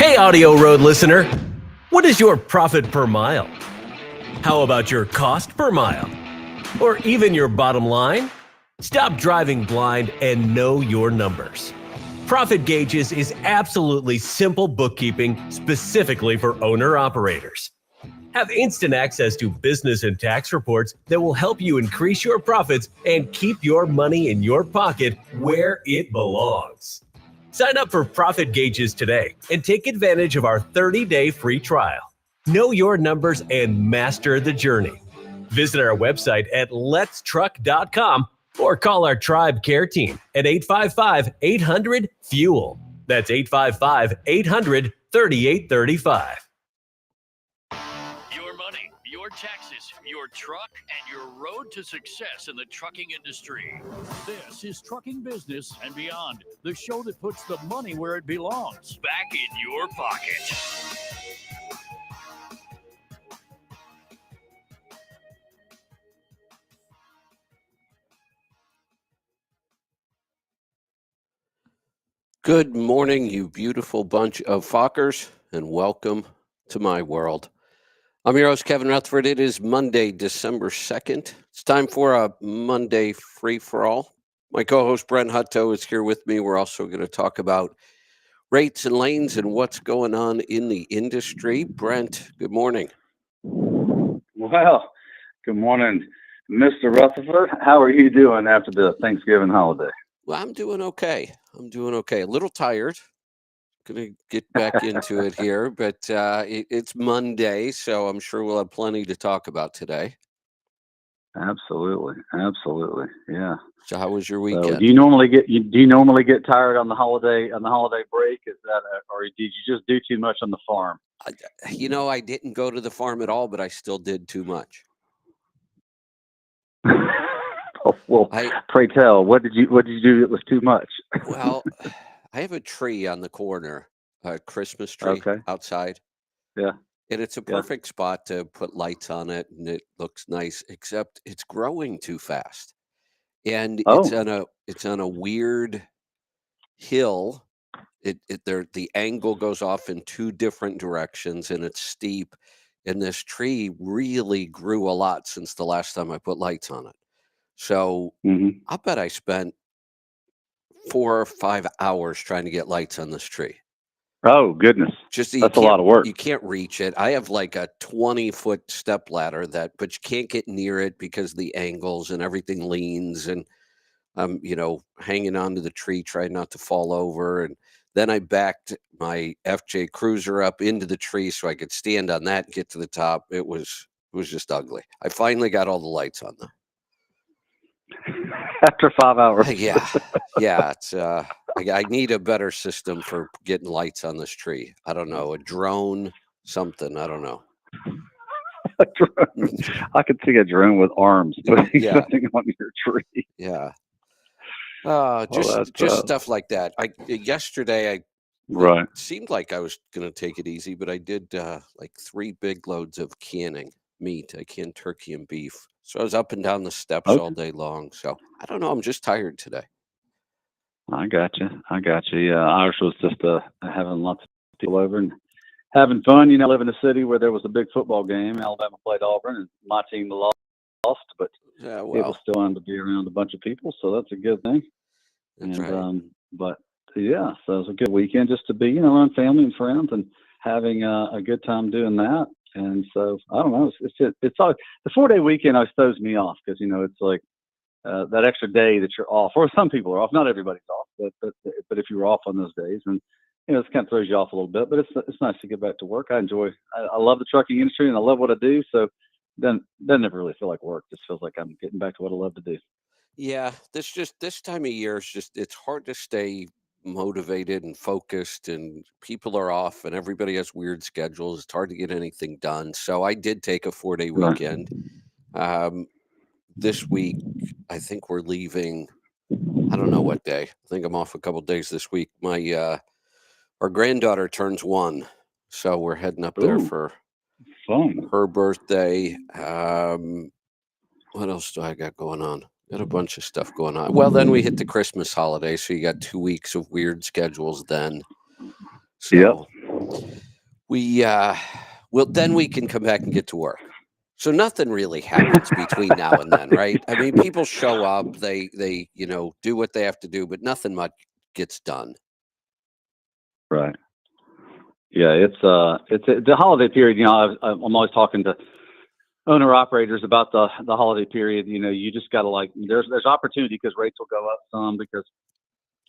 Hey, Audio Road listener, what is your profit per mile? How about your cost per mile? Or even your bottom line? Stop driving blind and know your numbers. Profit Gauges is absolutely simple bookkeeping specifically for owner-operators. Have instant access to business and tax reports that will help you increase your profits and keep your money in your pocket where it belongs. Sign up for Profit Gauges today and take advantage of our 30-day free trial. Know your numbers and master the journey. Visit our website at letstruck.com or call our Tribe Care Team at 855-800-FUEL. That's 855-800-3835. Your money, your taxes, your truck, and your road to success in the trucking industry. This is Trucking Business and Beyond, the show that puts the money where it belongs, back in your pocket. Good morning, you beautiful bunch of Fockers, and welcome to my world. I'm your host, Kevin Rutherford. It is Monday, December 2nd. It's time for a Monday free-for-all. My co-host, Brent Hutto, is here with me. We're also going to talk about rates and lanes and what's going on in the industry. Brent, good morning. Well, good morning, Mr. Rutherford. How are you doing after the Thanksgiving holiday? Well, I'm doing okay. A little tired. Going to get back into it here, but it's Monday, so I'm sure we'll have plenty to talk about today. Absolutely, yeah. So, how was your weekend? So do you normally get tired on the holiday break? Is that or did you just do too much on the farm? I didn't go to the farm at all, but I still did too much. Well, pray tell, what did you do that was too much? Well, I have a tree on the corner, a Christmas tree outside. Yeah. And it's a perfect spot to put lights on it, and it looks nice, except it's growing too fast. And it's on a weird hill. The angle goes off in two different directions, and it's steep. And this tree really grew a lot since the last time I put lights on it. So I bet I spent 4 or 5 hours trying to get lights on this tree. Oh, goodness. That's a lot of work. You can't reach it. I have like a 20-foot step ladder but you can't get near it because the angles and everything leans, and I'm, hanging onto the tree, trying not to fall over. And then I backed my FJ Cruiser up into the tree so I could stand on that and get to the top. It was just ugly. I finally got all the lights on though. After 5 hours. Yeah. It's I need a better system for getting lights on this tree. I don't know, a drone, something. I don't know. A drone. I could see a drone with arms putting something on your tree. Yeah. Just stuff like that. Yesterday it seemed like I was going to take it easy, but I did like 3 big loads of canning meat. I canned turkey and beef. So I was up and down the steps all day long. So I don't know. I'm just tired today. I got you. Yeah, ours was just having lots of people over and having fun. I live in a city where there was a big football game. Alabama played Auburn, and my team lost, but it was still wanted to be around a bunch of people, so that's a good thing. That's right. But yeah, so it was a good weekend just to be, around family and friends and having a good time doing that. And so I don't know. It's all, the 4-day weekend always throws me off because it's like that extra day that you're off, or some people are off. Not everybody's off, but if you're off on those days, and it kind of throws you off a little bit. But it's nice to get back to work. I love the trucking industry and I love what I do. So then never really feel like work. Just feels like I'm getting back to what I love to do. Yeah, this time of year it's hard to stay motivated and focused, and people are off and everybody has weird schedules. It's hard to get anything done. So I did take a 4-day weekend. This week, I think we're leaving. I don't know what day. I think I'm off a couple days this week. Our granddaughter turns 1, so we're heading up there for her birthday. What else do I got going on? Got a bunch of stuff going on. Well, then we hit the Christmas holiday, so you got 2 weeks of weird schedules then. So Then we can come back and get to work. So nothing really happens between now and then, right? I mean, people show up, they do what they have to do, but nothing much gets done. Right. Yeah, it's the holiday period. You know, I'm always talking to owner operators about the holiday period. You know, you just got to there's opportunity because rates will go up some because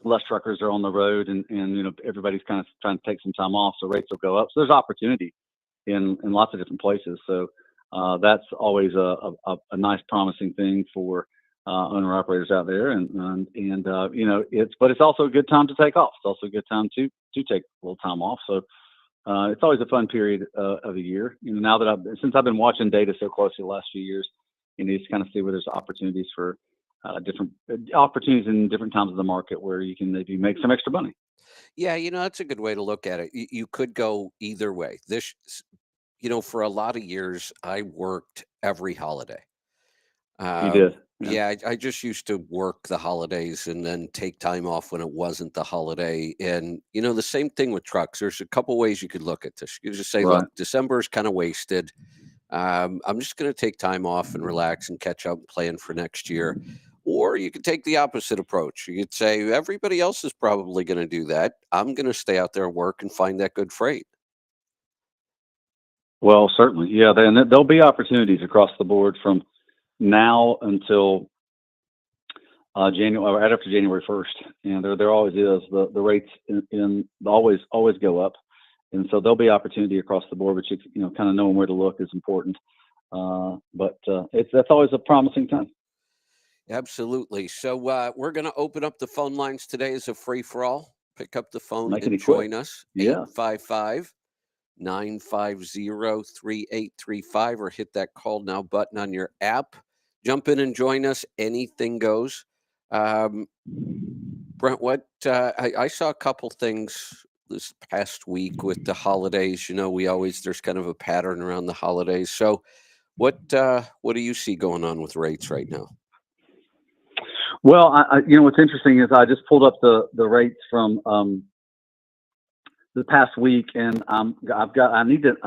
less truckers are on the road and you know, everybody's kind of trying to take some time off, so rates will go up. So there's opportunity in lots of different places. So that's always a nice promising thing for owner operators out there. And you know, it's also a good time to take off. It's also a good time to take a little time off. So it's always a fun period of the year. You know, now that since I've been watching data so closely the last few years, you need to kind of see where there's opportunities for different opportunities in different times of the market where you can maybe make some extra money. Yeah, you know, that's a good way to look at it. You could go either way. You know, for a lot of years, I worked every holiday. You did. Yeah, I just used to work the holidays and then take time off when it wasn't the holiday. And, you know, the same thing with trucks. There's a couple ways you could look at this. You could just say, Right. look, December is kind of wasted. I'm just going to take time off and relax and catch up and plan for next year. Or you could take the opposite approach. You could say, everybody else is probably going to do that. I'm going to stay out there and work and find that good freight. Well, certainly. Yeah. Then there'll be opportunities across the board from now until January, right after January 1st. And there always is. The rates in always go up. And so there'll be opportunity across the board, but you know, kind of knowing where to look is important. But that's always a promising time. Absolutely. So we're going to open up the phone lines today as a free for all. Pick up the phone Making and it quick. join us. Yeah. 855-950-3835 or hit that call now button on your app. Jump in and join us. Anything goes. Brent, what I saw a couple things this past week with the holidays. You know, there's kind of a pattern around the holidays. So what do you see going on with rates right now? Well, you know, what's interesting is I just pulled up the rates from the past week, and I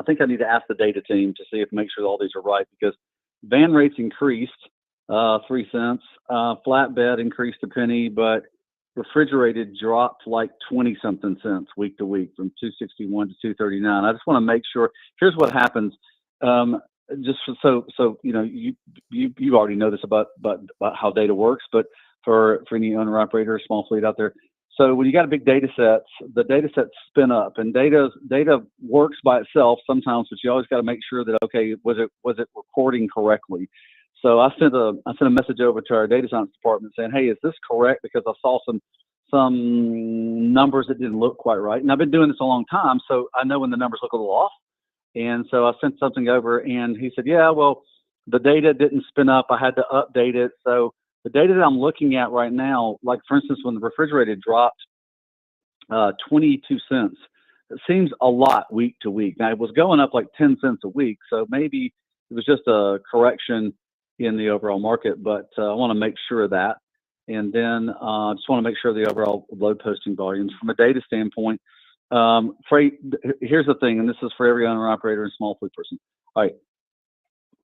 think I need to ask the data team to see make sure all these are right, because van rates increased 3 cents, flatbed increased a penny, but refrigerated dropped like 20 something cents week to week from 261 to 239. I just want to make sure. Here's what happens. Just so you know, you already know this about how data works, but for any owner operator, small fleet out there. So when you got a big data sets, the data sets spin up, and data works by itself sometimes, but you always got to make sure that, okay, was it recording correctly? So I sent a message over to our data science department saying, hey, is this correct? Because I saw some numbers that didn't look quite right, and I've been doing this a long time, so I know when the numbers look a little off. And so I sent something over, and he said, yeah, well, the data didn't spin up. I had to update it. So the data that I'm looking at right now, like for instance, when the refrigerated dropped 22 cents, it seems a lot week to week. Now it was going up like 10 cents a week. So maybe it was just a correction in the overall market, but I want to make sure of that. And then I just want to make sure the overall load posting volumes from a data standpoint. Freight, here's the thing, and this is for every owner operator and small fleet person. All right,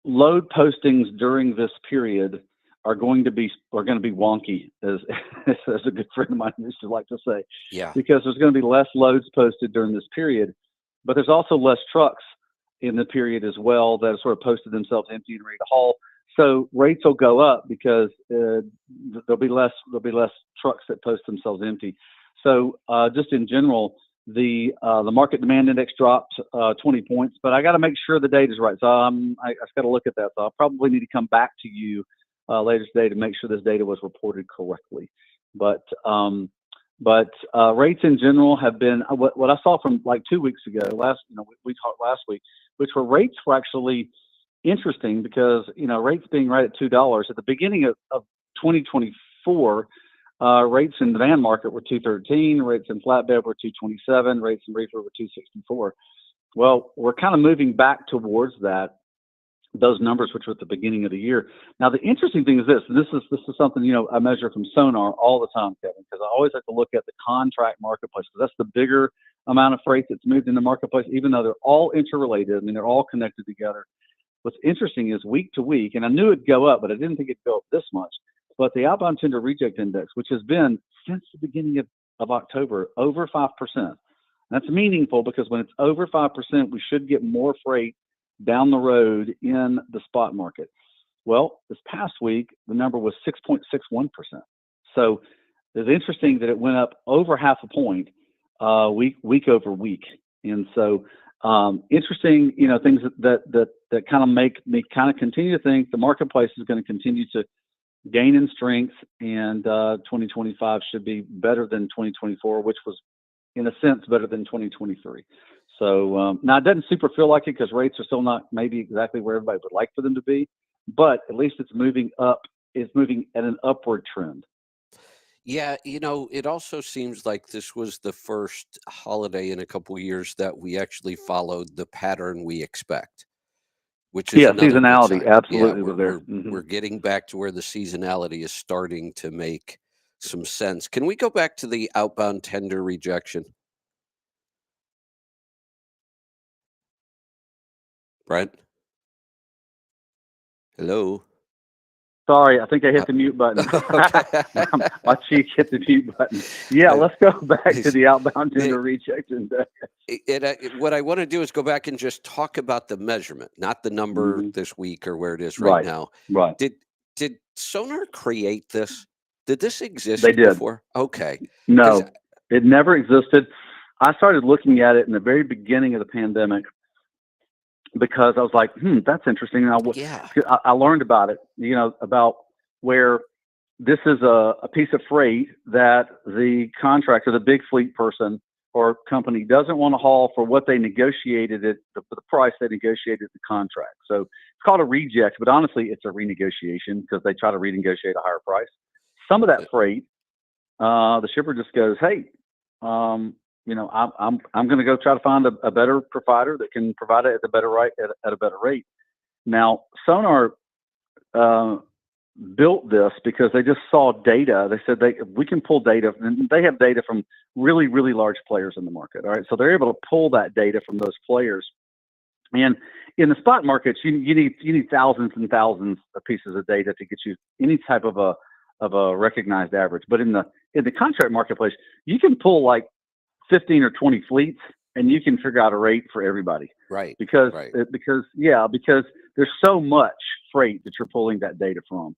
load postings during this period are going to be wonky, as a good friend of mine used to like to say. Yeah. Because there's going to be less loads posted during this period, but there's also less trucks in the period as well that have sort of posted themselves empty and ready to haul. So rates will go up because there'll be less trucks that post themselves empty. So just in general, the market demand index dropped 20 points, but I got to make sure the data is right. So I just got to look at that. So I'll probably need to come back to you later today to make sure this data was reported correctly. But rates in general have been what I saw from like 2 weeks ago. We talked last week, which were rates were actually interesting because, you know, rates being right at $2 at the beginning of 2024. Rates in the van market were 213, rates in flatbed were 227, rates in reefer were 264. Well, we're kind of moving back towards those numbers, which were at the beginning of the year. Now, the interesting thing is this is something, you know, I measure from Sonar all the time, Kevin, because I always have to look at the contract marketplace, because that's the bigger amount of freight that's moved in the marketplace, even though they're all interrelated. I mean, they're all connected together. What's interesting is week to week, and I knew it'd go up, but I didn't think it'd go up this much. But the outbound tender reject index, which has been since the beginning of October, over 5%. That's meaningful because when it's over 5%, we should get more freight down the road in the spot market. Well, this past week, the number was 6.61%. So it's interesting that it went up over half a point week over week. And so interesting, things that kind of make me kind of continue to think the marketplace is going to continue to gain in strength, and 2025 should be better than 2024, which was, in a sense, better than 2023. So now it doesn't super feel like it because rates are still not maybe exactly where everybody would like for them to be, but at least it's moving up. It's moving at an upward trend. Yeah, it also seems like this was the first holiday in a couple of years that we actually followed the pattern we expect, which is another good seasonality sign. absolutely Yeah, was there. Mm-hmm. we're getting back to where the seasonality is starting to make some sense. Can we go back to the outbound tender rejection? Brent? Hello? Sorry, I think I hit the mute button. Okay. My cheek hit the mute button. Yeah, let's go back to the outbound tender reject index. What I want to do is go back and just talk about the measurement, not the number this week or where it is right now. Right. Did Sonar create this? Did this exist They did. before? Okay. No, it never existed. I started looking at it in the very beginning of the pandemic because I was like, that's interesting. And I learned about it, about where this is a piece of freight that the contractor, the big fleet person or company doesn't want to haul for what they negotiated for the price they negotiated the contract. So it's called a reject, but honestly, it's a renegotiation because they try to renegotiate a higher price. Some of that freight, the shipper just goes, hey, I'm going to go try to find a better provider that can provide it at a better rate. Now, Sonar built this because they just saw data. They said we can pull data, and they have data from really, really large players in the market. All right, so they're able to pull that data from those players. And in the spot markets, you need thousands and thousands of pieces of data to get you any type of a recognized average. But in the contract marketplace, you can pull like 15 or 20 fleets and you can figure out a rate for everybody. Right. Because there's so much freight that you're pulling that data from.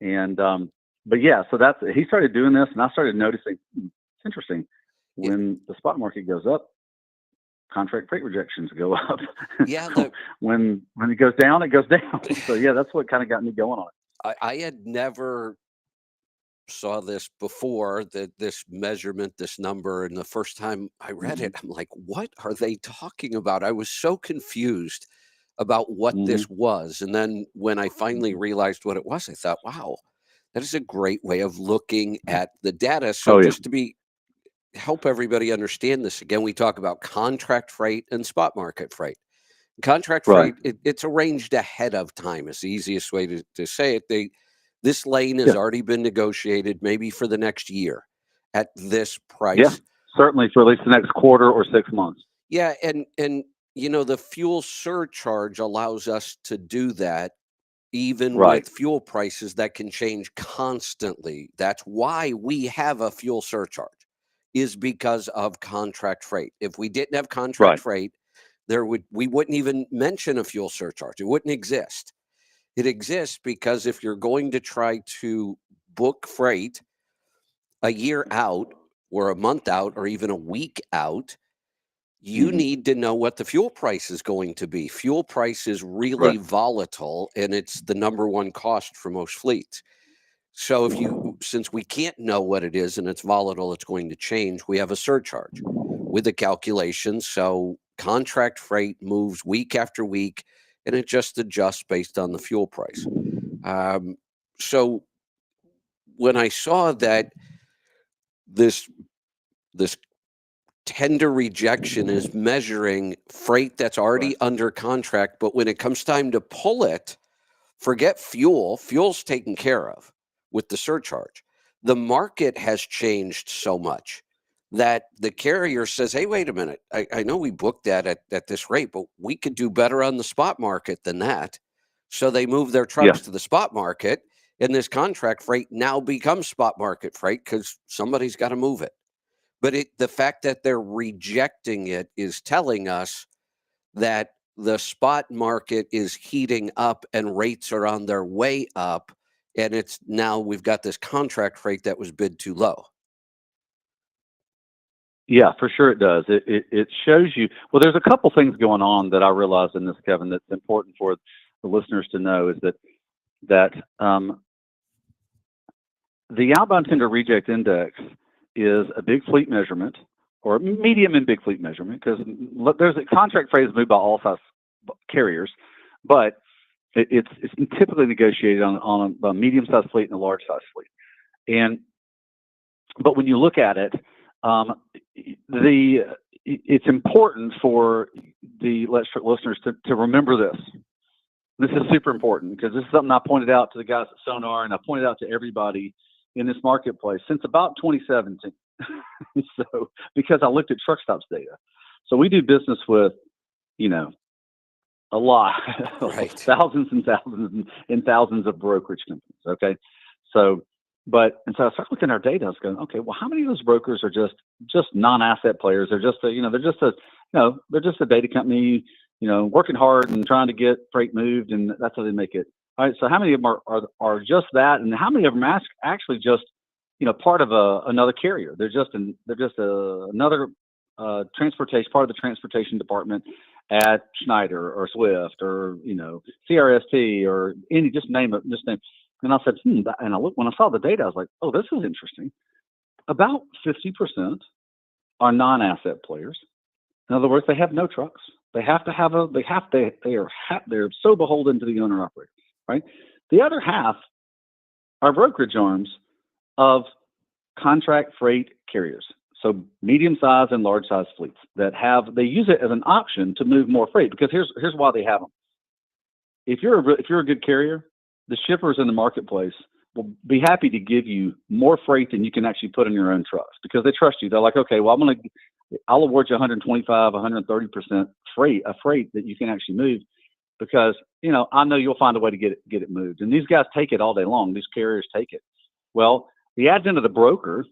And, so he started doing this, and I started noticing, it's interesting, when the spot market goes up, contract freight rejections go up. Yeah. When it goes down, it goes down. So that's what kind of got me going on it. I had never saw this before, this measurement, this number, and the first time I read it, I'm like, what are they talking about? I was so confused about what this was. And then when I finally realized what it was, I thought, wow, that is a great way of looking at the data. So just to help everybody understand this, again, we talk about contract freight and spot market freight. Contract freight, it's arranged ahead of time. It's the easiest way to say it. This lane has already been negotiated, maybe for the next year at this price. Yeah, certainly for at least the next quarter or 6 months. Yeah, and the fuel surcharge allows us to do that even with fuel prices that can change constantly. That's why we have a fuel surcharge, is because of contract freight. If we didn't have contract freight, we wouldn't even mention a fuel surcharge. It wouldn't exist. It exists because if you're going to try to book freight a year out or a month out or even a week out, you need to know what the fuel price is going to be. Fuel price is really volatile, and it's the number one cost for most fleets. So since we can't know what it is and it's volatile, it's going to change, we have a surcharge with a calculation. So contract freight moves week after week, and it just adjusts based on the fuel price. So when I saw that this tender rejection is measuring freight that's already under contract, but when it comes time to pull it, forget fuel. Fuel's taken care of with the surcharge. The market has changed so much that the carrier says, hey, wait a minute, I know we booked that at this rate, but we could do better on the spot market than that. So they move their trucks to the spot market, and this contract freight now becomes spot market freight because somebody's got to move it. But the fact that they're rejecting it is telling us that the spot market is heating up and rates are on their way up. And it's now we've got this contract freight that was bid too low. Yeah, for sure it does. It shows you, well, there's a couple things going on that I realized in this, Kevin, that's important for the listeners to know is that the outbound tender reject index is a big fleet measurement or medium and big fleet measurement, because there's a contract phrase moved by all size carriers, but it's typically negotiated on a medium-sized fleet and a large-sized fleet. But when you look at it, it's important for the listeners to remember this. This is super important because this is something I pointed out to the guys at Sonar, and I pointed out to everybody in this marketplace since about 2017. So, because I looked at truck stops data. So we do business with, a lot, right. thousands and thousands and thousands of brokerage companies. Okay. So I started looking at our data. I was going, okay, well, how many of those brokers are just non-asset players? They're just they're just a data company, working hard and trying to get freight moved, and that's how they make it. All right. So how many of them are just that, and how many of them are actually just part of another carrier? They're just another transportation, part of the transportation department at Schneider or Swift or CRST or just name it. And I said, and I looked, when I saw the data, I was like, oh, this is interesting. About 50% are non-asset players. In other words, they have no trucks. They have to have they're so beholden to the owner operator, right? The other half are brokerage arms of contract freight carriers. So medium-sized and large-sized fleets they use it as an option to move more freight, because here's why they have them. If you're a good carrier, the shippers in the marketplace will be happy to give you more freight than you can actually put in your own trucks, because they trust you. They're like, okay, well, I'll award you 125, 130% freight that you can actually move, because I know you'll find a way to get it moved. And these guys take it all day long. These carriers take it. Well, the advent of the broker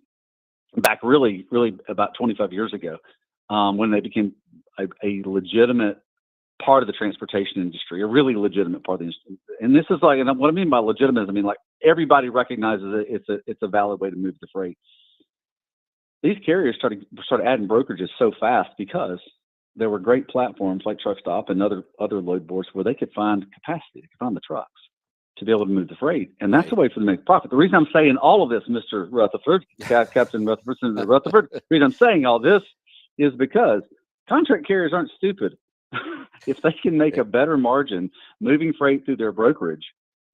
back really, really about 25 years ago, when they became a legitimate part of the transportation industry, a really legitimate part of the industry. And this is like, and what I mean by legitimate is, I mean, like, everybody recognizes it's a valid way to move the freight. These carriers started adding brokerages so fast because there were great platforms like TruckStop and other load boards where they could find capacity, they could find the trucks to be able to move the freight. And that's a way for them to make profit. The reason I'm saying all of this, Mr. Rutherford, Captain Rutherford, the reason I'm saying all this is because contract carriers aren't stupid. If they can make a better margin moving freight through their brokerage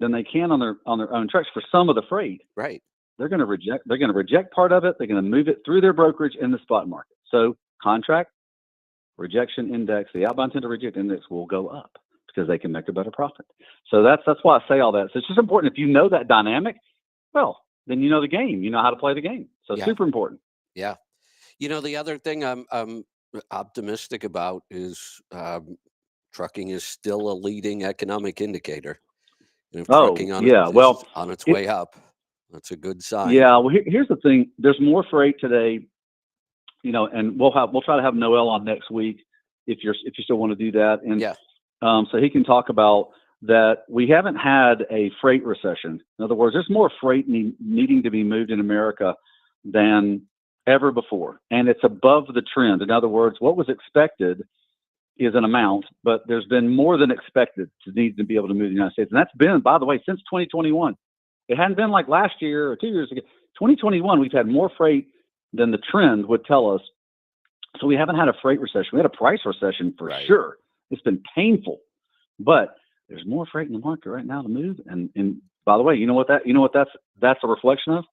than they can on their own trucks for some of the freight, right, they're going to reject part of it. They're going to move it through their brokerage in the spot market. So contract rejection index, the outbound tender reject index, will go up because they can make a better profit. So that's why I say all that. So it's just important. If you know that dynamic, well, then you know the game. You know how to play the game. So it's super important. Yeah. The other thing I'm optimistic about is trucking is still a leading economic indicator. And if trucking is on its way up, that's a good sign. Yeah. Well, here's the thing. There's more freight today, and we'll try to have Noel on next week if you still want to do that. And so he can talk about that. We haven't had a freight recession. In other words, there's more freight needing to be moved in America than ever before, and it's above the trend. In other words, what was expected is an amount, but there's been more than expected to need to be able to move the United States. And that's been, by the way, since 2021. It hadn't been like last year or 2 years ago. 2021, we've had more freight than the trend would tell us. So we haven't had a freight recession. We had a price recession for sure. It's been painful, but there's more freight in the market right now to move. And by the way, that's a reflection of?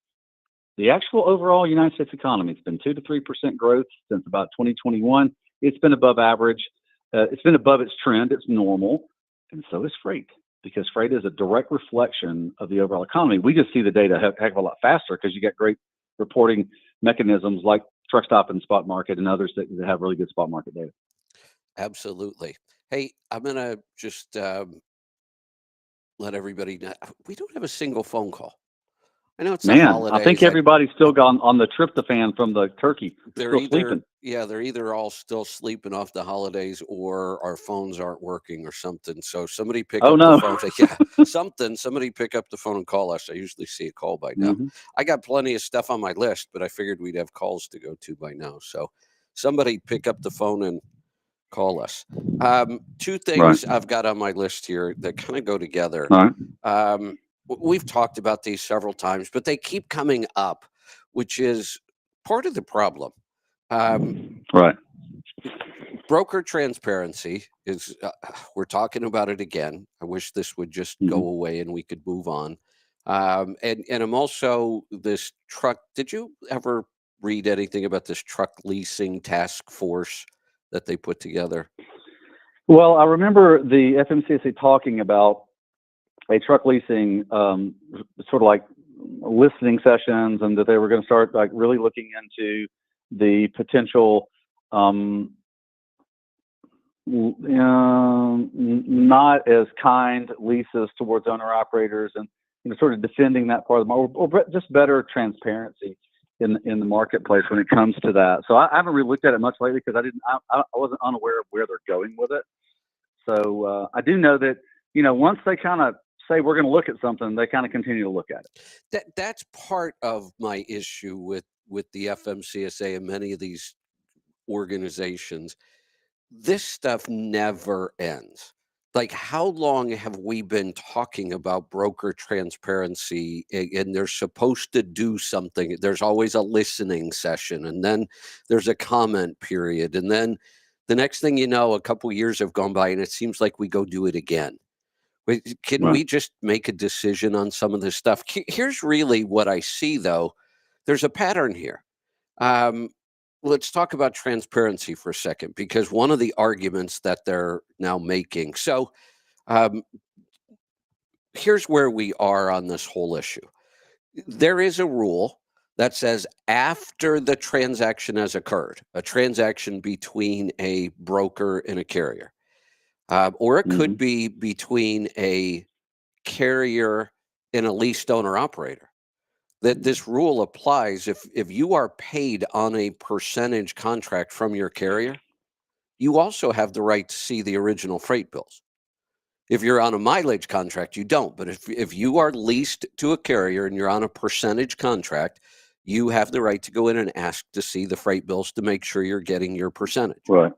The actual overall United States economy. It's been 2 to 3% growth since about 2021. It's been above average. It's been above its trend. It's normal. And so is freight, because freight is a direct reflection of the overall economy. We just see the data a heck of a lot faster because you get great reporting mechanisms like Truck Stop and Spot Market and others that have really good spot market data. Absolutely. Hey, I'm going to just let everybody know we don't have a single phone call. I know it's the Man, holidays. I think everybody's still gone on the tryptophan from the turkey. They're Still sleeping. they're either all still sleeping off the holidays or our phones aren't working or something. So somebody pick up the phone. Somebody pick up the phone and call us. I usually see a call by now. Mhm. I got plenty of stuff on my list, but I figured we'd have calls to go to by now. So somebody pick up the phone and call us. Two things I've got on my list here that kind of go together. All right. We've talked about these several times, but they keep coming up, which is part of the problem. Right. Broker transparency is, we're talking about it again. I wish this would just go away and we could move on. And I'm also this truck. Did you ever read anything about this truck leasing task force that they put together? Well, I remember the FMCSA talking about a truck leasing sort of like listening sessions, and that they were going to start like really looking into the potential not as kind leases towards owner operators, and sort of defending that part of the market, or just better transparency in the marketplace when it comes to that. So I haven't really looked at it much lately because I wasn't unaware of where they're going with it. So I do know that once they kind of say we're going to look at something, they kind of continue to look at it. That's part of my issue with the FMCSA and many of these organizations. This stuff never ends. Like, how long have we been talking about broker transparency, and they're supposed to do something? There's always a listening session, and then there's a comment period, and then the next thing you know, a couple years have gone by and it seems like we go do it again. Can we just make a decision on some of this stuff? Here's really what I see, though. There's a pattern here. Let's talk about transparency for a second, because one of the arguments that they're now making. So here's where we are on this whole issue. There is a rule that says after the transaction has occurred, a transaction between a broker and a carrier, or it could be between a carrier and a leased owner operator, that this rule applies if you are paid on a percentage contract from your carrier, you also have the right to see the original freight bills. If you're on a mileage contract, you don't. But if you are leased to a carrier and you're on a percentage contract, you have the right to go in and ask to see the freight bills to make sure you're getting your percentage. Right.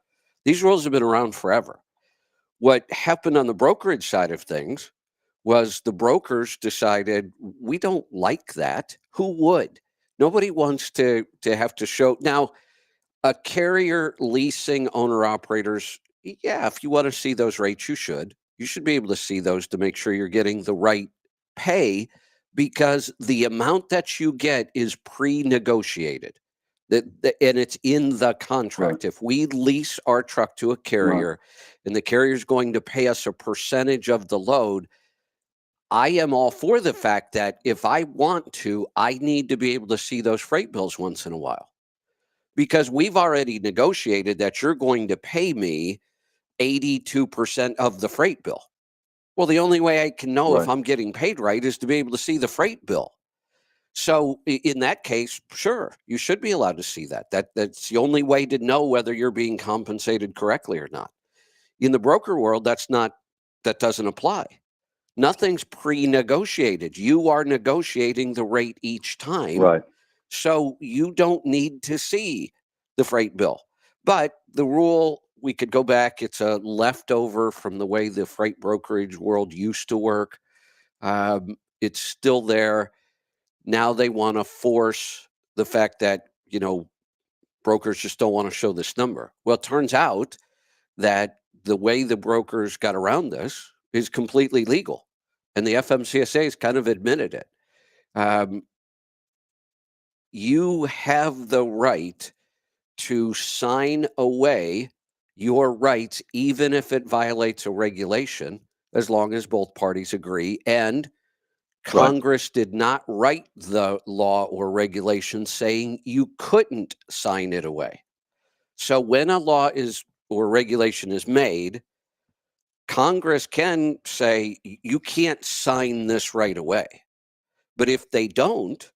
These rules have been around forever. What happened on the brokerage side of things was the brokers decided, we don't like that. Who would? Nobody wants to have to show. Now, a carrier leasing owner operators, yeah, if you want to see those rates, you should. You should be able to see those to make sure you're getting the right pay, because the amount that you get is pre-negotiated. And it's in the contract. Right. If we lease our truck to a carrier and the carrier is going to pay us a percentage of the load, I am all for the fact that if I want to, I need to be able to see those freight bills once in a while, because we've already negotiated that you're going to pay me 82% of the freight bill. Well, the only way I can know if I'm getting paid right is to be able to see the freight bill. So in that case, sure, you should be allowed to see that. That's the only way to know whether you're being compensated correctly or not. In the broker world, that doesn't apply. Nothing's pre-negotiated. You are negotiating the rate each time. Right. So you don't need to see the freight bill. But the rule, we could go back. It's a leftover from the way the freight brokerage world used to work. It's still there. Now they want to force the fact that, brokers just don't want to show this number. Well, it turns out that the way the brokers got around this is completely legal. And the FMCSA has kind of admitted it. You have the right to sign away your rights, even if it violates a regulation, as long as both parties agree. And Congress did not write the law or regulation saying you couldn't sign it away. So when a law or regulation is made, Congress can say you can't sign this right away. But if they don't,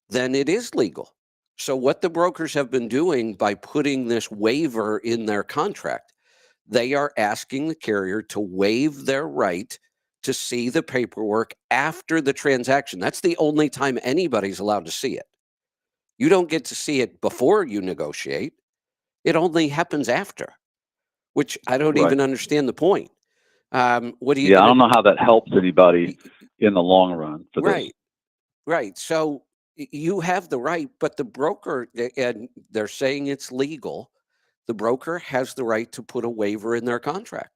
then it is legal. So what the brokers have been doing by putting this waiver in their contract, they are asking the carrier to waive their right to see the paperwork after the transaction. That's the only time anybody's allowed to see it. You don't get to see it before you negotiate. It only happens after, which I don't even understand the point. What are you I don't know how that helps anybody in the long run for this. Right. So you have the right, but the broker, and they're saying it's legal, the broker has the right to put a waiver in their contract.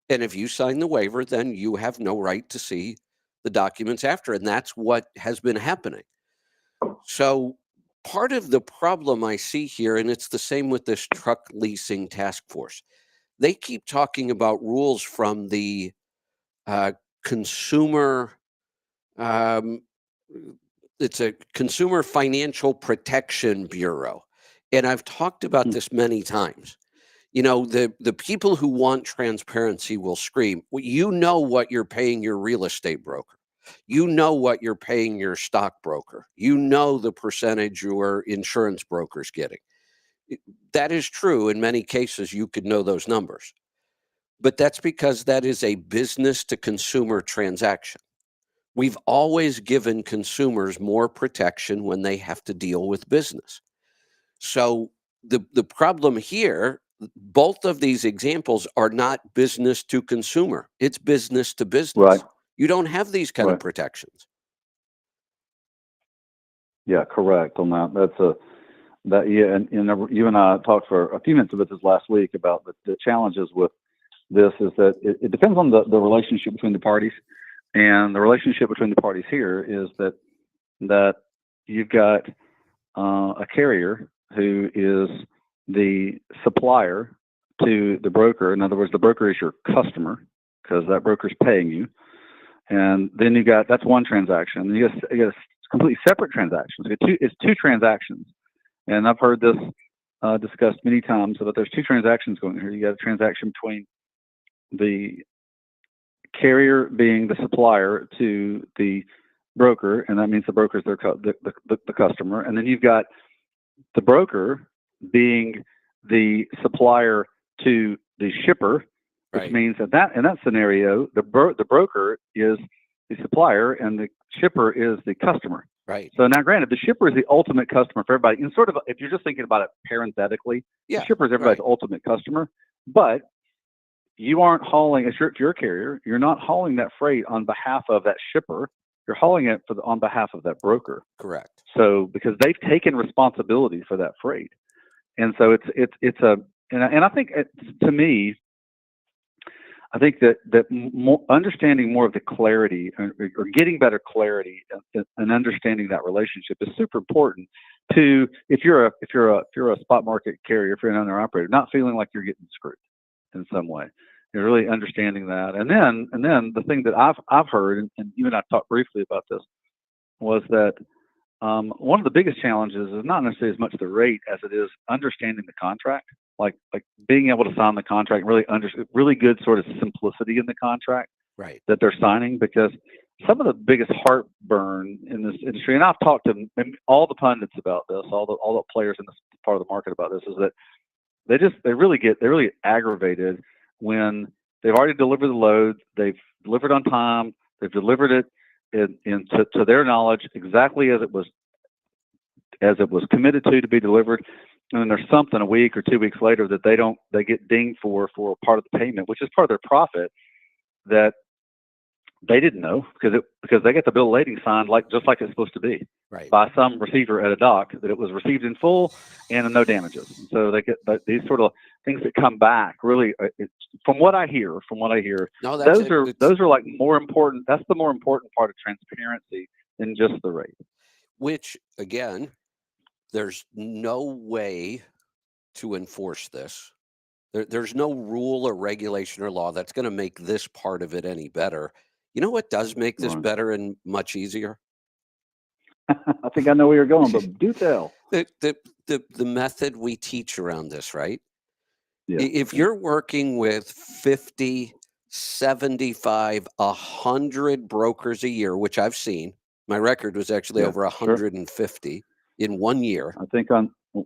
And if you sign the waiver, then you have no right to see the documents after. And that's what has been happening. So part of the problem I see here, and it's the same with this truck leasing task force, they keep talking about rules from the consumer, it's a Consumer Financial Protection Bureau. And I've talked about this many times. The people who want transparency will scream, well, you know what you're paying your real estate broker. You know what you're paying your stockbroker. You know the percentage your insurance broker's getting. That is true. In many cases, you could know those numbers. But that's because that is a business to consumer transaction. We've always given consumers more protection when they have to deal with business. So the problem here, both of these examples are not business to consumer. It's business to business. Right. You don't have these kind of protections. Yeah, correct on that. And you and I talked for a few minutes about this last week about the challenges with this is that it depends on the relationship between the parties. And the relationship between the parties here is that you've got a carrier who is the supplier to the broker. In other words, the broker is your customer because that broker's paying you. And then that's one transaction. And you got a completely separate transaction. So it's two transactions. And I've heard this discussed many times, but there's two transactions going here. You got a transaction between the carrier being the supplier to the broker, and that means the broker is the customer. And then you've got the broker being the supplier to the shipper, which means that in that scenario, the broker is the supplier and the shipper is the customer. Right. So now, granted, the shipper is the ultimate customer for everybody. And sort of, if you're just thinking about it parenthetically, the shipper is everybody's ultimate customer. But you aren't hauling, if you're a carrier, you're not hauling that freight on behalf of that shipper. You're hauling it on behalf of that broker. Correct. So because they've taken responsibility for that freight, and so and I think to me, I think that understanding more of the clarity or getting better clarity and understanding that relationship is super important to if you're a spot market carrier, if you're an owner operator, not feeling like you're getting screwed in some way. You're really understanding that. And then the thing that I've heard, and you and I talked briefly about this, was that one of the biggest challenges is not necessarily as much the rate as it is understanding the contract, like being able to sign the contract, really good sort of simplicity in the contract that they're signing, because some of the biggest heartburn in this industry, and I've talked to all the pundits about this, all the players in this part of the market about this, is that they really get aggravated when they've already delivered the load, they've delivered on time, they've delivered it to their knowledge exactly as it was committed to be delivered, and then there's something a week or 2 weeks later that they get dinged for part of the payment, which is part of their profit, that they didn't know because they get the bill of lading signed just like it's supposed to be by some receiver at a dock, that it was received in full and no damages. So they get these sort of things that come back. Really, from what I hear, those are like more important. That's the more important part of transparency than just the rate. Which again, there's no way to enforce this. There's no rule or regulation or law that's going to make this part of it any better. You know what does make this Right. better and much easier? I think I know where you're going, but do tell. The method we teach around this, right? Yeah. If you're working with 50, 75, 100 brokers a year, which I've seen, my record was actually Yeah, over sure. 150 in 1 year. I think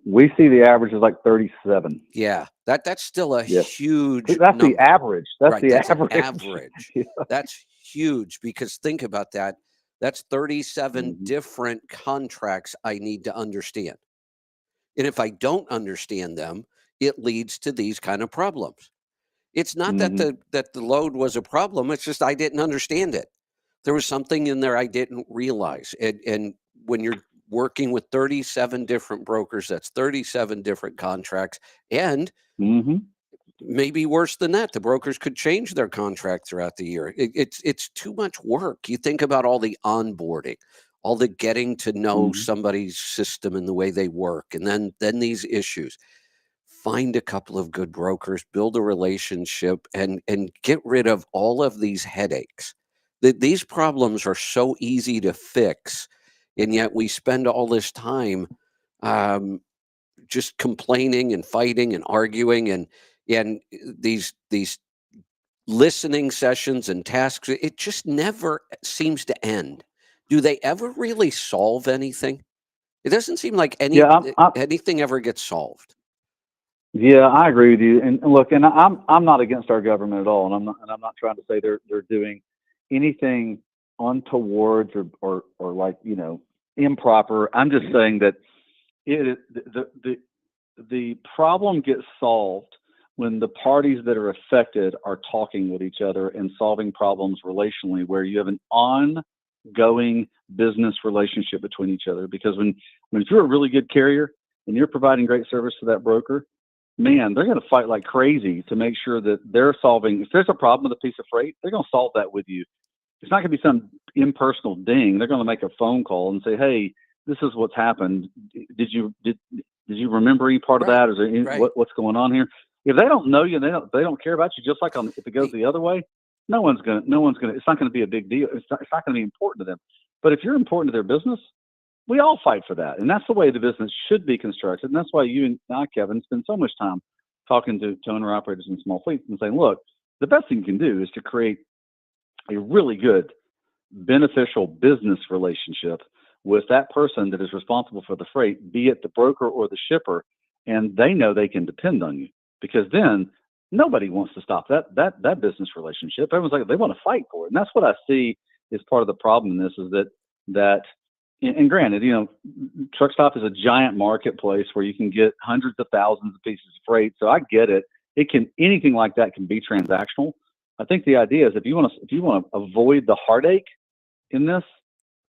we see the average is like 37. Yeah, that's still a Yes. huge That's the number. average. That's Right, the that's an average. average. Yeah. That's huge because think about that. That's 37 Mhm. different contracts I need to understand. And if I don't understand them, it leads to these kind of problems. It's not that Mhm. the load was a problem, it's just I didn't understand it. There was something in there I didn't realize. And when you're working with 37 different brokers, that's 37 different contracts. And Mhm. maybe worse than that, the brokers could change their contract throughout the year. It's too much work. You think about all the onboarding, all the getting to know Mhm. somebody's system and the way they work, and then these issues. Find a couple of good brokers, build a relationship, and get rid of all of these headaches. These problems are so easy to fix, and yet we spend all this time um, just complaining and fighting and arguing and these listening sessions and tasks. It just never seems to end. Do they ever really solve anything? It doesn't seem like Yeah, anything ever gets solved. yeah, I agree with you. And look, and I'm not against our government at all, and I'm not trying to say they're doing anything untoward or like improper. I'm just saying that the problem gets solved when the parties that are affected are talking with each other and solving problems relationally, where you have an ongoing business relationship between each other. Because when if you're a really good carrier and you're providing great service to that broker, man, they're going to fight like crazy to make sure that they're solving. If there's a problem with a piece of freight, they're going to solve that with you. It's not going to be some impersonal ding. They're going to make a phone call and say, "Hey, this is what's happened. Did you remember any part of Right, that? Is there right. what's going on here?" If they don't know you, and they don't care about you. Just like if it goes Hey, the other way, no one's gonna. It's not going to be a big deal. It's not going to be important to them. But if you're important to their business, we all fight for that, and that's the way the business should be constructed. And that's why you and I, Kevin, spend so much time talking to owner operators in small fleets and saying, "Look, the best thing you can do is to create a really good beneficial business relationship with that person that is responsible for the freight, be it the broker or the shipper, and they know they can depend on you." Because then nobody wants to stop that business relationship. Everyone's like they want to fight for it, and that's what I see is part of the problem in this is that. And granted, truck stop is a giant marketplace where you can get hundreds of thousands of pieces of freight. So I get it. Anything like that can be transactional. I think the idea is if you want to avoid the heartache in this,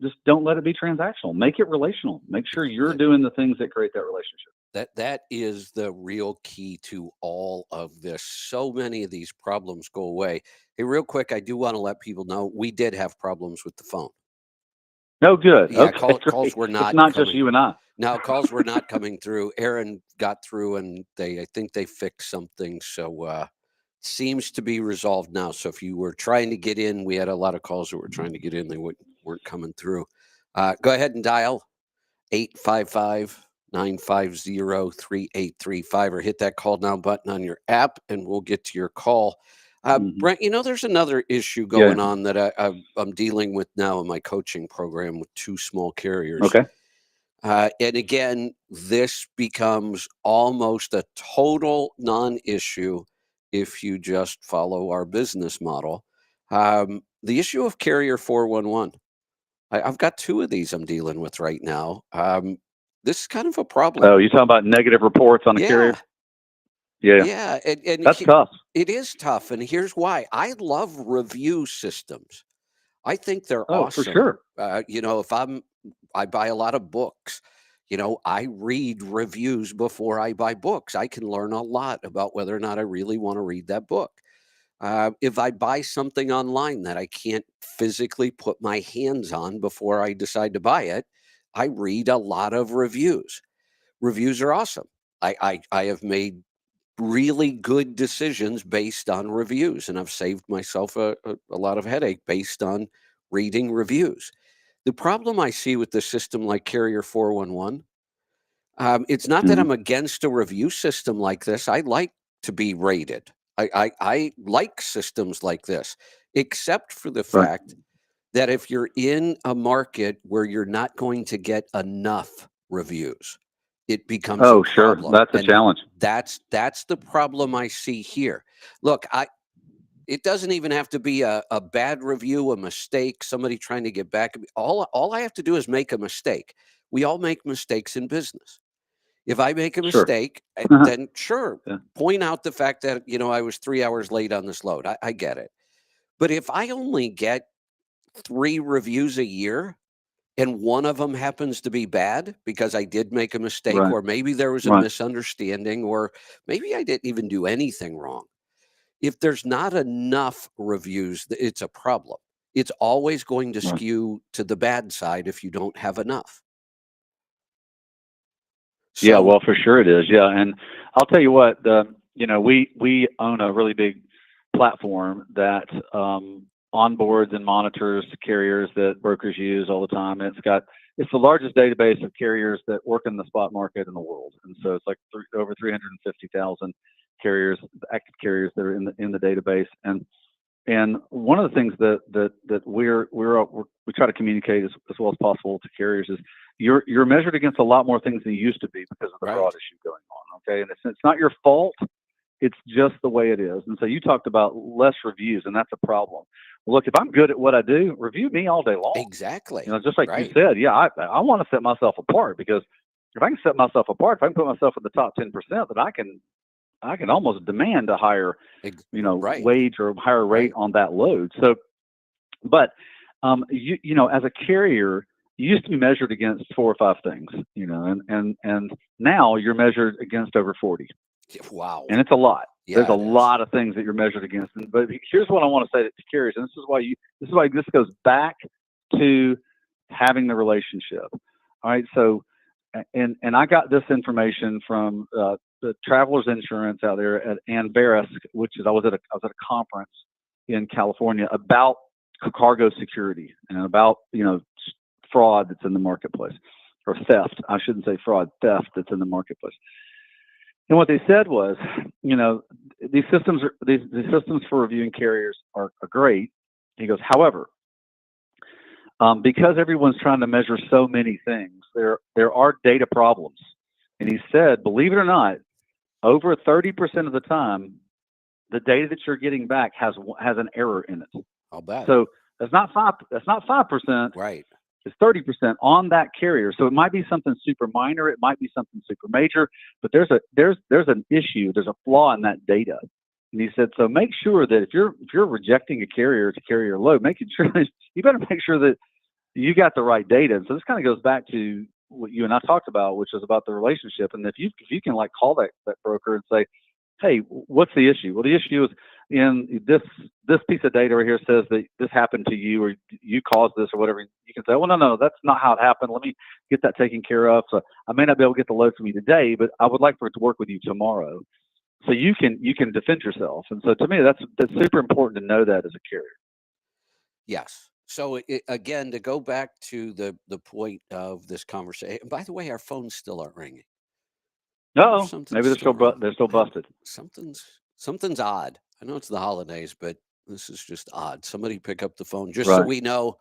just don't let it be transactional. Make it relational. Make sure you're that doing the things that create that relationship. that is the real key to all of this. So many of these problems go away. Hey, real quick, I do want to let people know we did have problems with the phone. No, good. Yeah, Okay, calls great. were It's not not just coming. you and I. No, calls were not coming through. Aaron got through, and I think they fixed something. So seems to be resolved now. So if you were trying to get in, we had a lot of calls that were trying to get in. They weren't coming through. Go ahead and dial 855-950-3835 or hit that call now button on your app and we'll get to your call. Hmm. Brent, there's another issue Yeah. going on that I'm dealing with now in my coaching program with two small carriers. Okay. And again, this becomes almost a total non-issue if you just follow our business model. The issue of carrier 411. I've got two of these I'm dealing with right now. This is kind of a problem. Oh, you talking about negative reports on a Yeah, carrier? Yeah, yeah, and that's tough. it is tough, and here's why. I love review systems. I think they're Oh, for awesome. sure. If I buy a lot of books. I read reviews before I buy books. I can learn a lot about whether or not I really want to read that book. If I buy something online that I can't physically put my hands on before I decide to buy it, I read a lot of reviews. Reviews are awesome. I have made really good decisions based on reviews, and I've saved myself a lot of headache based on reading reviews. The problem I see with the system like Carrier 411, it's not that I'm against a review system like this. I like to be rated. I like systems like this, except for the fact that if you're in a market where you're not going to get enough reviews, it becomes a problem. Sure. That's a challenge. That's the problem I see here. Look, it doesn't even have to be a bad review, a mistake, somebody trying to get back. All I have to do is make a mistake. We all make mistakes in business. If I make a mistake, then sure, point out the fact that, I was 3 hours late on this load. I get it. But if I only get 3 reviews a year and one of them happens to be bad because I did make a mistake, or maybe there was a misunderstanding, or maybe I didn't even do anything wrong. If there's not enough reviews, it's a problem. It's always going to skew to the bad side if you don't have enough. So, yeah, well, for sure it is. Yeah, and I'll tell you what, we own a really big platform that onboards and monitors carriers that brokers use all the time. And it's the largest database of carriers that work in the spot market in the world, and so it's like over 350,000 carriers, active carriers that are in the database. And one of the things that we try to communicate as well as possible to carriers is you're measured against a lot more things than you used to be because of the fraud issue going on. Okay, and it's not your fault. It's just the way it is. And so you talked about less reviews, and that's a problem. Well, look, if I'm good at what I do, review me all day long. Exactly. Just like you said, yeah, I want to set myself apart, because if I can set myself apart, if I can put myself in the top 10%, then I can almost demand a higher, wage or higher rate on that load. So, but as a carrier, you used to be measured against 4 or 5 things, and now you're measured against over 40. Wow. And it's a lot. Yeah, there's a lot of things that you're measured against. But here's what I want to say to carriers, and this is why this goes back to having the relationship. All right. So, and I got this information from the Travelers Insurance out there at Verisk, which is I was at a conference in California about cargo security and about fraud that's in the marketplace, or theft. I shouldn't say fraud, theft that's in the marketplace. And what they said was, these systems for reviewing carriers are great. He goes, however, because everyone's trying to measure so many things, there are data problems. And he said, believe it or not, over 30% of the time, the data that you're getting back has an error in it. I'll bet. So that's not 5%. Right. It's 30% on that carrier. So it might be something super minor, it might be something super major, but there's an issue, there's a flaw in that data. And he said, so make sure that if you're rejecting a carrier to carry your load, making sure that you better make sure that you got the right data. And so this kind of goes back to what you and I talked about, which is about the relationship. And if you can like call that broker and say, hey, what's the issue? Well, the issue is in this piece of data right here says that this happened to you, or you caused this, or whatever. You can say, well, no, that's not how it happened. Let me get that taken care of. So I may not be able to get the load from you today, but I would like for it to work with you tomorrow. So you can defend yourself. And so to me, that's super important to know that as a carrier. Yes. So again, to go back to the point of this conversation. By the way, our phones still aren't ringing. No, maybe they're still busted. Something's odd. I know it's the holidays, but this is just odd. Somebody pick up the phone just so we know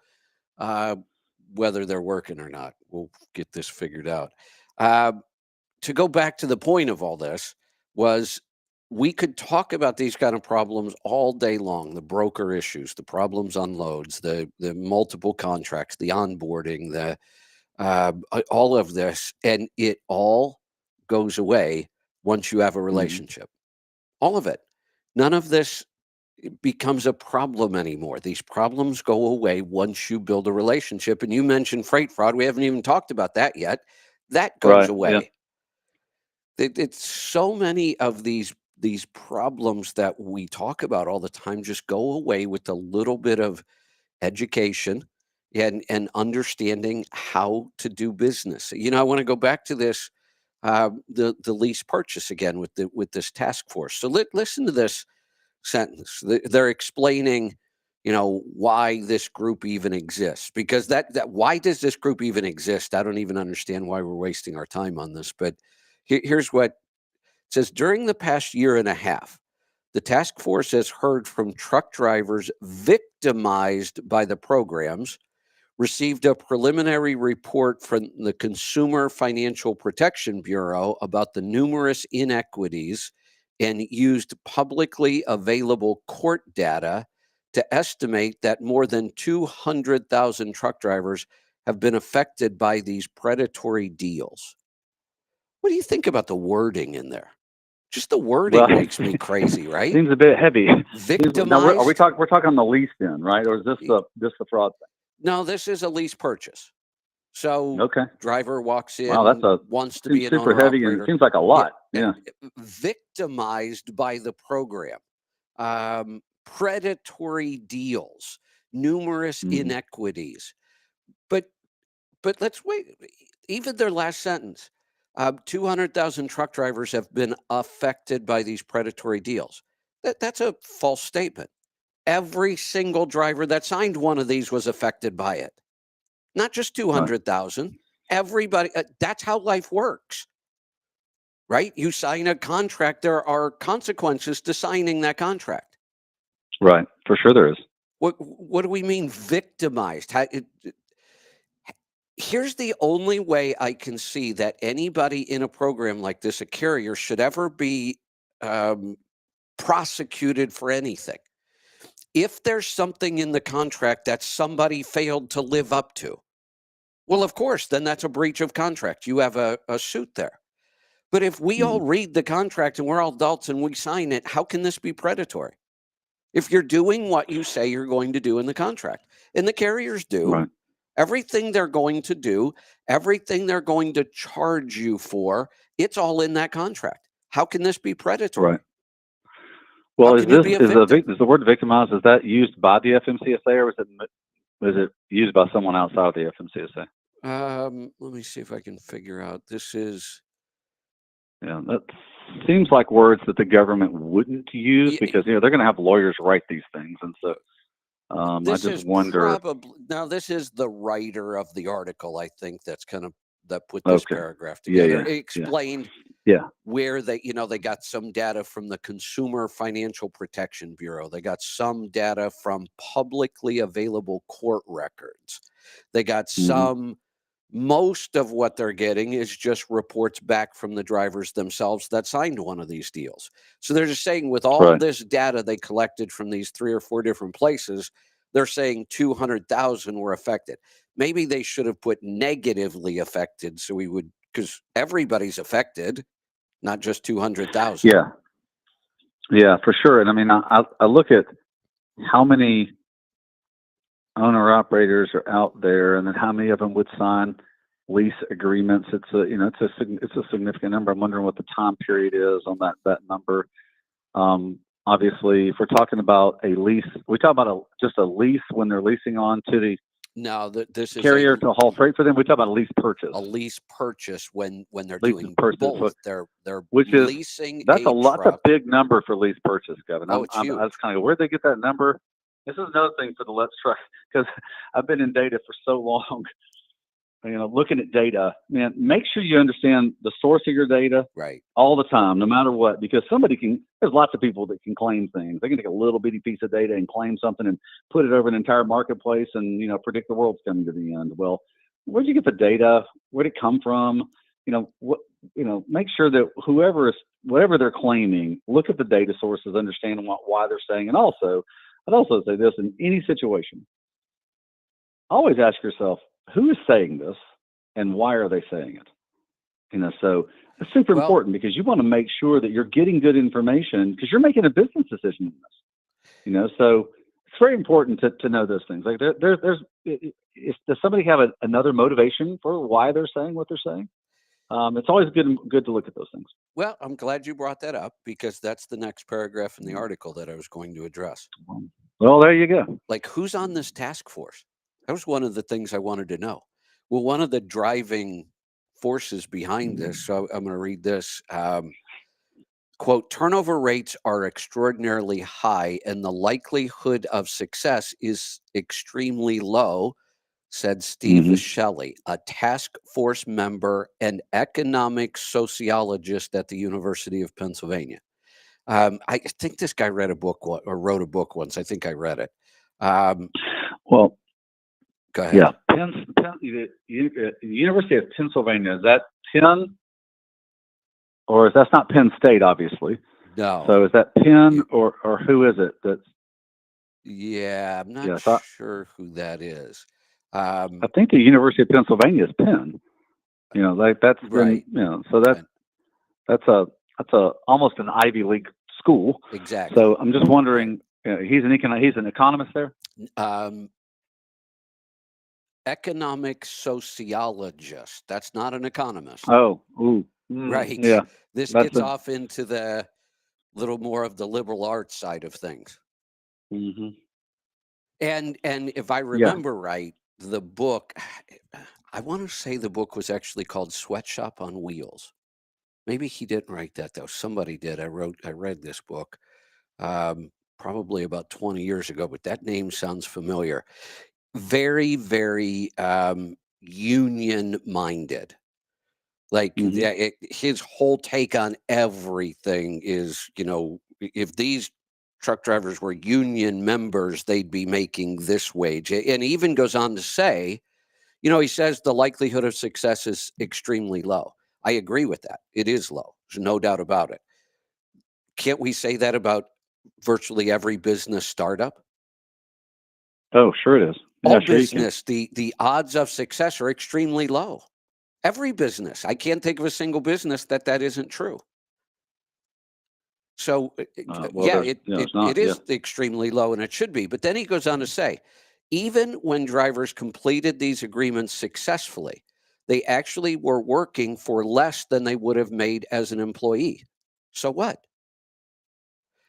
whether they're working or not. We'll get this figured out. To go back to the point of all this was, we could talk about these kind of problems all day long, the broker issues, the problems on loads, the multiple contracts, the onboarding, all of this, and it all goes away once you have a relationship. All of it. None of this becomes a problem anymore. These problems go away once you build a relationship. And you mentioned freight fraud. We haven't even talked about that yet. That goes away. Yeah. It's so many of these problems that we talk about all the time just go away with a little bit of education and understanding how to do business. I want to go back to this the lease purchase again with this task force. So listen to this sentence. They're explaining, why this group even exists, because that why does this group even exist? I don't even understand why we're wasting our time on this. But here's what it says: during the past year and a half, the task force has heard from truck drivers victimized by the programs, received a preliminary report from the Consumer Financial Protection Bureau about the numerous inequities, and used publicly available court data to estimate that more than 200,000 truck drivers have been affected by these predatory deals. What do you think about the wording in there? Just the wording makes me crazy, right? Seems a bit heavy. Victimized. Now, we're talking the lease in, right? Or is this the fraud thing? No, this is a lease purchase. So okay, driver walks in, wants to be an super owner heavy, operator. and it seems like a lot. Yeah. Victimized by the program, predatory deals, numerous inequities. But let's wait. Even their last sentence: 200,000 truck drivers have been affected by these predatory deals. That's a false statement. Every single driver that signed one of these was affected by it. Not just 200,000. Everybody. That's how life works, right? You sign a contract. There are consequences to signing that contract. Right. For sure there is. What do we mean victimized? Here's the only way I can see that anybody in a program like this, a carrier, should ever be prosecuted for anything. If there's something in the contract that somebody failed to live up to, well, of course, then that's a breach of contract. You have a suit there. But if we all read the contract and we're all adults and we sign it, how can this be predatory? If you're doing what you say you're going to do in the contract, and the carriers do, everything they're going to do, everything they're going to charge you for, it's all in that contract. How can this be predatory? Right. Well, is the word victimized, is that used by the FMCSA, or is it used by someone outside of the FMCSA? Let me see if I can figure out. This is. Yeah, that seems like words that the government wouldn't use, because they're going to have lawyers write these things, and so I just wonder. Now, this is the writer of the article, I think, that put this paragraph together. It explained where they got some data from the Consumer Financial Protection Bureau. They got some data from publicly available court records. They got some. Most of what they're getting is just reports back from the drivers themselves that signed one of these deals. So they're just saying, with all this data they collected from these 3 or 4 different places, they're saying 200,000 were affected. Maybe they should have put negatively affected, so we would, because everybody's affected, not just 200,000. Yeah, for sure. And I mean, I look at how many owner operators are out there, and then how many of them would sign lease agreements. It's a significant number. I'm wondering what the time period is on that number. Obviously, if we're talking about a lease, we talk about just a lease when they're leasing on to the this is carrier to haul freight for them. We talk about a lease purchase. A lease purchase when they're doing both. They're leasing. That's a lot. That's a big number for lease purchase, Kevin. It's huge. I was kind of, where'd they get that number? This is another thing for the Let's Truck, because I've been in data for so long. Looking at data, man, make sure you understand the source of your data all the time, no matter what, because there's lots of people that can claim things. They can take a little bitty piece of data and claim something and put it over an entire marketplace and, predict the world's coming to the end. Well, where'd you get the data? Where'd it come from? Make sure that whatever they're claiming, look at the data sources, understand why they're saying. And also, I'd also say this: in any situation, always ask yourself, who is saying this and why are they saying it? So it's super important, because you want to make sure that you're getting good information, because you're making a business decision in this. So it's very important to know those things. Like does somebody have another motivation for why they're saying what they're saying? It's always good to look at those things. Well, I'm glad you brought that up, because that's the next paragraph in the article that I was going to address. Well, there you go. Like, who's on this task force? That was one of the things I wanted to know. Will one of the driving forces behind this. So I'm going to read this. Quote, turnover rates are extraordinarily high and the likelihood of success is extremely low, said Steve Shelley, a task force member and economic sociologist at the University of Pennsylvania. I think this guy read a book or wrote a book once. I think I read it. Well, go ahead. Yeah, the University of Pennsylvania, is that Penn? Or that's not Penn State, obviously. No. So is that Penn or who is it? That's I'm not sure who that is. I think the University of Pennsylvania is Penn. That's right. So that's a almost an Ivy League school. Exactly. So I'm just wondering. He's an economist there. Economic sociologist. That's not an economist. Oh, right. Yeah. This gets off into the little more of the liberal arts side of things. Mm-hmm. And if I remember right, the book, I want to say the book was actually called Sweatshop on Wheels. Maybe he didn't write that though. Somebody did. I read this book probably about 20 years ago, but that name sounds familiar. Very, very union minded. Like his whole take on everything is, if these truck drivers were union members, they'd be making this wage. And he even goes on to say, he says the likelihood of success is extremely low. I agree with that. It is low. There's no doubt about it. Can't we say that about virtually every business startup? Oh, sure it is. All business, the odds of success are extremely low. Every business. I can't think of a single business that isn't true. So, it is extremely low, and it should be. But then he goes on to say, even when drivers completed these agreements successfully, they actually were working for less than they would have made as an employee. So what?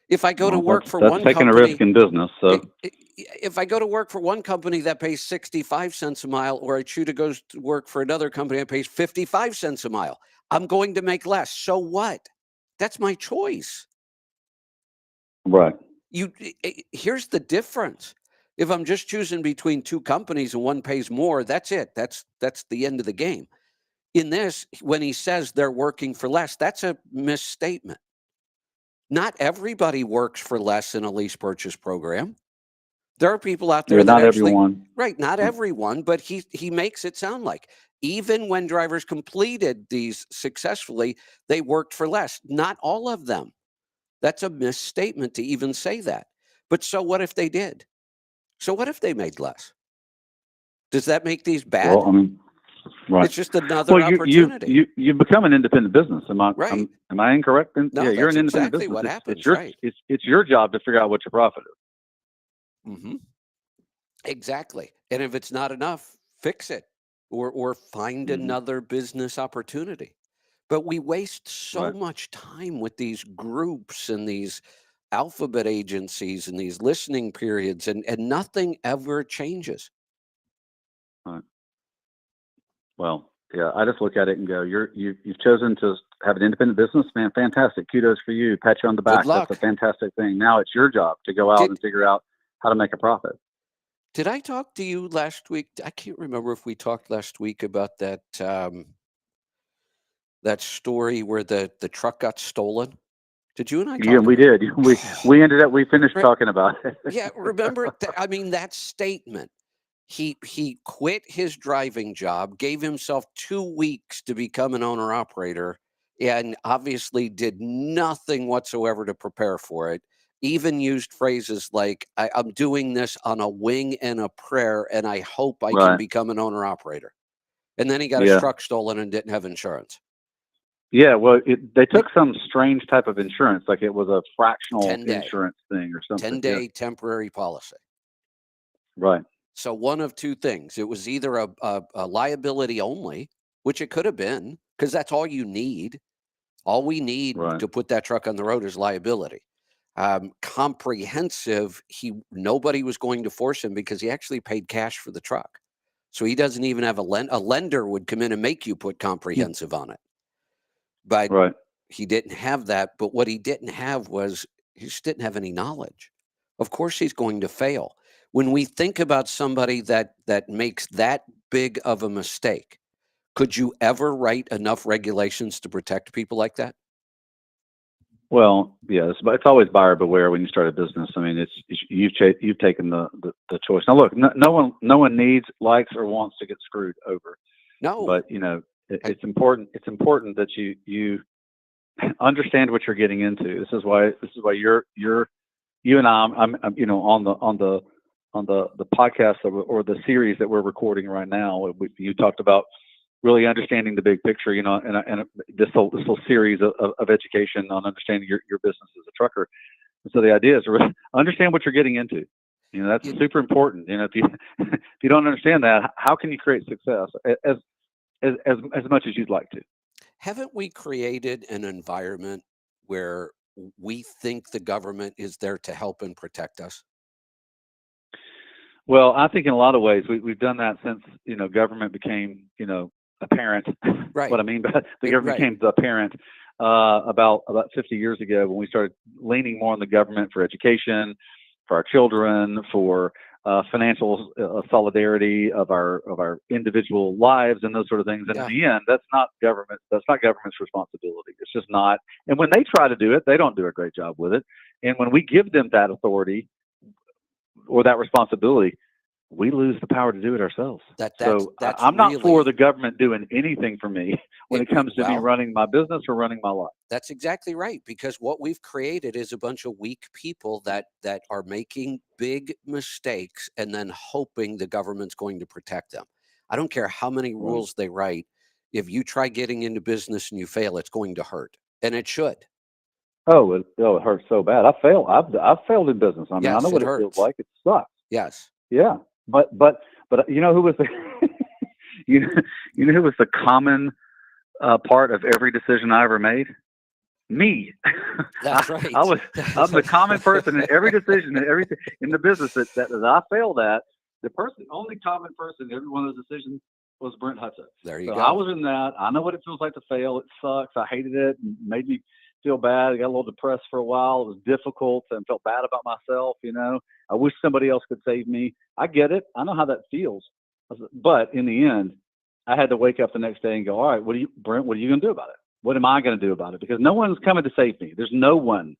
If I go to work for one company, taking a risk in business. So if I go to work for one company that pays 65 cents a mile, or I choose to go to work for another company that pays 55 cents a mile, I'm going to make less. So what? That's my choice. Right. Here's the difference. If I'm just choosing between two companies and one pays more, that's it. That's the end of the game. In this, when he says they're working for less, that's a misstatement. Not everybody works for less in a lease purchase program. There are people out there that not actually, everyone. Right, not everyone, but he makes it sound like even when drivers completed these successfully, they worked for less. Not all of them. That's a misstatement to even say that. But so what if they did? So what if they made less? Does that make these bad? Well, I mean, right. It's just another opportunity. You become an independent business. Am I incorrect? No, you're an independent exactly business. What happens. It's your job to figure out what your profit is. Mm-hmm. Exactly. And if it's not enough, fix it or find another business opportunity. But we waste so much time with these groups and these alphabet agencies and these listening periods, and nothing ever changes. Right. Well, yeah, I just look at it and go, you've chosen to have an independent business, man. Fantastic. Kudos for you. Pat you on the back. Good luck. That's a fantastic thing. Now it's your job to go out and figure out how to make a profit. Did I talk to you last week? I can't remember if we talked last week about that that story where the truck got stolen. Did you and I talk? Yeah, we did. We finished talking about it. Yeah, remember? That statement. He quit his driving job, gave himself 2 weeks to become an owner-operator, and obviously did nothing whatsoever to prepare for it. Even used phrases like, I'm doing this on a wing and a prayer, and I hope I can become an owner-operator. And then he got his truck stolen and didn't have insurance. Yeah, well, they took some strange type of insurance, like it was a fractional insurance thing or something. 10-day temporary policy. Right. So one of two things. It was either a liability only, which it could have been, because that's all you need. All we need to put that truck on the road is liability. Comprehensive, nobody was going to force him because he actually paid cash for the truck. So he doesn't even have a lender would come in and make you put comprehensive on it. But Right. he didn't have that. But what he didn't have was he just didn't have any knowledge. Of course he's going to fail. When we think about somebody that makes that big of a mistake, could you ever write enough regulations to protect people like that? Well, yes, but it's always buyer beware when you start a business. I mean, you've taken the choice. Now, look, no one needs, likes, or wants to get screwed over. No, but it's important. It's important that you understand what you're getting into. This is why you and I'm on the podcast or the series that we're recording right now. You talked about really understanding the big picture, and this whole series of education on understanding your business as a trucker. And so the idea is to really understand what you're getting into. That's super important. If you don't understand that, how can you create success as much as you'd like to? Haven't we created an environment where we think the government is there to help and protect us? Well, I think in a lot of ways we've done that since government became apparent. Right. What I mean by the government became the parent about 50 years ago, when we started leaning more on the government for education, for our children, for financial solidarity of our individual lives and those sort of things. And in the end, that's not government's responsibility. It's just not. And when they try to do it, they don't do a great job with it. And when we give them that authority or that responsibility, we lose the power to do it ourselves. I'm not for the government doing anything for me when it comes to me running my business or running my life. That's exactly right, because what we've created is a bunch of weak people that are making big mistakes and then hoping the government's going to protect them. I don't care how many rules they write. If you try getting into business and you fail, it's going to hurt, and it should. Oh, it hurts so bad. I've failed in business. I mean, I know what it feels like. It sucks. Yes. Yeah. But you know who was the you know who was the common part of every decision I ever made? Me. That's right. I'm the common person in every decision, in the business that I failed at. The only common person in every one of those decisions was Brent Hudson. There you go. I was in that. I know what it feels like to fail. It sucks. I hated it. It made me feel bad. I got a little depressed for a while. It was difficult and felt bad about myself. I wish somebody else could save me. I get it. I know how that feels. But in the end, I had to wake up the next day and go, all right, Brent, what are you going to do about it? What am I going to do about it? Because no one's coming to save me. There's no one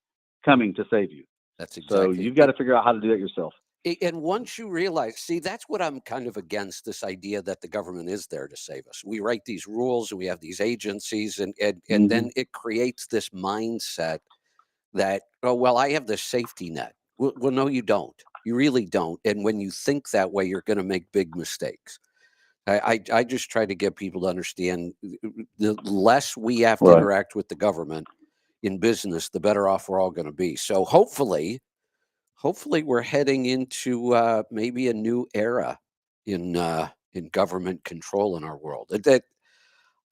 coming to save you. That's exactly. So you've got to figure out how to do that yourself. And once you realize, that's what I'm kind of against, this idea that the government is there to save us. We write these rules and we have these agencies, and then it creates this mindset that, oh, well, I have this safety net. Well, no, you don't. You really don't. And when you think that way, you're going to make big mistakes. I just try to get people to understand, the less we have to interact with the government in business, the better off we're all going to be. So hopefully we're heading into maybe a new era in government control in our world. That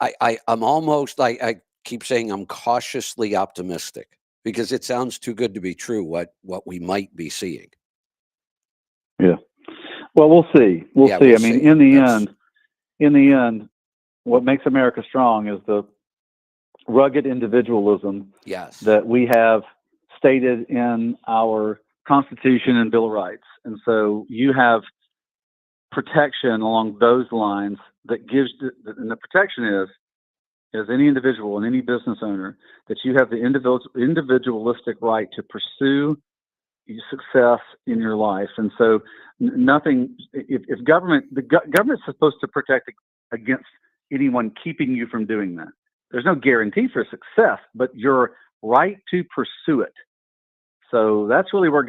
I'm almost, I keep saying I'm cautiously optimistic, because it sounds too good to be true what we might be seeing. Yeah. Well, we'll see. We'll see. I mean, in the end, what makes America strong is the rugged individualism that we have stated in our Constitution and Bill of Rights. And so you have protection along those lines that gives, and the protection is, as any individual and any business owner, that you have the individualistic right to pursue success in your life. And so nothing, if government's supposed to protect against anyone keeping you from doing that. There's no guarantee for success, but your right to pursue it. So that's really where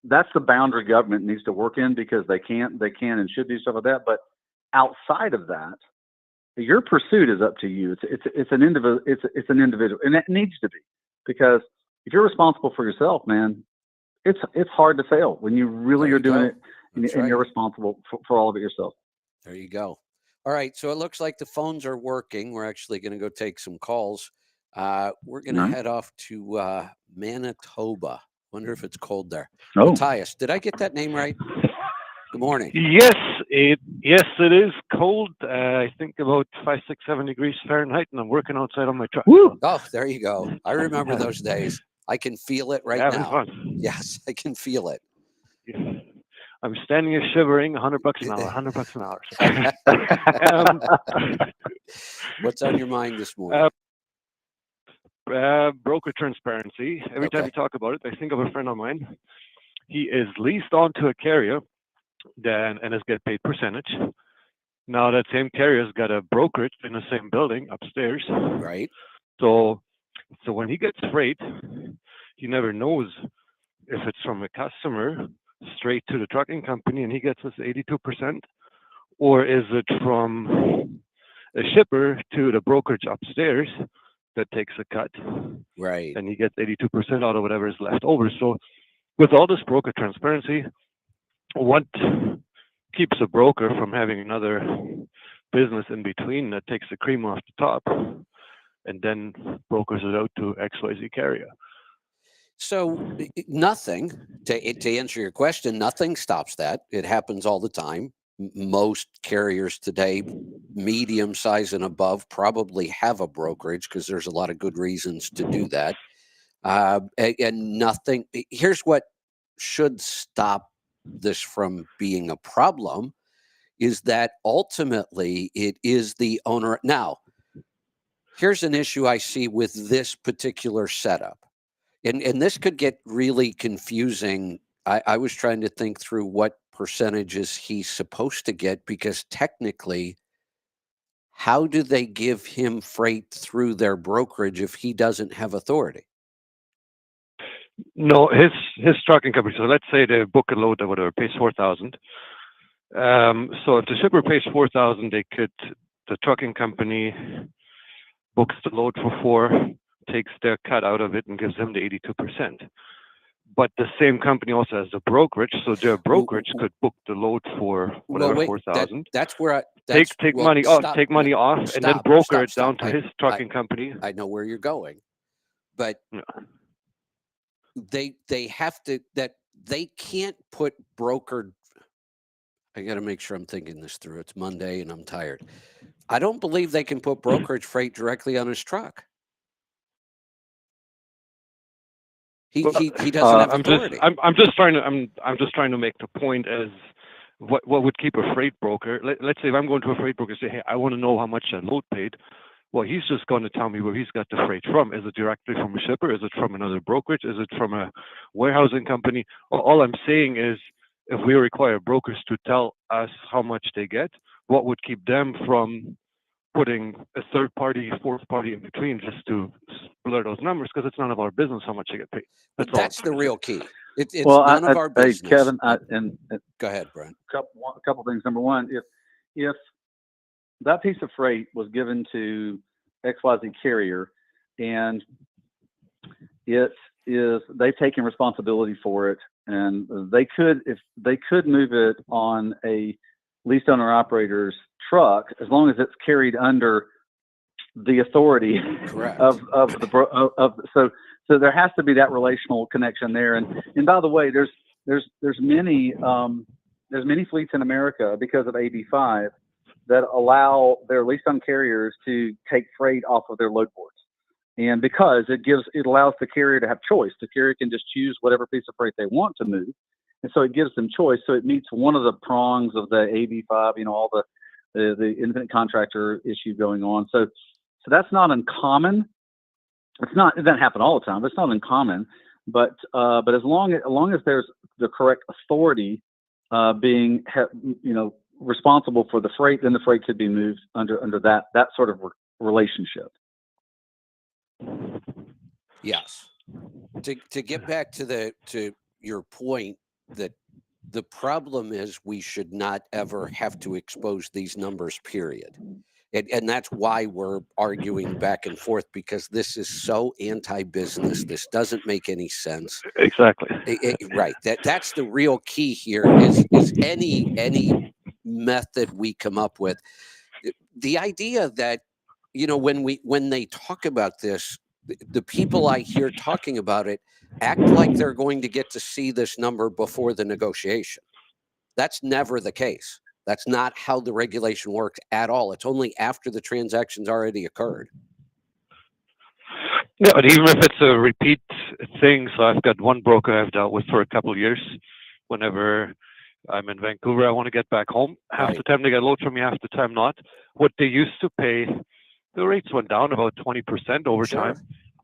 that's the boundary government needs to work in, because they can and should do stuff like that. But outside of that, your pursuit is up to you. It's an individual, and it needs to be, because if you're responsible for yourself, man, it's hard to fail when you really are doing it, and you're responsible for all of it yourself. There you go. All right, so it looks like the phones are working. We're actually going to go take some calls. We're going to head off to Manitoba. Wonder if it's cold there. Oh. Matthias, did I get that name right? Good morning. Yes, Yes, it is cold. I think about 5, 6, 7 degrees Fahrenheit, and I'm working outside on my truck. Woo! Oh, there you go. I remember those days. I can feel it right Having now. fun. Yes, I can feel it. Yeah. I'm standing here shivering. $100 an hour. $100 an hour. What's on your mind this morning? Broker transparency. Every time Okay. you talk about it, I think of a friend of mine. He is leased onto a carrier, and is get paid percentage. Now that same carrier's got a brokerage in the same building upstairs. Right. So when he gets freight, he never knows if it's from a customer straight to the trucking company and he gets us 82%, or is it from a shipper to the brokerage upstairs that takes a cut, Right. and he gets 82% out of whatever is left over. So with all this broker transparency, what keeps a broker from having another business in between that takes the cream off the top and then brokers it out to XYZ carrier? So nothing, to answer your question, nothing stops that. It happens all the time. Most carriers today, medium size and above, probably have a brokerage because there's a lot of good reasons to do that. And nothing, here's what should stop this from being a problem, is that ultimately it is the owner. Now, here's an issue I see with this particular setup. And this could get really confusing. I was trying to think through what percentages he's supposed to get, because technically, how do they give him freight through their brokerage if he doesn't have authority? No, his trucking company. So let's say they book a load or whatever, pays 4,000. So if the shipper pays 4,000, the trucking company books the load for 4, takes their cut out of it and gives them the 82%. But the same company also has the brokerage, so their brokerage could book the load for whatever 4,000. That's where take money off, and then broker it down to his trucking company. I know where you're going, but they have to, that they can't put brokered. I got to make sure I'm thinking this through. It's Monday and I'm tired. I don't believe they can put brokerage freight directly on his truck. He doesn't have authority. I'm just trying to make the point as what would keep a freight broker. Let's say if I'm going to a freight broker and say, hey, I want to know how much that load paid. Well, he's just going to tell me where he's got the freight from. Is it directly from a shipper? Is it from another brokerage? Is it from a warehousing company? All I'm saying is, if we require brokers to tell us how much they get, what would keep them from putting a third party, fourth party in between just to blur those numbers? Because it's none of our business how much they get paid. That's the real key. It's none of our business. Hey, Kevin, go ahead, Brent. A couple things. Number one, if that piece of freight was given to XYZ carrier and they've taken responsibility for it, and they could move it on a leased owner operator's truck as long as it's carried under the authority so there has to be that relational connection there. And by the way, there's many fleets in America because of AB5 that allow their leased on carriers to take freight off of their load boards. And because it allows the carrier to have choice. The carrier can just choose whatever piece of freight they want to move. And so it gives them choice. So it meets one of the prongs of the AB5, all the independent contractor issue going on. So that's not uncommon. It doesn't happen all the time, but it's not uncommon. But as long as there's the correct authority being responsible for the freight, then the freight could be moved under that sort of relationship. Yes. To get back to your point, that the problem is we should not ever have to expose these numbers, period. And that's why we're arguing back and forth, because this is so anti-business. This doesn't make any sense. Exactly. Right. That's the real key here is any method we come up with. The idea that, when they talk about this, the people I hear talking about it act like they're going to get to see this number before the negotiation. That's never the case. That's not how the regulation works at all. It's only after the transaction's already occurred. Yeah, but even if it's a repeat thing, so I've got one broker I've dealt with for a couple of years. Whenever I'm in Vancouver, I want to get back home. Half the time they get loads from me, half the time not. What they used to pay, the rates went down about 20% over time.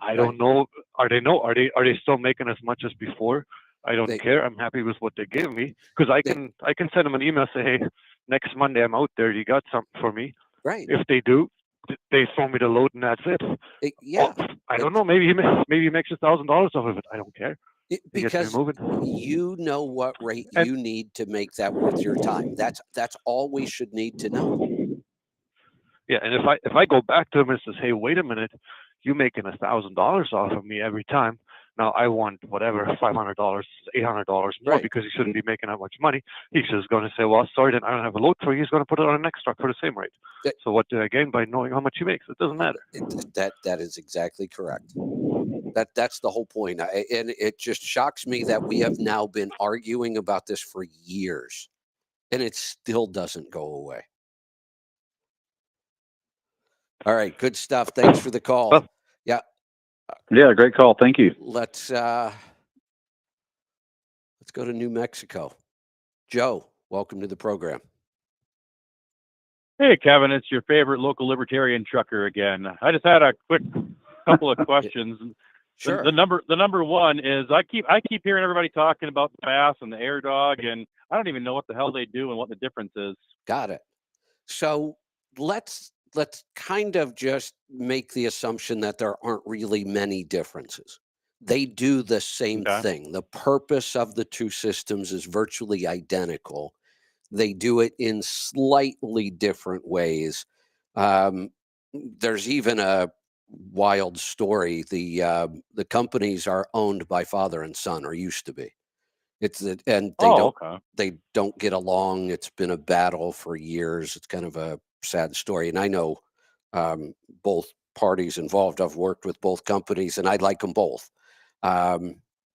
I don't know. Are they still making as much as before? I don't care. I'm happy with what they give me because I can send them an email, say, hey, next Monday I'm out there. You got something for me? Right. If they do, they throw me the load and that's it. Yeah. Well, I don't know. Maybe he makes $1,000 off of it. I don't care. Because you know what rate you need to make that worth your time. That's all we should need to know. Yeah, and if I go back to him and says, hey, wait a minute, you're making $1,000 off of me every time. Now I want whatever, $500, $800 more because he shouldn't be making that much money. He's just going to say, well, sorry, then I don't have a load for you. He's going to put it on the next truck for the same rate. So what do I gain by knowing how much he makes? It doesn't matter. That is exactly correct. That's the whole point. And it just shocks me that we have now been arguing about this for years, and it still doesn't go away. All right, good stuff. Thanks for the call. Well, yeah, great call. Thank you. Let's go to New Mexico. Joe, welcome to the program. Hey, Kevin, it's your favorite local libertarian trucker again. I just had a quick couple of questions. Sure. The number one is I keep hearing everybody talking about the FASS and the Air Dog, and I don't even know what the hell they do and what the difference is. Got it. So let's kind of just make the assumption that there aren't really many differences. They do the same thing. The purpose of the two systems is virtually identical. They do it in slightly different ways. There's even a wild story. The companies are owned by father and son, or used to be. They don't get along. It's been a battle for years. It's kind of a sad story. And I know both parties involved. I've worked with both companies, and I like them both.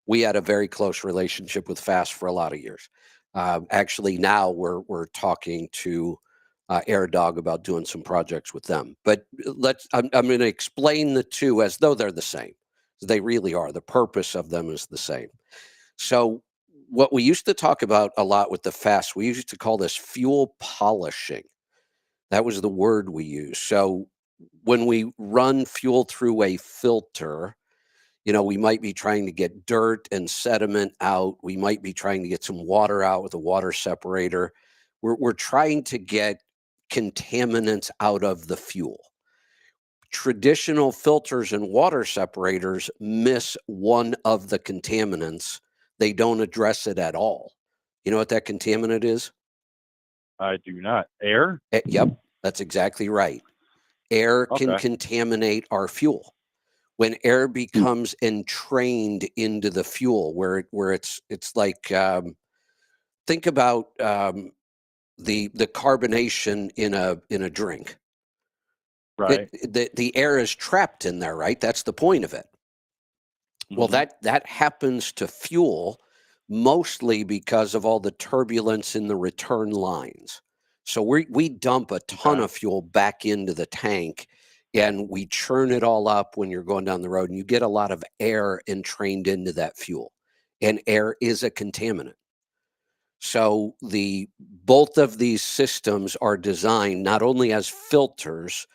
We had a very close relationship with FAST for a lot of years. Actually, now we're talking to Air Dog about doing some projects with them. But I'm going to explain the two as though they're the same. They really are. The purpose of them is the same. So what we used to talk about a lot with the FAST, we used to call this fuel polishing. That was the word we used. So when we run fuel through a filter, we might be trying to get dirt and sediment out. We might be trying to get some water out with a water separator. We're trying to get contaminants out of the fuel. Traditional filters and water separators miss one of the contaminants. They don't address it at all. You know what that contaminant is? I do not. Air? Yep, that's exactly right. Air can contaminate our fuel. When air becomes entrained into the fuel, where it's like, think about the carbonation in a drink. Right. The air is trapped in there, right? That's the point of it. Mm-hmm. Well, that happens to fuel mostly because of all the turbulence in the return lines. So we dump a ton of fuel back into the tank, and we churn it all up when you're going down the road, and you get a lot of air entrained into that fuel. And air is a contaminant. So both of these systems are designed not only as filters,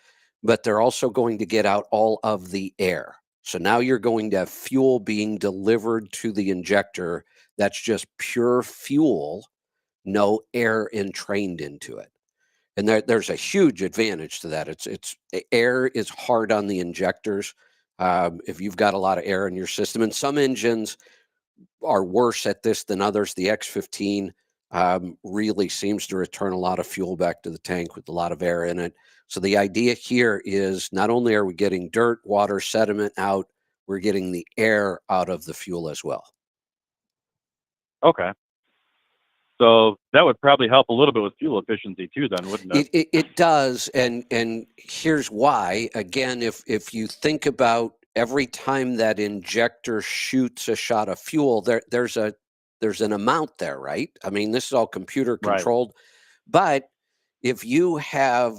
but they're also going to get out all of the air. So now you're going to have fuel being delivered to the injector that's just pure fuel, no air entrained into it. And there's a huge advantage to that. It's air is hard on the injectors. If you've got a lot of air in your system, and some engines are worse at this than others. The X15 really seems to return a lot of fuel back to the tank with a lot of air in it. So the idea here is not only are we getting dirt, water, sediment out, we're getting the air out of the fuel as well. Okay. So that would probably help a little bit with fuel efficiency too, then, wouldn't it? It does, and here's why. Again, if you think about every time that injector shoots a shot of fuel, there's an amount there, right? I mean, this is all computer controlled, But if you have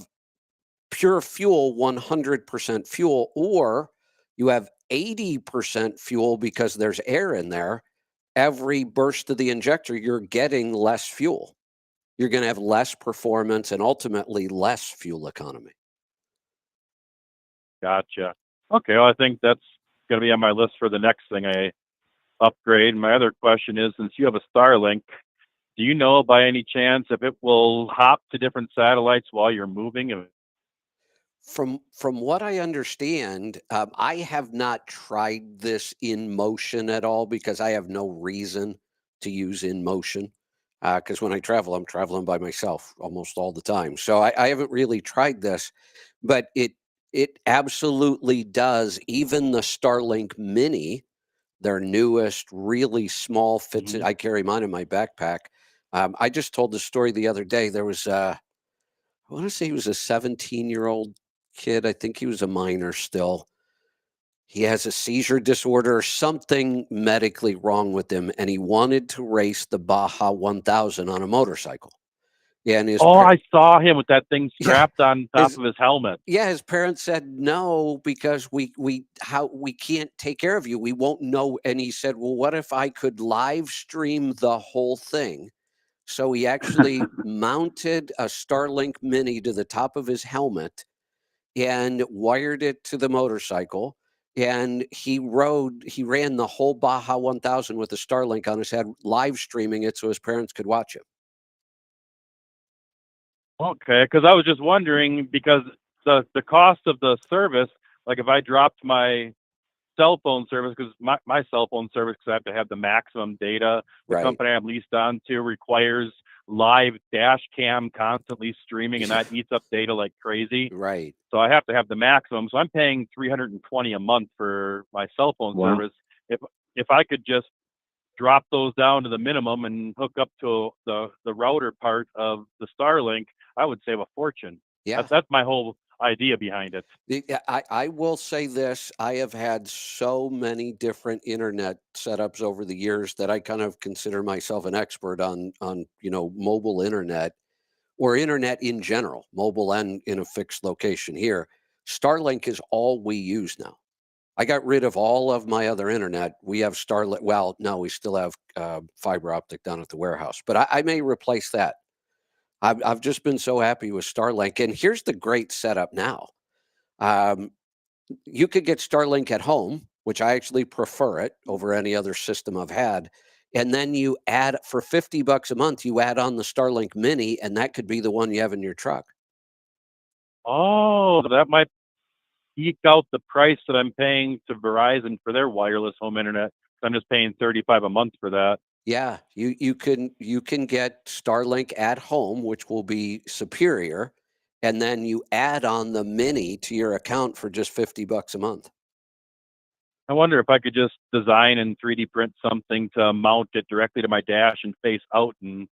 pure fuel, 100% fuel, or you have 80% fuel because there's air in there, every burst of the injector, you're getting less fuel. You're going to have less performance and ultimately less fuel economy. Gotcha. Okay, well, I think that's going to be on my list for the next thing I upgrade. My other question is, since you have a Starlink, do you know by any chance if it will hop to different satellites while you're moving? From what I understand, I have not tried this in motion at all because I have no reason to use in motion. Because when I travel, I'm traveling by myself almost all the time. So I haven't really tried this, but it absolutely does. Even the Starlink Mini, their newest, really small, fits. Mhm. I carry mine in my backpack. I just told the story the other day. There was I want to say he was a 17-year-old kid. I think he was a minor still. He has a seizure disorder or something medically wrong with him, and he wanted to race the Baja 1000 on a motorcycle. And Oh, I saw him with that thing yeah, strapped on top his of his helmet. his parents said no because we can't take care of you. We won't know. And he said, well, what if I could live stream the whole thing? So he actually mounted a Starlink Mini to the top of his helmet and wired it to the motorcycle. And he ran the whole Baja 1000 with a Starlink on his head, live streaming it so his parents could watch him. Okay, because I was just wondering because the cost of the service, like if I dropped my cell phone service, because my cell phone service, because I have to have the maximum data, the Right. company I'm leased on to requires live dash cam constantly streaming, and that eats up data like crazy. Right. So I have to have the maximum. So I'm paying $320 a month for my cell phone Wow. service. If I could just drop those down to the minimum and hook up to the router part of the Starlink, I would save a fortune. Yeah. That's my whole idea behind it. I will say this. I have had so many different internet setups over the years that I kind of consider myself an expert on mobile internet or internet in general, mobile and in a fixed location here. Starlink is all we use now. I got rid of all of my other internet. We have Starlink. Well, no, we still have fiber optic down at the warehouse, but I may replace that. I've just been so happy with Starlink. And here's the great setup now. Um, you could get Starlink at home, which I actually prefer it over any other system I've had. And then you add for $50 a month, you add on the Starlink Mini, and that could be the one you have in your truck. Oh, that might eke out the price that I'm paying to Verizon for their wireless home internet. I'm just paying $35 a month for that. Yeah, you can get Starlink at home, which will be superior, and then you add on the Mini to your account for just $50 a month. I wonder if I could just design and 3D print something to mount it directly to my dash and face out, and it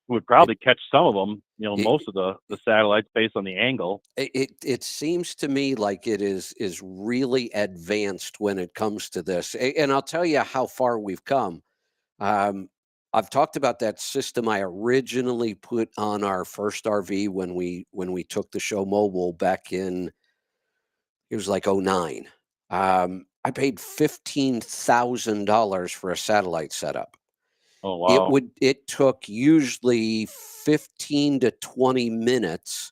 would It, probably catch some of them, it, most of the satellites based on the angle. it seems to me like it is really advanced when it comes to this. And I'll tell you how far we've come. Um, I've talked about that system I originally put on our first RV when we took the show mobile back in it was like '09. I paid $15,000 for a satellite setup. Oh, It wow. would it took usually 15 to 20 minutes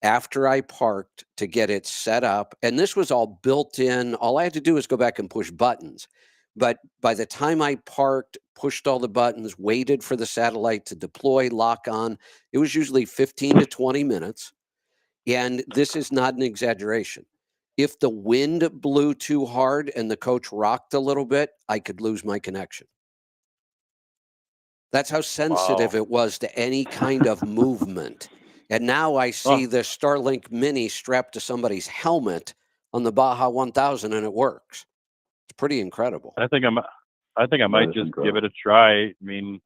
after I parked to get it set up, and this was all built in. All I had to do was go back and push buttons. But by the time I parked, pushed all the buttons, waited for the satellite to deploy, lock on, it was usually 15 to 20 minutes. And this is not an exaggeration. If the wind blew too hard and the coach rocked a little bit, I could lose my connection. That's how sensitive Wow. it was to any kind of movement. And now I Oh, see the Starlink Mini strapped to somebody's helmet on the Baja 1000 and it works. It's pretty incredible. I think I'm. I think I That might is just give incredible. it a try. I mean,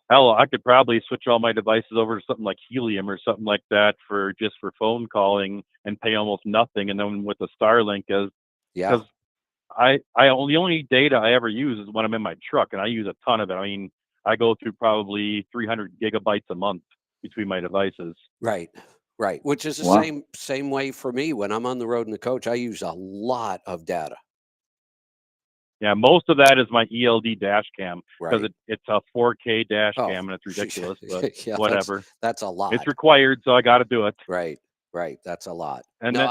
hell, I could probably switch all my devices over to something like Helium or something like that for just for phone calling and pay almost nothing. And then with the Starlink, is Yeah. because the only data I ever use is when I'm in my truck, and I use a ton of it. I mean, I go through probably 300 gigabytes a month. between my devices. Right. Right. Which is the Wow. same way for me. When I'm on the road in the coach, I use a lot of data. Yeah, most of that is my ELD dash cam because Right. it's a 4K dash Oh, cam and it's ridiculous, but yeah, whatever. That's a lot. It's required, so I got to do it. Right. Right. That's a lot. And No, then,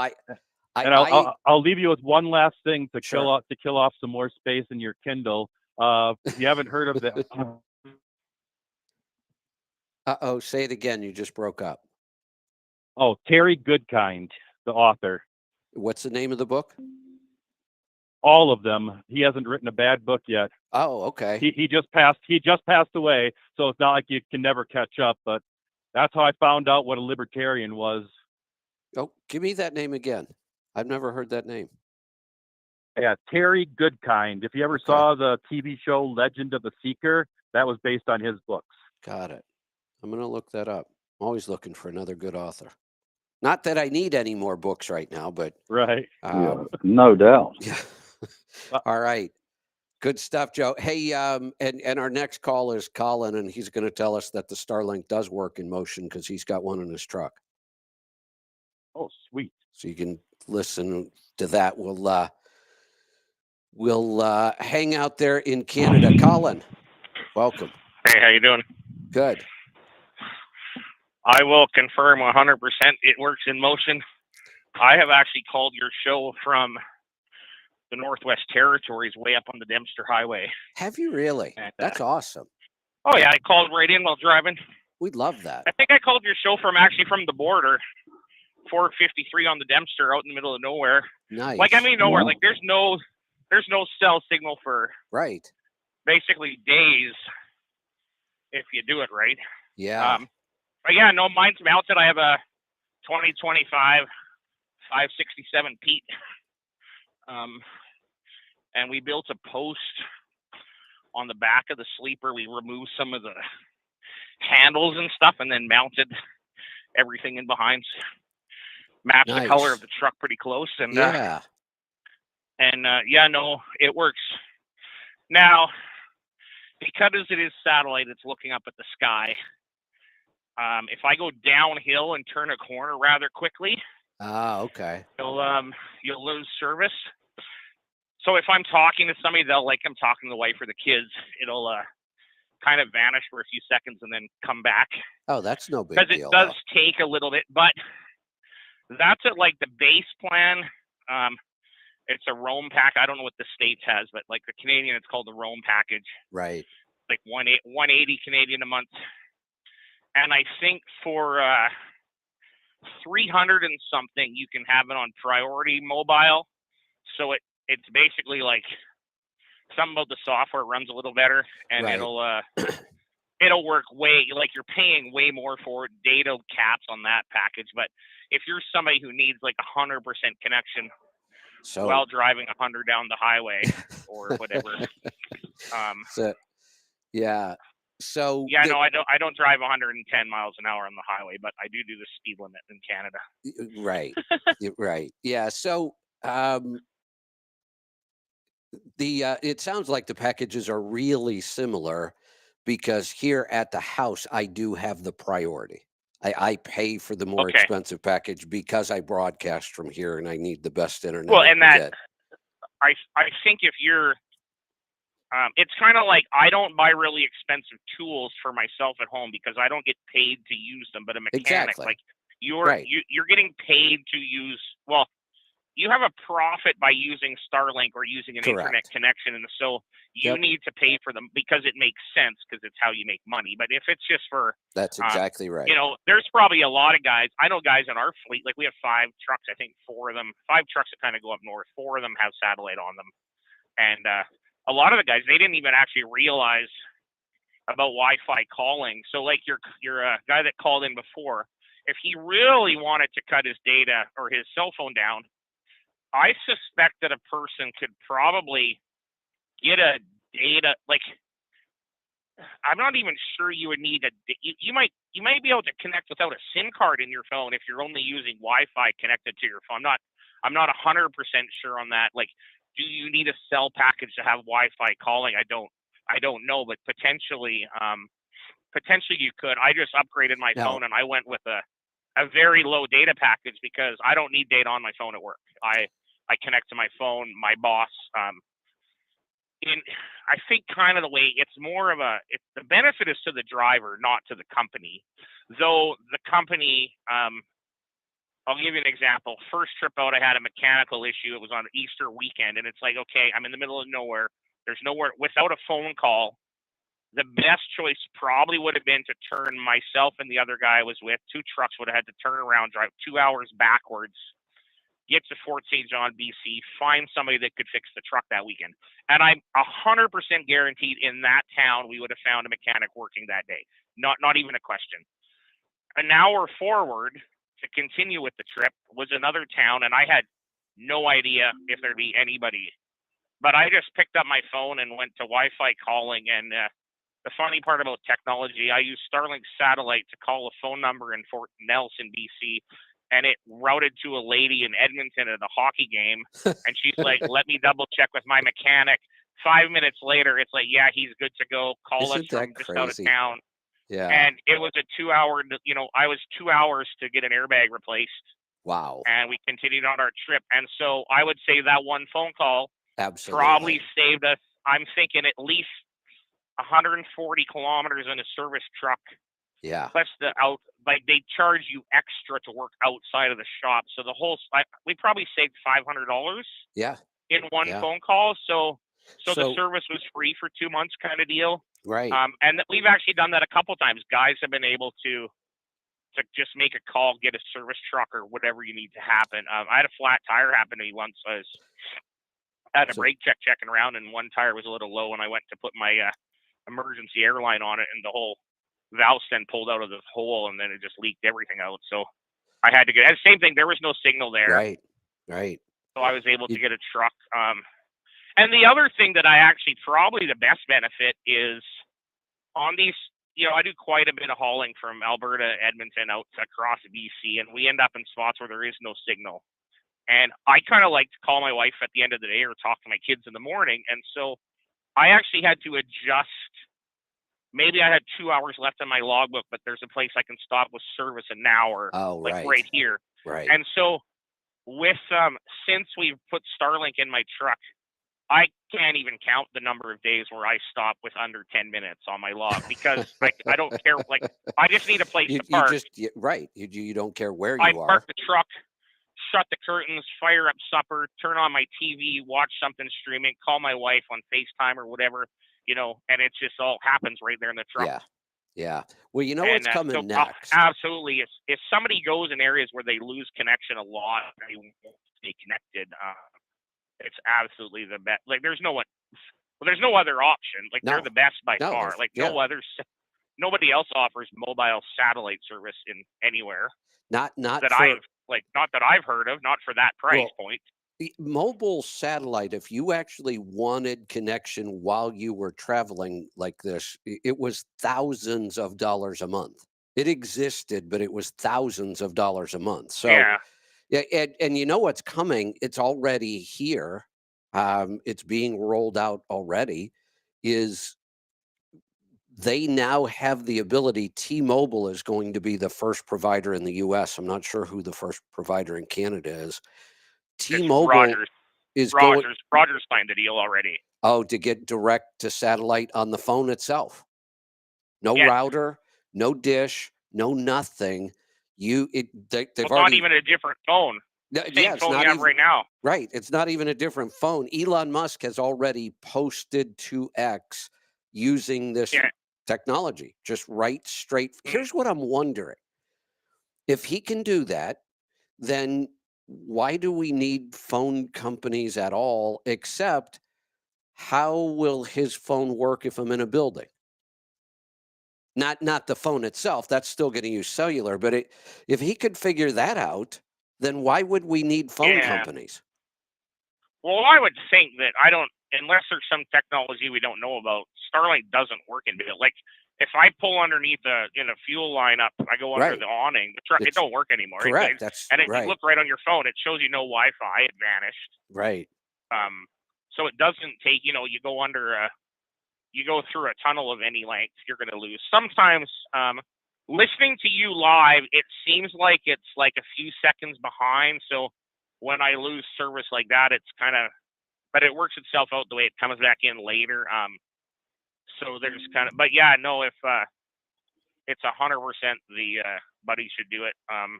I I'll leave you with one last thing to Sure. kill off some more space in your Kindle. If you haven't heard of the Uh-oh, say it again. You just broke up. Terry Goodkind, the author. What's the name of the book? All of them. He hasn't written a bad book yet. Oh, okay. He just passed away, so it's not like you can never catch up. But that's how I found out what a libertarian was. Oh, give me that name again. I've never heard that name. Yeah, Terry Goodkind. If you ever saw the TV show Legend of the Seeker, that was based on his books. Got it. I'm going to look that up. I'm always looking for another good author. Not that I need any more books right now, but right. Yeah, no doubt. Yeah. All right. Good stuff, Joe. Hey, and our next call is Colin, and he's going to tell us that the Starlink does work in motion because he's got one in his truck. Oh, sweet. So you can listen to that. We'll hang out there in Canada. Colin, welcome. Hey, how you doing? Good. I will confirm 100% it works in motion. I have actually called your show from the Northwest Territories way up on the Dempster Highway. Have you really? And, That's awesome. Oh, yeah, I called right in while driving. We'd love that. I think I called your show from the border, 453 on the Dempster out in the middle of nowhere. Nice. Like, I mean, nowhere. Wow. Like, there's no cell signal for Right. basically days if you do it right. Yeah. But yeah, no, mine's mounted. I have a 2025 567 Pete. And we built a post on the back of the sleeper. We removed some of the handles and stuff and then mounted everything in behind. Matched the color of the truck pretty close. And yeah. Yeah, no, it works. Now, because it is satellite, it's looking up at the sky. If I go downhill and turn a corner rather quickly, okay. You'll lose service. So if I'm talking to somebody, I'm talking to the wife or the kids, it'll kind of vanish for a few seconds and then come back. Oh, that's no big deal. Because it does take a little bit, but that's at like the base plan. It's a Roam pack. I don't know what the States has, but like the Canadian, it's called the Roam package. Right. Like 180 Canadian a month. And I think for 300 and something, you can have it on priority mobile. So it's basically like something about the software runs a little better, and right. it'll work like you're paying way more for data caps on that package. But if you're somebody who needs like 100% connection while driving 100 down the highway or whatever, yeah. So yeah, no, I don't drive 110 miles an hour on the highway, but I do the speed limit in Canada. Right. Right. Yeah. So it sounds like the packages are really similar because here at the house I do have the priority. I pay for the more expensive package because I broadcast from here and I need the best internet. Well, and that I think if you're it's kind of like I don't buy really expensive tools for myself at home because I don't get paid to use them. But a mechanic, like you're getting paid to use. Well, you have a profit by using Starlink or using an internet connection, and so you need to pay for them because it makes sense because it's how you make money. But if it's just for that's exactly right. You know, there's probably a lot of guys. I know guys in our fleet. Like we have 5 trucks. I think 4 of them, 5 trucks that kind of go up north. 4 of them have satellite on them, and a lot of the guys, they didn't even actually realize about Wi-Fi calling. So like your guy that called in before, if he really wanted to cut his data or his cell phone down, I suspect that a person could probably get a data, like, I'm not even sure you would need you might be able to connect without a SIM card in your phone if you're only using Wi-Fi connected to your phone. I'm not 100% sure on that. Like, do you need a cell package to have Wi-Fi calling? I don't know, but potentially potentially you could. I just upgraded my Now- phone and I went with a very low data package because I don't need data on my phone at work. I connect to my phone, my boss. I think kind of the way it's more of the benefit is to the driver, not to the company. Though the company, I'll give you an example. First trip out, I had a mechanical issue. It was on Easter weekend, and it's like, okay, I'm in the middle of nowhere. There's nowhere without a phone call. The best choice probably would have been to turn myself and the other guy I was with, 2 trucks, would have had to turn around, drive 2 hours backwards, get to Fort St. John, BC, find somebody that could fix the truck that weekend. And I'm 100% guaranteed in that town we would have found a mechanic working that day. Not even a question. An hour forward to continue with the trip was another town, and I had no idea if there'd be anybody. But I just picked up my phone and went to Wi-Fi calling, and the funny part about technology, I used Starlink satellite to call a phone number in Fort Nelson, BC, and it routed to a lady in Edmonton at a hockey game. And she's like, let me double check with my mechanic. 5 minutes later, it's like, yeah, he's good to go. Call us from just out of town. Yeah. And it was a 2 hour, I was 2 hours to get an airbag replaced. Wow. And we continued on our trip. And so I would say that one phone call probably saved us, I'm thinking, at least 140 kilometers in a service truck. Yeah. Plus they charge you extra to work outside of the shop. So we probably saved $500. Yeah. In one phone call. So the service was free for 2 months kind of deal. Right. And we've actually done that a couple times. Guys have been able to just make a call, get a service truck or whatever you need to happen. I had a flat tire happen to me once. I had a brake check checking around, and one tire was a little low, and I went to put my emergency airline on it, and the whole valve stem pulled out of the hole, and then it just leaked everything out. So I had to get the same thing. There was no signal there. Right. So I was able to get a truck. And the other thing that I actually probably the best benefit is on these, I do quite a bit of hauling from Alberta, Edmonton, out across BC, and we end up in spots where there is no signal. And I kind of like to call my wife at the end of the day or talk to my kids in the morning. And so I actually had to adjust. Maybe I had 2 hours left on my logbook, but there's a place I can stop with service an hour, right here. Right. And so with since we've put Starlink in my truck, I can't even count the number of days where I stop with under 10 minutes on my log because I don't care. Like, I just need a place to park. You don't care where I you are. park the truck, shut the curtains, fire up supper, turn on my TV, watch something streaming, call my wife on FaceTime or whatever, and it just all happens right there in the truck. Yeah. Well, what's coming next? Absolutely. If somebody goes in areas where they lose connection a lot, they won't stay connected. It's absolutely the best. Like, there's no other option. Like, they're the best by far. Like, nobody else offers mobile satellite service in anywhere. Not that I've heard of, not for that price point. Mobile satellite, if you actually wanted connection while you were traveling like this, it was thousands of dollars a month. It existed, but it was thousands of dollars a month. So and you know what's coming? It's already here. It's being rolled out already. Is they now have the ability. T-Mobile is going to be the first provider in the U.S. I'm not sure who the first provider in Canada is. T-Mobile Rogers signed the deal already. Oh, to get direct to satellite on the phone itself. No router, no dish, no nothing. They've already, not even a different phone. Same phone we have right now. Right. It's not even a different phone. Elon Musk has already posted to X using this technology. Just right straight. Here's what I'm wondering. If he can do that, then why do we need phone companies at all, except how will his phone work if I'm in a building? Not the phone itself. That's still going to use cellular. But if he could figure that out, then why would we need phone companies? Well, I would think that unless there's some technology we don't know about, Starlink doesn't work in building. Like, if I pull underneath a fuel line up, I go under the awning, the truck, it don't work anymore. Correct. If you look right on your phone, it shows you no Wi-Fi. It vanished. Right. So it doesn't take, you go under you go through a tunnel of any length, you're going to lose. Sometimes listening to you live, it seems like it's like a few seconds behind. So when I lose service like that, it's kind of, but it works itself out the way it comes back in later. So there's kind of, but yeah, no, if it's 100% the Buddy should do it.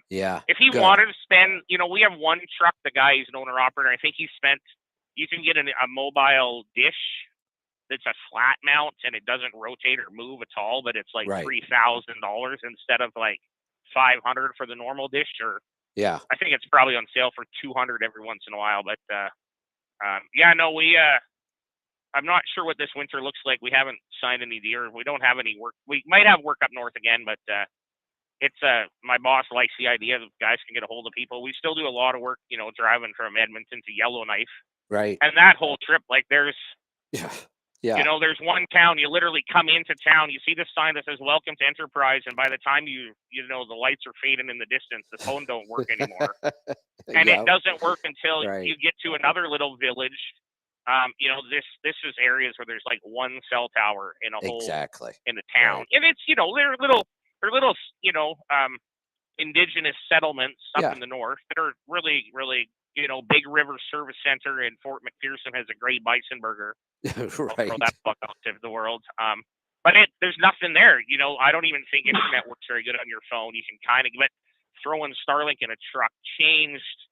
Yeah. If he good. wanted to spend, we have one truck, the guy is an owner operator. I think he spent, you can get a mobile dish that's a flat mount and it doesn't rotate or move at all, but it's like Right. $3,000 instead of like $500 for the normal dish. Or Yeah. I think it's probably on sale for $200 every once in a while. But yeah, no, I'm not sure what this winter looks like. We haven't signed any deer. We don't have any work. We might have work up north again, but it's my boss likes the idea that guys can get a hold of people. We still do a lot of work, driving from Edmonton to Yellowknife. Right. And that whole trip, like there's, Yeah. there's one town, you literally come into town, you see the sign that says "Welcome to Enterprise," and by the time the lights are fading in the distance, the phone don't work anymore. And Yep. it doesn't work until Right. you get to another little village. This is areas where there's like one cell tower in a whole Exactly. in the town, Right. and it's they're little indigenous settlements up in the north that are really Big River Service Center in Fort McPherson has a great bison burger. I'll throw Right. that buck out to the world. But there's nothing there. I don't even think internet works very good on your phone. You can kind of, but throwing Starlink in a truck changed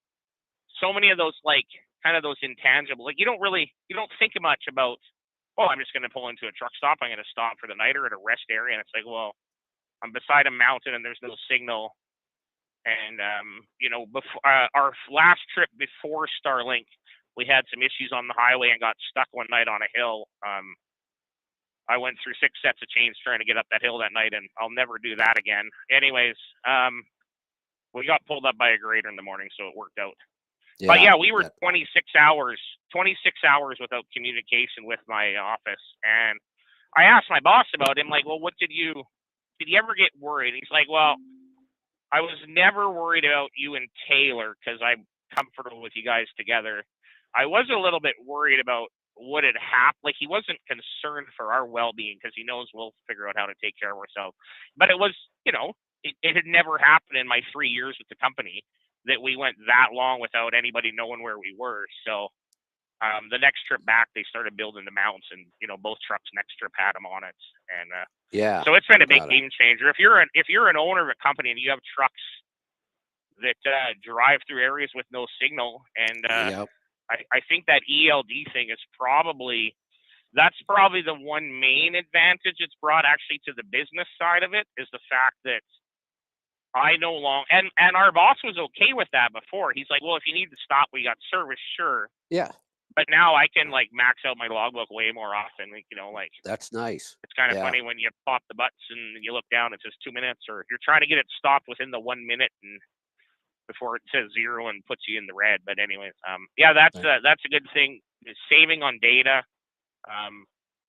so many of those, like kind of those intangible. Like you don't think much about, oh, I'm just going to pull into a truck stop. I'm going to stop for the night or at a rest area. And it's like, well, I'm beside a mountain and there's no signal. And, before, our last trip before Starlink, we had some issues on the highway and got stuck one night on a hill. I went through 6 sets of chains trying to get up that hill that night, and I'll never do that again. Anyways, we got pulled up by a grader in the morning, so it worked out. Yeah. But yeah, we were 26 hours without communication with my office. And I asked my boss about it. I'm like, well, did you ever get worried? He's like, well, I was never worried about you and Taylor because I'm comfortable with you guys together. I was a little bit worried about what had happened. Like he wasn't concerned for our well-being because he knows we'll figure out how to take care of ourselves. But it was, it had never happened in my 3 years with the company that we went that long without anybody knowing where we were. So the next trip back, they started building the mounts, and both trucks next trip had them on it. And yeah. So it's been a big game changer. If you're an owner of a company and you have trucks that drive through areas with no signal, and Yep. I think that ELD thing is probably the one main advantage it's brought actually to the business side of it, is the fact that I no longer, and our boss was okay with that before. He's like, well, if you need to stop, we got service, sure. Yeah. But now I can like max out my logbook way more often. Like That's nice. it's kind of funny when you pop the buttons and you look down, it says 2 minutes, or if you're trying to get it stopped within the 1 minute and before it says 0 and puts you in the red. But anyways, yeah, that's a good thing. It's saving on data.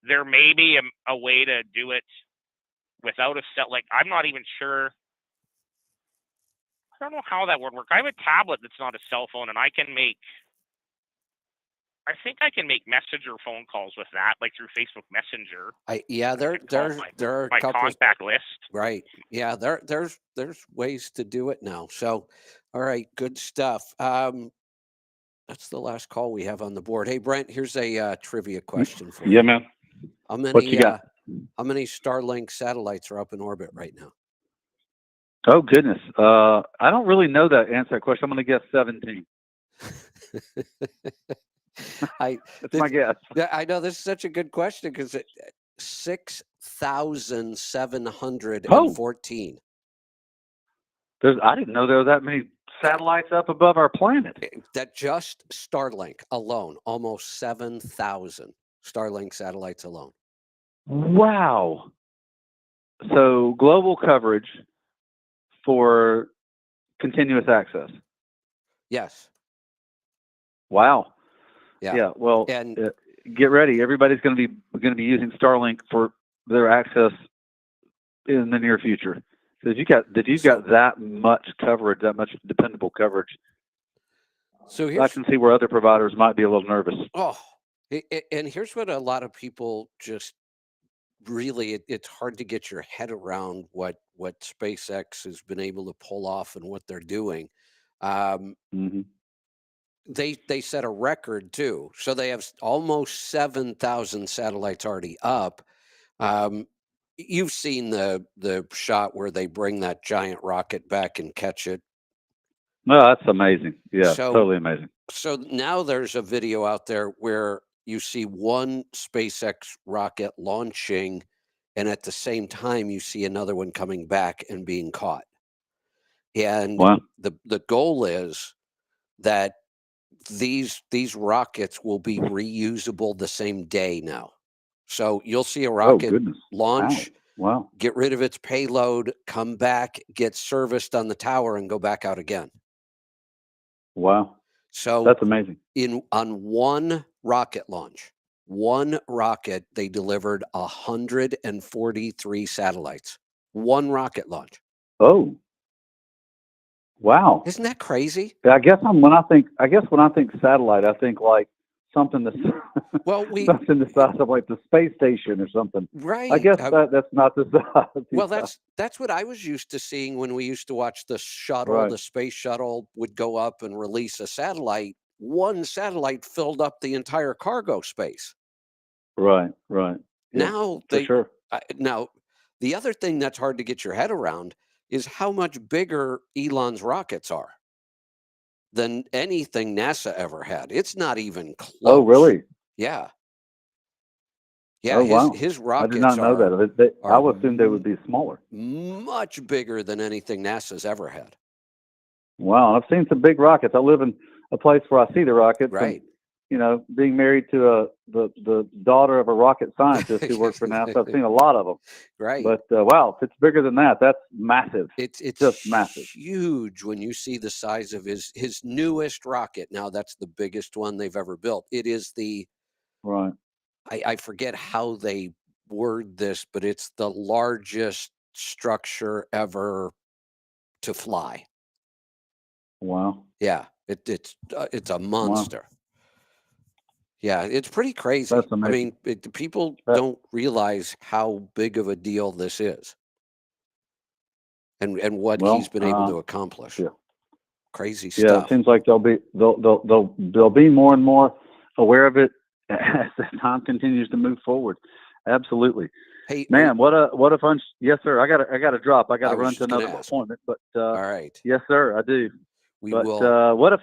There may be a way to do it without a cell. Like I'm not even sure. I don't know how that would work. I have a tablet that's not a cell phone, and I think I can make messenger phone calls with that, like through Facebook Messenger. There are a my couple contact list. Right. Yeah, there's ways to do it now. So, all right, good stuff. That's the last call we have on the board. Hey, Brent, here's a trivia question for you. Yeah, man. How What you got? How many Starlink satellites are up in orbit right now? Oh goodness, I don't really know that answer to that question. I'm going to guess 17. That's my guess. I know this is such a good question because 6,714. I didn't know there were that many satellites up above our planet. That just Starlink alone, almost 7,000 Starlink satellites alone. Wow. So global coverage for continuous access. Yes. Wow. Yeah. Well, and get ready. Everybody's going to be using Starlink for their access in the near future. Because you've got that much coverage, that much dependable coverage. So I can see where other providers might be a little nervous. Oh, and here's what a lot of people just really it's hard to get your head around what SpaceX has been able to pull off and what they're doing. Mm-hmm. They set a record too. So they have almost 7,000 satellites already up. You've seen the shot where they bring that giant rocket back and catch it. No, that's amazing. Yeah, So totally amazing. So now there's a video out there where you see one SpaceX rocket launching, and at the same time you see another one coming back and being caught. And Wow. the goal is that these rockets will be reusable the same day now. So you'll see a Oh, rocket goodness. launch, Wow. get rid of its payload, come back, get serviced on the tower, and go back out again. Wow. So That's amazing. on one rocket launch, one rocket, they delivered 143 satellites. One rocket launch. Oh. Wow. Isn't that crazy? I guess when I think satellite, I think like something that's Well, something the size of like the space station or something. right. I guess that's not the size. Well, that's what I was used to seeing when we used to watch the shuttle. Right. The space shuttle would go up and release a satellite. One satellite filled up the entire cargo space. Right. Yeah, Now for sure. now the other thing that's hard to get your head around is how much bigger Elon's rockets are than anything NASA ever had. It's not even close. Oh, really? Yeah. Oh, wow. His I rockets did not know that. I would assume they would be smaller. much bigger than anything NASA's ever had. Wow. I've seen some big rockets. I live in a place where I see the rockets. Right. And, you know, being married to the daughter of a rocket scientist who worked for NASA, I've seen a lot of them. Right. But wow, if it's bigger than that, that's massive. It's just massive. Huge when you see the size of his newest rocket. Now that's the biggest one they've ever built. It is the Right. I forget how they word this, but it's the largest structure ever to fly. Wow. Yeah, it's a monster. Wow. Yeah, it's pretty crazy. That's amazing. I mean, people don't realize how big of a deal this is, and what he's been able to accomplish. Yeah. Crazy stuff. Yeah, it seems like they'll be more and more aware of it as the time continues to move forward. Absolutely. Hey, man, what a fun. Yes, sir. I gotta drop. I gotta run to another appointment. But all right. Yes, sir. I do. We will. What if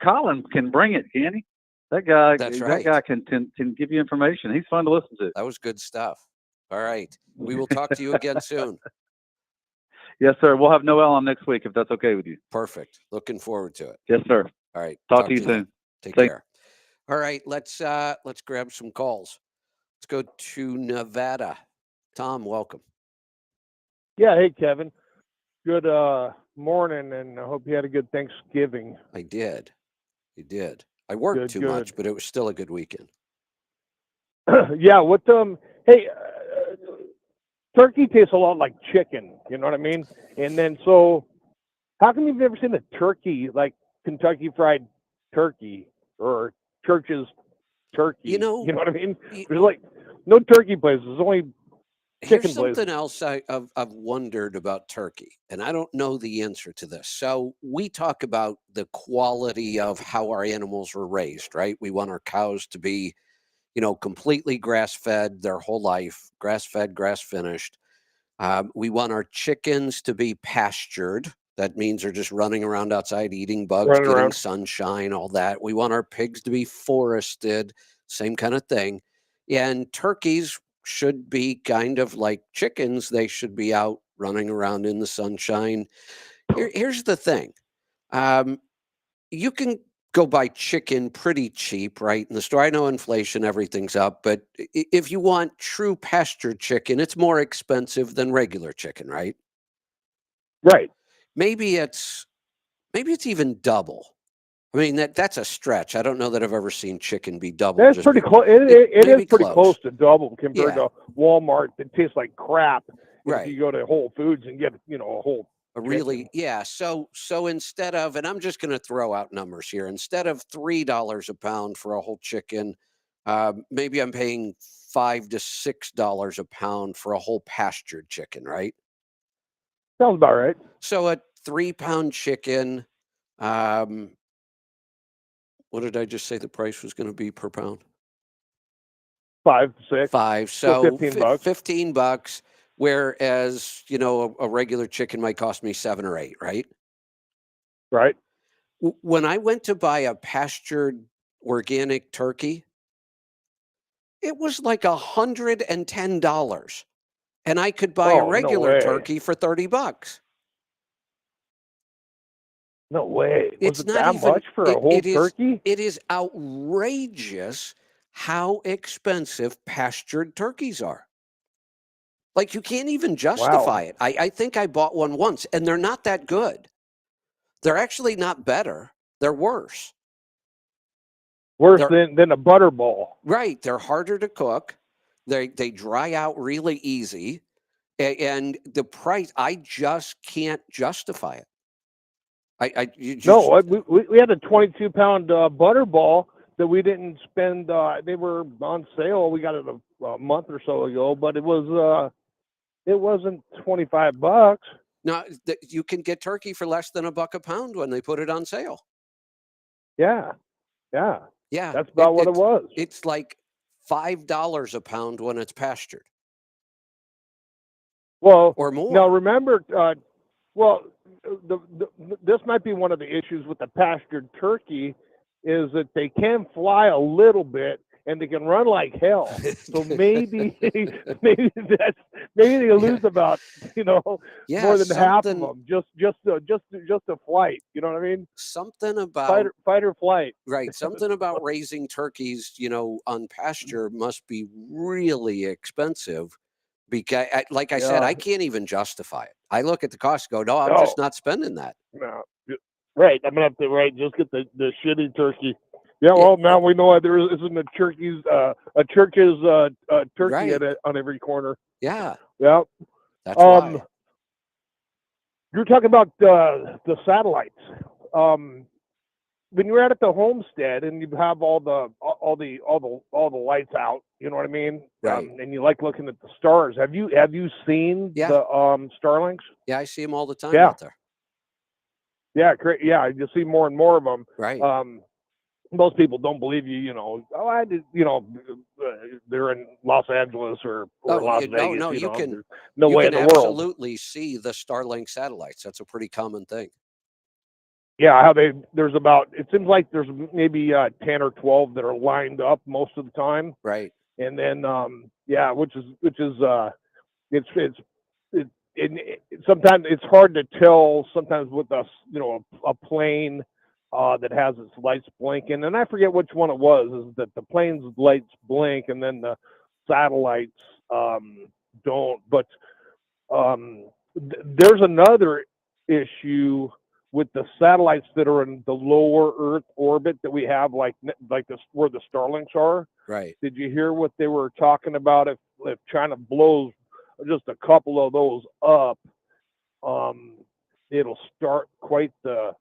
Colin can bring it? Can he? That guy. That's right. That guy can give you information. He's fun to listen to. That was good stuff. All right. We will talk to you again soon. Yes, sir. We'll have Noel on next week if that's okay with you. Perfect. Looking forward to it. Yes, sir. All right. Talk to you soon. Take care. All right. Let's grab some calls. Let's go to Nevada. Tom, welcome. Yeah. Hey, Kevin. Good morning, and I hope you had a good Thanksgiving. I did. I worked too much, but it was still a good weekend. Yeah. Hey, turkey tastes a lot like chicken. You know what I mean? And then, so how come you've never seen a turkey like Kentucky Fried Turkey or Church's Turkey? You know what I mean? There's like no turkey places. There's only chicken Here's something places. else I've wondered about turkey, and I don't know the answer to this. So we talk about the quality of how our animals were raised, right? We want our cows to be, completely grass-fed their whole life, grass-fed, grass-finished. We want our chickens to be pastured. That means they're just running around outside, eating bugs, getting sunshine, all that. We want our pigs to be forested, same kind of thing. And turkeys should be kind of like chickens. They should be out running around in the sunshine. Here's the thing. You can go buy chicken pretty cheap, right? In the store, I know inflation, everything's up, but if you want true pastured chicken, it's more expensive than regular chicken, right? Right. Maybe it's even double. I mean, that's a stretch. I don't know that I've ever seen chicken be double. That's pretty close. It is pretty close to double compared to Walmart that tastes like crap. Right. If you go to Whole Foods and get, a whole really, yeah. So instead of, and I'm just going to throw out numbers here, instead of $3 a pound for a whole chicken, maybe I'm paying $5 to $6 a pound for a whole pastured chicken, right? Sounds about right. So a 3-pound chicken, what did I just say the price was going to be per pound? 5, 6. 5. So So $15. $15, whereas, a regular chicken might cost me 7 or 8, right? Right. When I went to buy a pastured organic turkey, it was like $110, and I could buy a Oh, no regular way. turkey for $30. No way. Was It's it not that even much for a whole turkey? It is outrageous how expensive pastured turkeys are. Like, you can't even justify Wow. it. I think I bought one once, and they're not that good. They're actually not better. They're worse. Worse than a butterball. Right. They're harder to cook. They dry out really easy. And the price, I just can't justify it. We had a 22-pound butterball that we didn't spend. They were on sale. We got it a month or so ago, but it wasn't $25. No, you can get turkey for less than $1 a pound when they put it on sale. Yeah. Yeah, That's about what it was. It's like $5 a pound when it's pastured. Well, or more. Now remember, this might be one of the issues with the pastured turkey is that they can fly a little bit and they can run like hell. So maybe maybe they lose about more than half of them just a flight. You know what I mean? Something about fight or flight. Right. Something about raising turkeys, on pasture must be really expensive. Because, like I said, I can't even justify it. I look at the cost, and go, no, I'm just not spending that. No, right. I'm gonna have to just get the shitty turkey. Yeah, well, now we know there isn't a church's turkey Right. on every corner. Yeah. Yeah. That's why. You're talking about the satellites. When you're out at the homestead and you have all the lights out, you know what I mean? Right. And you like looking at the stars. Have you seen the Starlinks? Yeah, I see them all the time out there. Yeah, great. Yeah, you see more and more of them. Right. Most people don't believe you. I did. They're in Los Angeles or Las Vegas. No, you can. There's no way in the world. Absolutely see the Starlink satellites. That's a pretty common thing. Yeah, there's about, it seems like there's maybe 10 or 12 that are lined up most of the time. Right. And then which is sometimes it's hard to tell sometimes with a plane that has its lights blinking, and I forget which one it was, is that the plane's lights blink and then the satellites don't. But there's another issue with the satellites that are in the lower Earth orbit that we have, like this, where the Starlinks are. Right. Did you hear what they were talking about? If China blows just a couple of those up, it'll start quite the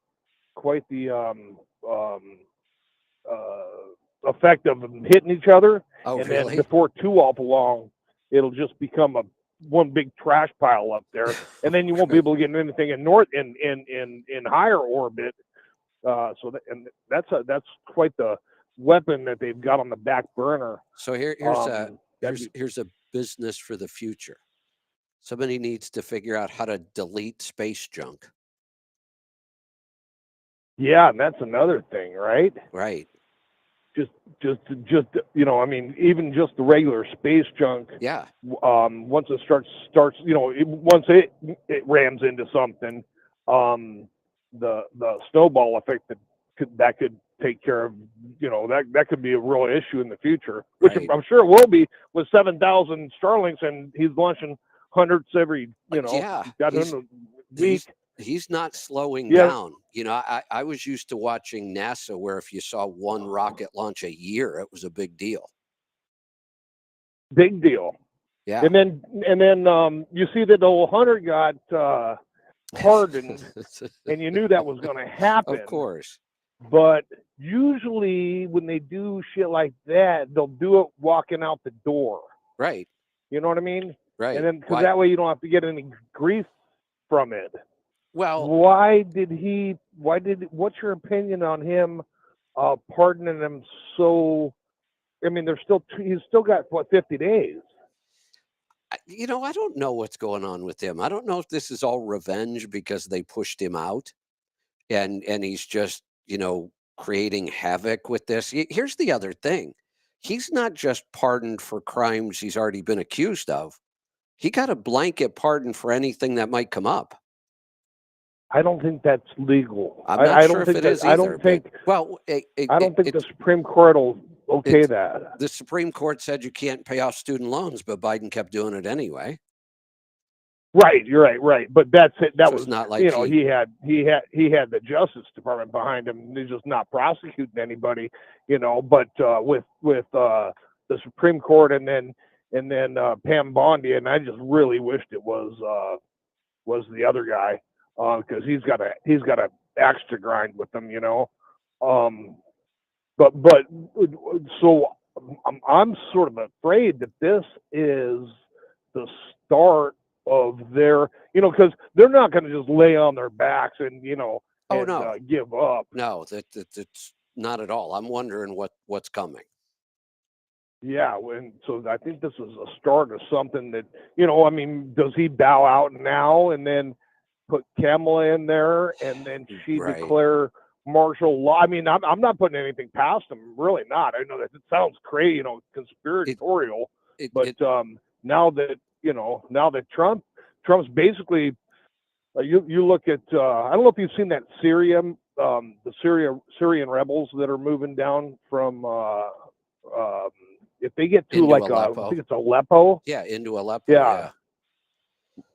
effect of them hitting each other. Oh, and really? Then before too awful long, it'll just become one big trash pile up there, and then you won't be able to get anything in higher orbit. That's quite the weapon that they've got on the back burner. So here's a business for the future. Somebody needs to figure out how to delete space junk. Yeah, and that's another thing, right? Right. Just I mean, even just the regular space junk. Yeah. Once it starts, once it rams into something, the snowball effect that could take care of, that could be a real issue in the future, which right. I'm sure it will be with 7,000 Starlinks, and he's launching hundreds every, week. He's not slowing down. I was used to watching NASA, where if you saw one rocket launch a year, it was a big deal. Big deal. Yeah. And then you see that the old Hunter got hardened, and you knew that was going to happen. Of course. but usually when they do shit like that, they'll do it walking out the door. Right. You know what I mean? Right. And then because that way you don't have to get any grief from it. Well, what's your opinion on him pardoning him so? I mean, he's still got what, 50 days. I don't know what's going on with him. I don't know if this is all revenge because they pushed him out, and he's just creating havoc with this. Here's the other thing: he's not just pardoned for crimes he's already been accused of. He got a blanket pardon for anything that might come up. I don't think that's legal. I'm not sure if it is either. I don't think the Supreme Court will okay that. The Supreme Court said you can't pay off student loans, but Biden kept doing it anyway. Right, you're right. But that's it. That was not like he had the Justice Department behind him. He's just not prosecuting anybody, But with the Supreme Court and then Pam Bondi, and I just really wished it was the other guy because he's got a axe to grind with them, But so I'm sort of afraid that this is the start of their, because they're not going to just lay on their backs and give up. No, that's not at all. I'm wondering what's coming. Yeah, and so I think this is a start of something that does he bow out now and then put Kamala in there and then she declare martial law? I mean, I'm not putting anything past him, really not. I know that it sounds crazy, conspiratorial, but now that Trump's basically, you look at, I don't know if you've seen that Syrian rebels that are moving down from, if they get to Aleppo. I think it's Aleppo. Yeah, into Aleppo.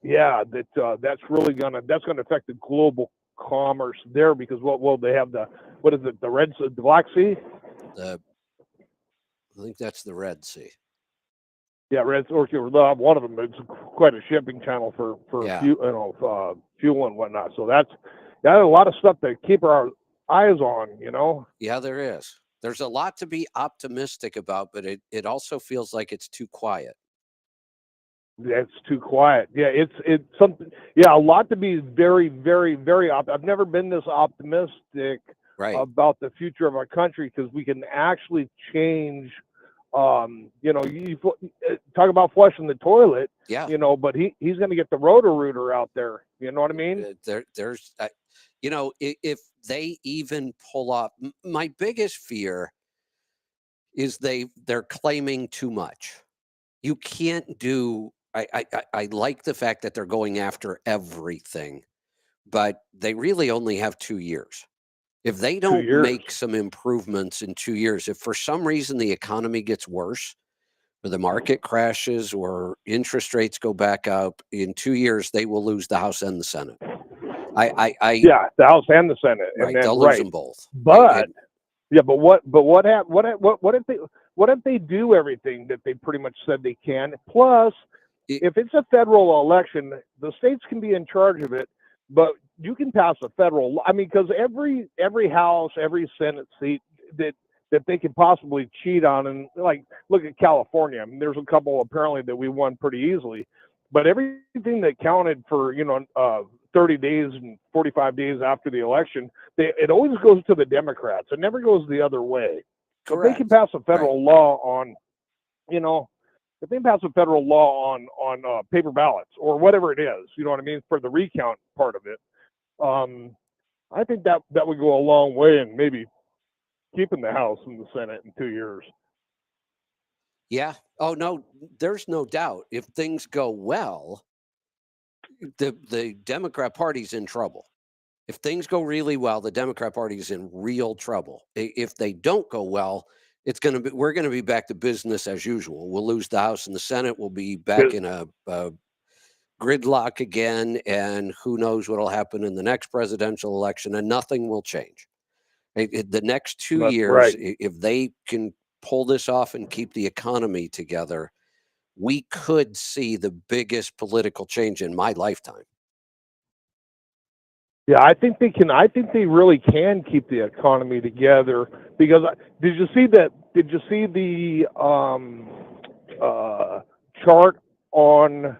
Yeah, that's gonna affect the global commerce there because they have the Black Sea? I think that's the Red Sea. Yeah, one of them. It's quite a shipping channel for fuel and whatnot. So that's a lot of stuff to keep our eyes on. Yeah, there is. There's a lot to be optimistic about, but it also feels like it's too quiet. It's too quiet. Yeah, it's something. Yeah, a lot to be very, very, very. I've never been this optimistic about the future of our country because we can actually change. You talk about flushing the toilet. Yeah. But he's going to get the Roto-Rooter out there. You know what I mean? There's, if they even pull off, my biggest fear is they're claiming too much. You can't do. I like the fact that they're going after everything, but they really only have 2 years. If they don't make some improvements in 2 years, if for some reason the economy gets worse, or the market crashes, or interest rates go back up, in 2 years they will lose the House and the Senate. The House and the Senate, right? They'll lose them both. But what if they do everything that they pretty much said they can? Plus, if it's a federal election, the states can be in charge of it, but you can pass a federal law. I mean, because every House, every Senate seat that they could possibly cheat on, and look at California. I mean, there's a couple apparently that we won pretty easily, but everything that counted for 30 days and 45 days after the election, it always goes to the Democrats. It never goes the other way. So if they can pass a federal law on, if they pass a federal law on paper ballots or whatever it is, you know what I mean, for the recount part of it, I think that would go a long way in maybe keeping the House and the Senate in 2 years. Yeah. Oh no, there's no doubt. If things go well, the Democrat Party's in trouble. If things go really well, the Democrat Party is in real trouble. If they don't go well, we're going to be back to business as usual. We'll lose the House and the Senate. We'll be back in a gridlock again, and who knows what will happen in the next presidential election, and nothing will change. The next 2 years, if they can pull this off and keep the economy together, we could see the biggest political change in my lifetime. Yeah, I think they can. I think they really can keep the economy together because did you see that? Did you see the chart on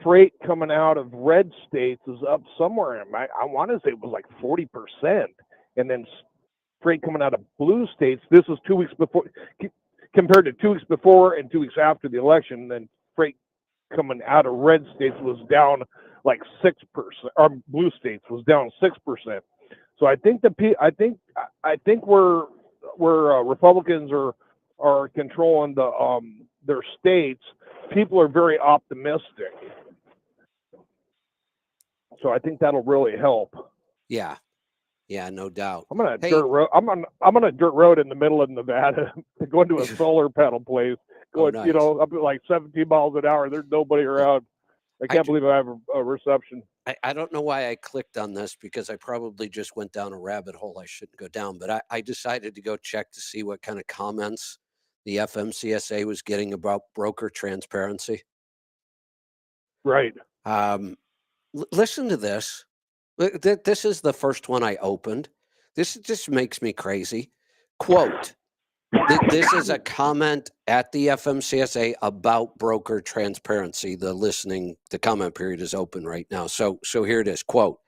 freight coming out of red states is up somewhere? I want to say it was like 40%, and then freight coming out of blue states. This was 2 weeks before, compared to 2 weeks before and 2 weeks after the election. Then freight coming out of red states was down like 6%, or blue states was down 6%. So I think I think where Republicans are controlling their states, people are very optimistic. So I think that'll really help. Yeah, no doubt. I'm on a Hey, dirt road. I'm on a dirt road in the middle of Nevada, going to a solar panel place. Going, nice. up at like 17 miles an hour. There's nobody around. I can't believe I have a reception. I don't know why I clicked on this because I probably just went down a rabbit hole I shouldn't go down, but I decided to go check to see what kind of comments the FMCSA was getting about broker transparency. Right. Listen to this. This is the first one I opened. This just makes me crazy. Quote, this is a comment at the FMCSA about broker transparency. The comment period is open right now. So here it is. Quote,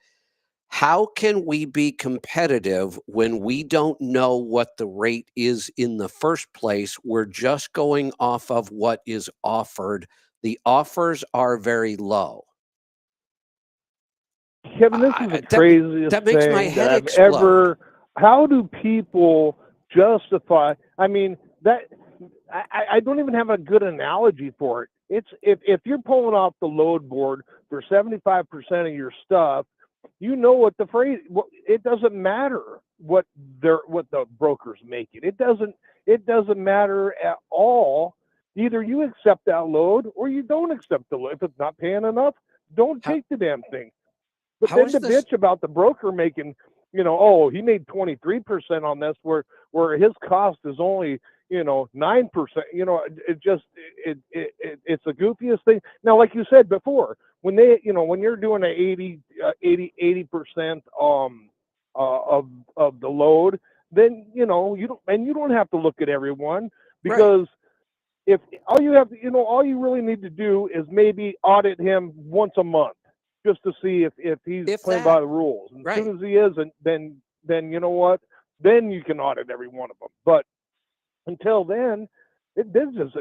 how can we be competitive when we don't know what the rate is in the first place? We're just going off of what is offered. The offers are very low. Kevin, this is the craziest that makes thing my head that I've explode. ever. How do people justify? I mean, that I don't even have a good analogy for it. It's if you're pulling off the load board for 75% of your stuff, you know what the phrase. It doesn't matter what the broker's making. It doesn't matter at all. Either you accept that load or you don't accept the load. If it's not paying enough, don't take the damn thing. But then the bitch about the broker making, oh, he made 23% on this, where his cost is only, 9%. It's the goofiest thing. Now, like you said before, when when you're doing a 80% of the load, then you don't have to look at everyone, because if all you really need to do is maybe audit him once a month, just to see if he's playing by the rules. And as soon as he isn't, then you know what? Then you can audit every one of them. But until then, this is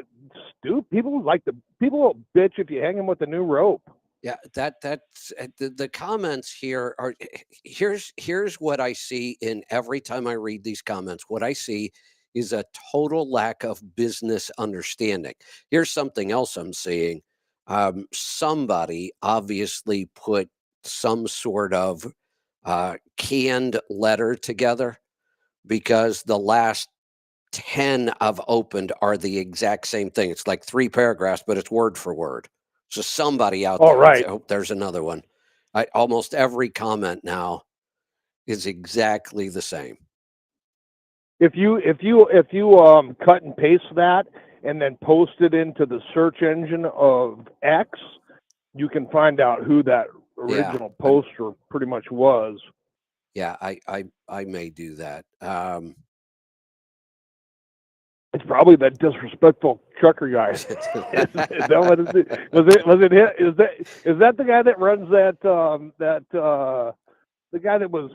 stupid. People will bitch if you hang them with a new rope. Yeah, that's the comments here are. Here's what I see in every time I read these comments. What I see is a total lack of business understanding. Here's something else I'm seeing. Somebody obviously put some sort of canned letter together, because the last 10 I've opened are the exact same thing. It's like 3 paragraphs, but it's word for word. So somebody out there, right. There's another one. Almost every comment now is exactly the same. If you cut and paste that and then post it into the search engine of X, you can find out who that original poster pretty much was. Yeah, I may do that. It's probably that disrespectful trucker guy. Is that what it is? Was it him? Is that the guy that runs the guy that was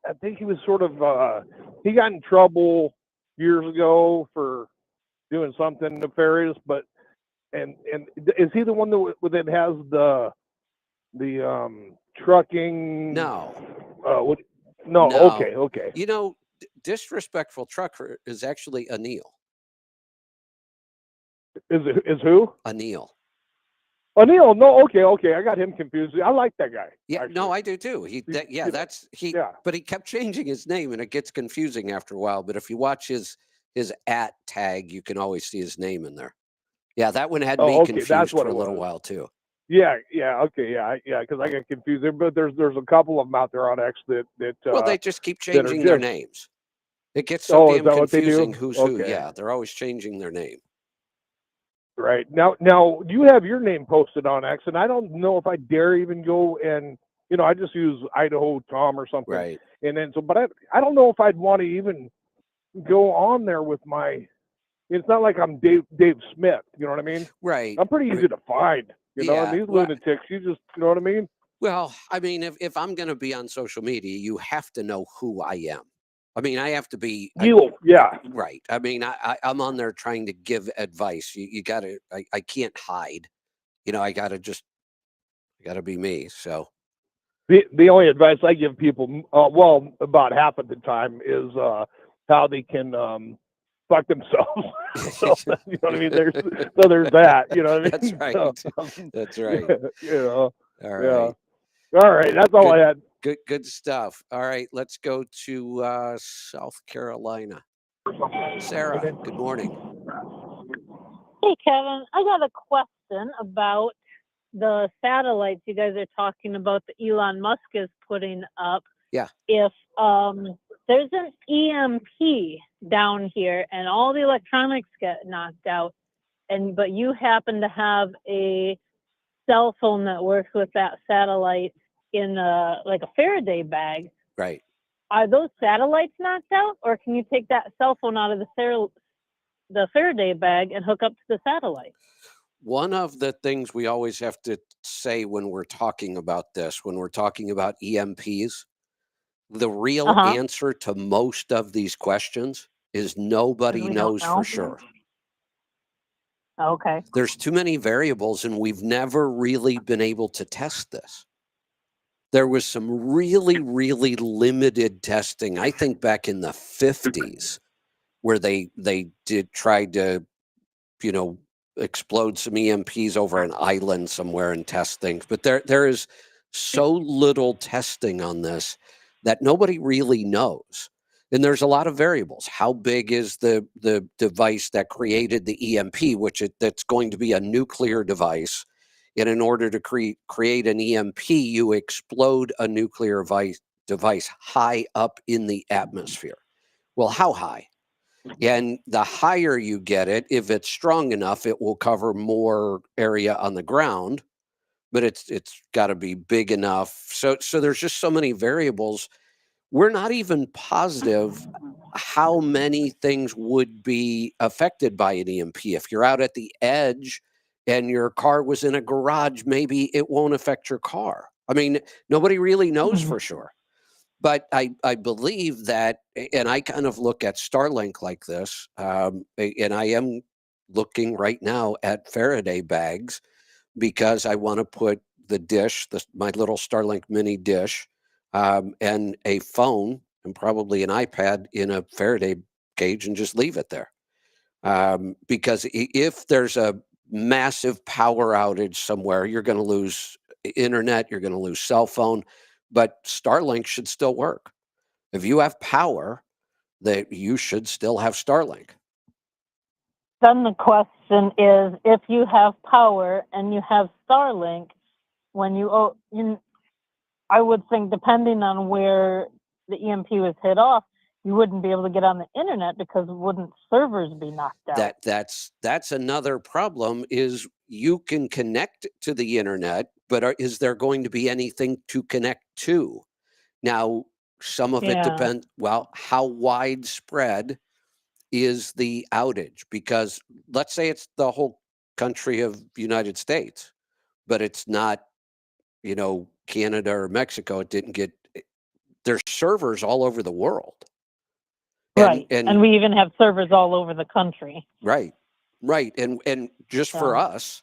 I think he was sort of he got in trouble years ago for doing something nefarious, but and is he the one that has the trucking? No. No. Okay. Disrespectful trucker is actually Anil. Is who? Anil. Anil, no, okay, I got him confused. I like that guy. Yeah, actually. no, I do too. But he kept changing his name, and it gets confusing after a while. But if you watch his @ tag, you can always see his name in there. Yeah, that one had me confused for a little while too. Yeah, because I got confused there. But there's a couple of them out there on X that well, they just keep changing their names. It gets so damn confusing who's who. Yeah, they're always changing their name. Right. Now you have your name posted on X, and I don't know if I dare even go and I just use Idaho Tom or something. Right. And then but I don't know if I'd want to even go on there with my. It's not like I'm Dave Smith. You know what I mean? Right. I'm pretty easy to find. And these lunatics, you just, you know what I mean? Well, I mean, if I'm going to be on social media, you have to know who I am. I mean, I have to be right. I mean, I'm on there trying to give advice. You got to. I can't hide. I got to be me. So the only advice I give people, about half of the time, is how they can fuck themselves. So, you know what I mean? There's that. You know what I mean? That's right. So, That's right. All right. All right. That's all I had. Good stuff. All right. Let's go to South Carolina. Sarah, good morning. Hey, Kevin. I got a question about the satellites you guys are talking about that Elon Musk is putting up. Yeah. If there's an EMP down here and all the electronics get knocked out, but you happen to have a cell phone that works with that satellite in like a Faraday bag. Right. Are those satellites knocked out, or can you take that cell phone out of the Faraday bag and hook up to the satellite? One of the things we always have to say when we're talking about this, when we're talking about EMPs, the real answer to most of these questions is nobody knows for sure. Okay. There's too many variables, and we've never really been able to test this. There was some really, really limited testing, I think back in the 50s, where they tried to, explode some EMPs over an island somewhere and test things. But there is so little testing on this that nobody really knows. And there's a lot of variables. How big is the device that created the EMP, that's going to be a nuclear device? And in order to create an EMP, you explode a nuclear device high up in the atmosphere. Well, how high? And the higher you get it, if it's strong enough, it will cover more area on the ground, but it's got to be big enough. So there's just so many variables. We're not even positive how many things would be affected by an EMP. If you're out at the edge and your car was in a garage, maybe it won't affect your car. I mean, nobody really knows for sure. But I believe that, and I kind of look at Starlink like this, and I am looking right now at Faraday bags because I want to put the dish, my little Starlink mini dish, and a phone and probably an iPad in a Faraday cage and just leave it there. Because if there's a massive power outage somewhere, you're going to lose internet, you're going to lose cell phone, but Starlink should still work. If you have power, that you should still have Starlink. Then the question is, if you have power and you have Starlink, I would think depending on where the EMP was hit off, you wouldn't be able to get on the internet because wouldn't servers be knocked out? That's another problem, is you can connect to the internet, but is there going to be anything to connect to? Now, some of it depends, how widespread is the outage? Because let's say it's the whole country of the United States, but it's not, Canada or Mexico. It didn't get, there's servers all over the world. Right. And we even have servers all over the country. Right. And just for us,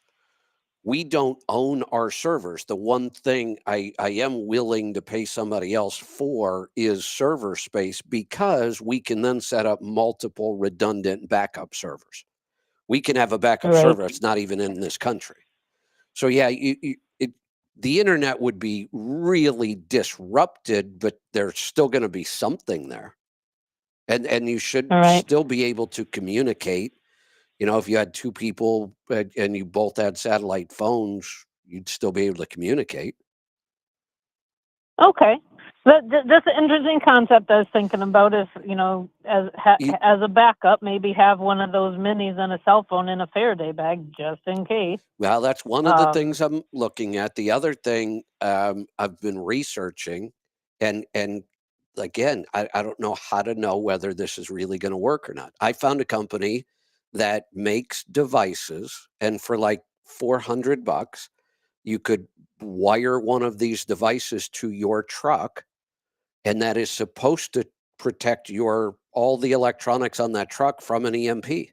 we don't own our servers. The one thing I am willing to pay somebody else for is server space, because we can then set up multiple redundant backup servers. We can have a backup server that's not even in this country. So yeah, the internet would be really disrupted, but there's still going to be something there. And you should still be able to communicate. If you had two people and you both had satellite phones, you'd still be able to communicate. Okay. Just an interesting concept I was thinking about is, as a backup, maybe have one of those minis and a cell phone in a Faraday bag just in case. Well, that's one of the things I'm looking at. The other thing I've been researching, and again, I don't know how to know whether this is really going to work or not. I found a company that makes devices, and for like $400, you could wire one of these devices to your truck, and that is supposed to protect all the electronics on that truck from an EMP.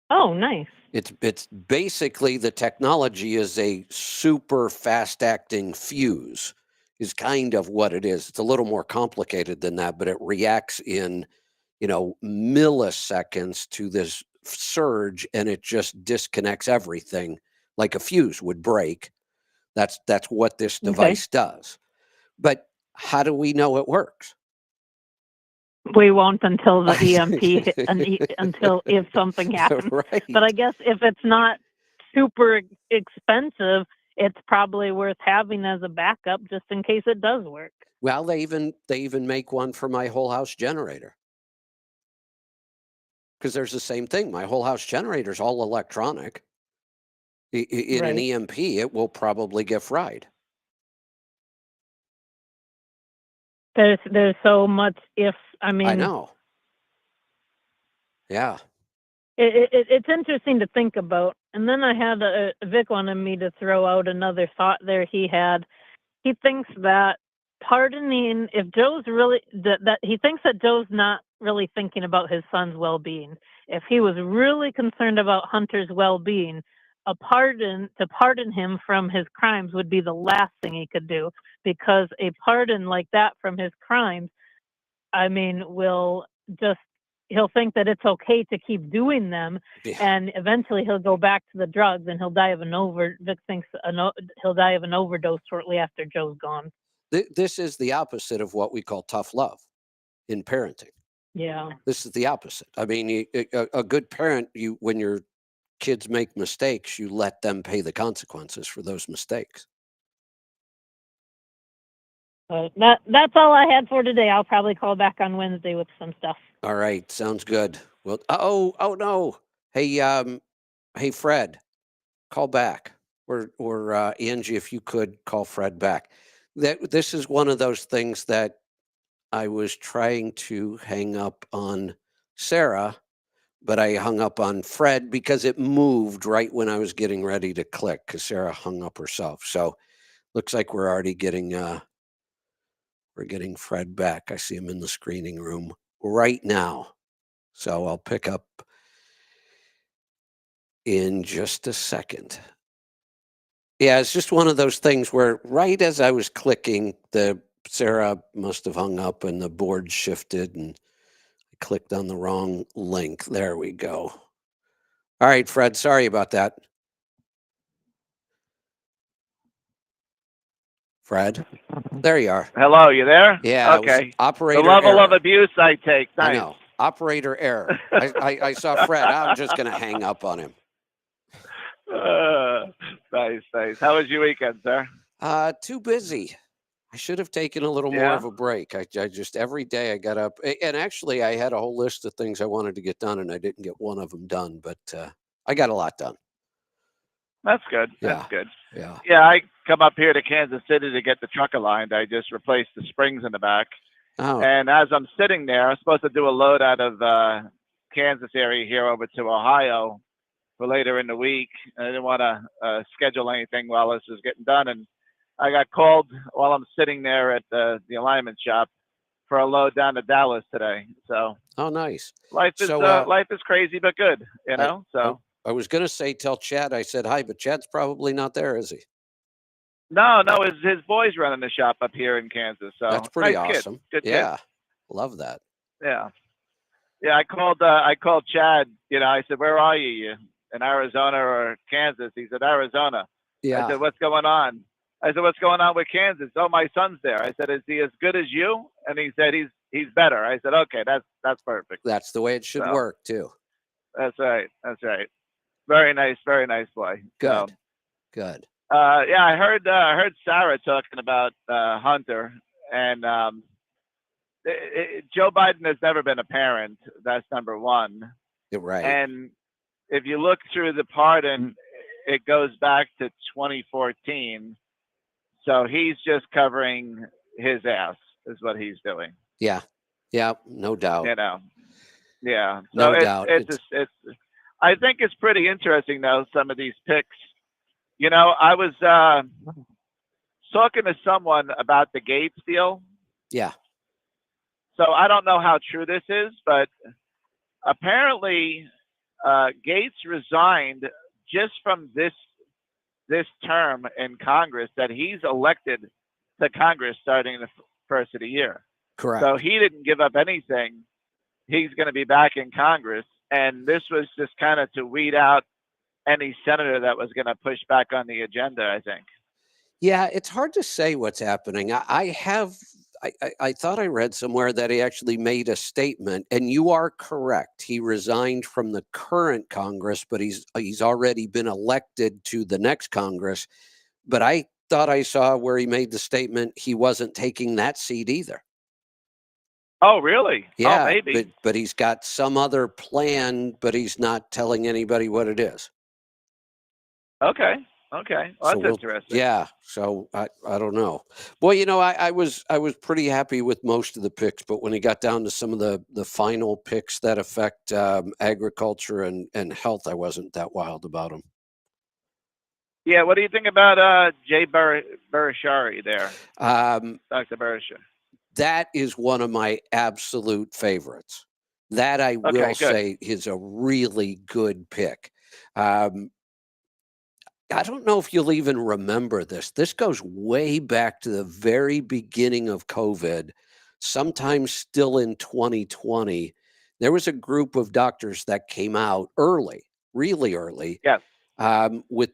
Oh, nice. It's basically, the technology is a super fast acting fuse is kind of what it is. It's a little more complicated than that, but it reacts in, milliseconds to this surge, and it just disconnects everything like a fuse would break. That's what this device does. But how do we know it works? We won't until the EMP until if something happens. Right. But I guess if it's not super expensive, it's probably worth having as a backup just in case it does work. Well, they even make one for my whole house generator. Because there's the same thing. My whole house generator is all electronic. In an EMP, it will probably get fried. There's so much ifs. I know. Yeah. It's interesting to think about. And then I had Vic wanted me to throw out another thought there he had. He thinks that pardoning, if Joe's really, that he thinks that Joe's not really thinking about his son's well-being. If he was really concerned about Hunter's well-being, to pardon him from his crimes would be the last thing he could do, because a pardon like that from his crimes, he'll think that it's okay to keep doing them, and eventually he'll go back to the drugs, and he'll die of Vic thinks he'll die of an overdose shortly after Joe's gone. This is the opposite of what we call tough love in parenting. Yeah. This is the opposite. I mean, a good parent, when your kids make mistakes, you let them pay the consequences for those mistakes. That's all I had for today. I'll probably call back on Wednesday with some stuff. All right, sounds good. Well, oh no. Hey Fred, call back. Or Angie, if you could call Fred back. This is one of those things that I was trying to hang up on Sarah, but I hung up on Fred because it moved right when I was getting ready to click, because Sarah hung up herself. So looks like we're already getting Fred back. I see him in the screening room right now. So I'll pick up in just a second. Yeah, it's just one of those things where right as I was clicking, Sarah must have hung up and the board shifted and I clicked on the wrong link. There we go. All right, Fred, sorry about that. Fred, there you are. Hello, you there? Yeah. Okay. Operator the level error. of abuse I take. Nice. I know. Operator error. I saw Fred. I'm just going to hang up on him. Nice. How was your weekend, sir? Too busy. I should have taken a little more of a break. I just, every day I got up, and actually I had a whole list of things I wanted to get done, and I didn't get one of them done, but I got a lot done. That's good. Yeah. That's good. Yeah. Yeah, I come up here to Kansas City to get the truck aligned. I just replaced the springs in the back. Oh. And as I'm sitting there, I'm supposed to do a load out of Kansas area here over to Ohio for later in the week. I didn't want to schedule anything while this was getting done. And I got called while I'm sitting there at the alignment shop for a load down to Dallas today. So. Oh, nice. Life is crazy, but good, you know? I was going to say, tell Chad I said hi, but Chad's probably not there, is he? No, his boy's running the shop up here in Kansas. So that's pretty nice awesome. Kid. Good yeah. kid. Love that. Yeah. Yeah, I called Chad, I said, "Where are you? In Arizona or Kansas?" He said, "Arizona." Yeah. I said, "What's going on?" I said, "What's going on with Kansas?" "Oh, my son's there." I said, "Is he as good as you?" And he said, he's better. I said, "Okay, that's perfect." That's the way it should work too. That's right. Very nice boy. Good. So, Good. Yeah, I heard Sarah talking about Hunter, and Joe Biden has never been a parent. That's number one. You're right. And if you look through the pardon, it goes back to 2014. So he's just covering his ass, is what he's doing. Yeah. Yeah. No doubt. You know. Yeah. No So doubt. it's. I think it's pretty interesting though. Some of these picks. You know, I was talking to someone about the Gates deal. Yeah. So I don't know how true this is, but apparently Gates resigned just from this term in Congress, that he's elected to Congress starting the first of the year. Correct. So he didn't give up anything. He's going to be back in Congress, and this was just kind of to weed out any senator that was going to push back on the agenda, I think. Yeah, it's hard to say what's happening. I thought I read somewhere that he actually made a statement, and you are correct. He resigned from the current Congress, but he's already been elected to the next Congress. But I thought I saw where he made the statement he wasn't taking that seat either. Oh, really? Yeah, oh, maybe. But he's got some other plan, but he's not telling anybody what it is. Okay. Okay. Well, that's interesting. Yeah. So I don't know. Boy, you know, I was pretty happy with most of the picks, but when he got down to some of the final picks that affect agriculture and health, I wasn't that wild about them. Yeah. What do you think about Jay Barashari there? Dr. Barashari. That is one of my absolute favorites. That I will say is a really good pick. I don't know if you'll even remember this. This goes way back to the very beginning of COVID, sometimes still in 2020. There was a group of doctors that came out early, really early. Yes. With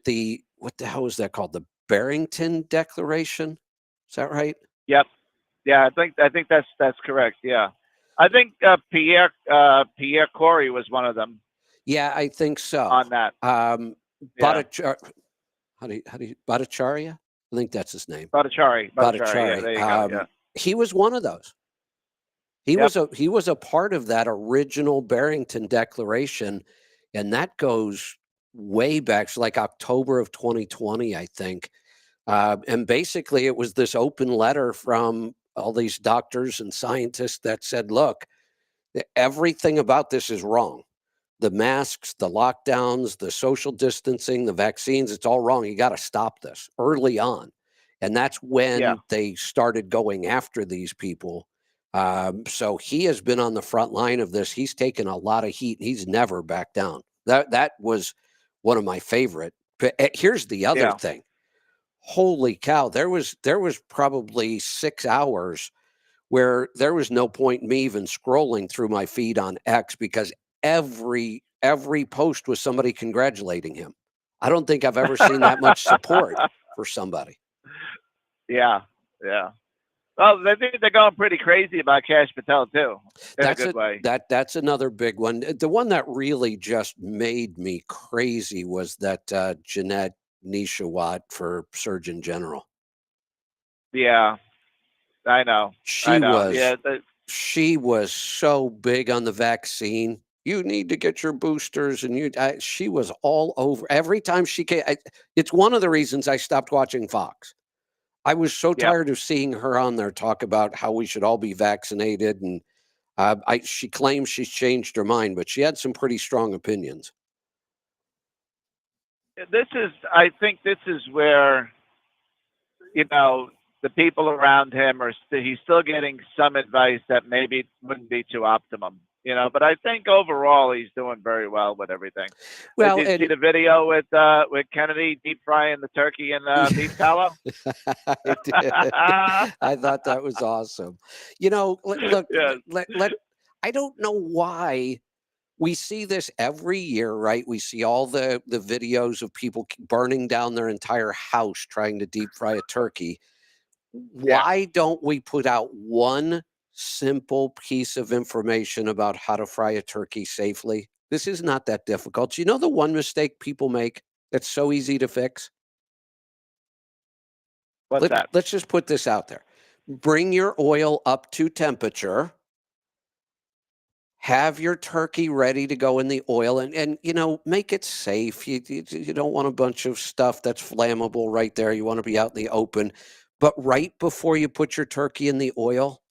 what the hell is that called? The Barrington Declaration? Is that right? Yep. Yeah, I think that's correct. Yeah. I think Pierre Corey was one of them. Yeah, I think so. On that. Bhattacharya? I think that's his name. Bhattacharya. Yeah, there you go. Yeah. He was one of those. He was a part of that original Barrington Declaration, and that goes way back, so like October of 2020, I think. And basically, it was this open letter from all these doctors and scientists that said, "Look, everything about this is wrong. The masks, the lockdowns, the social distancing, the vaccines, it's all wrong. You got to stop this early on." And that's when they started going after these people. So he has been on the front line of this. He's taken a lot of heat. He's never backed down. That was one of my favorite. But here's the other thing. Holy cow. There was probably 6 hours where there was no point in me even scrolling through my feed on X, because every post was somebody congratulating him. I don't think I've ever seen that much support for somebody. Yeah. Well, I think they're going pretty crazy about Kash Patel too. That's a good way. That's another big one. The one that really just made me crazy was that Jeanette Nishawat for Surgeon General. Yeah, I know. She was so big on the vaccine. You need to get your boosters, and she was all over. Every time she came, it's one of the reasons I stopped watching Fox. I was so tired of seeing her on there talk about how we should all be vaccinated, and she claims she's changed her mind, but she had some pretty strong opinions. I think this is where, the people around him he's still getting some advice that maybe wouldn't be too optimum, but I think overall he's doing very well with everything. Well, did you see the video with Kennedy deep frying the turkey in beef tallow? I did. I thought that was awesome. Look, I don't know why we see this every year, right? We see all the videos of people burning down their entire house trying to deep fry a turkey. Why don't we put out one simple piece of information about how to fry a turkey safely? This is not that difficult. You know the one mistake people make that's so easy to fix? What's that? Let's just put this out there. Bring your oil up to temperature. Have your turkey ready to go in the oil, and make it safe. You don't want a bunch of stuff that's flammable right there. You want to be out in the open. But right before you put your turkey in the oil,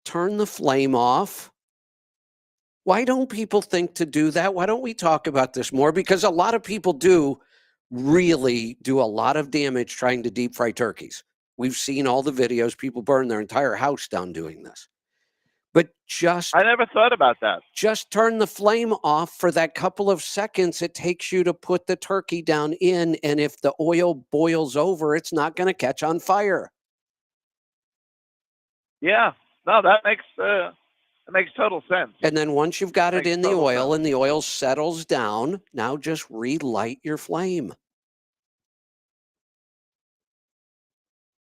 turn the flame off. Why don't people think to do that? Why don't we talk about this more? Because a lot of people really do a lot of damage trying to deep fry turkeys. We've seen all the videos. People burn their entire house down doing this. But I never thought about that. Just turn the flame off for that couple of seconds it takes you to put the turkey down in, and if the oil boils over, it's not going to catch on fire. Yeah, no, that makes total sense. And then once you've got it in the oil and the oil settles down, now just relight your flame.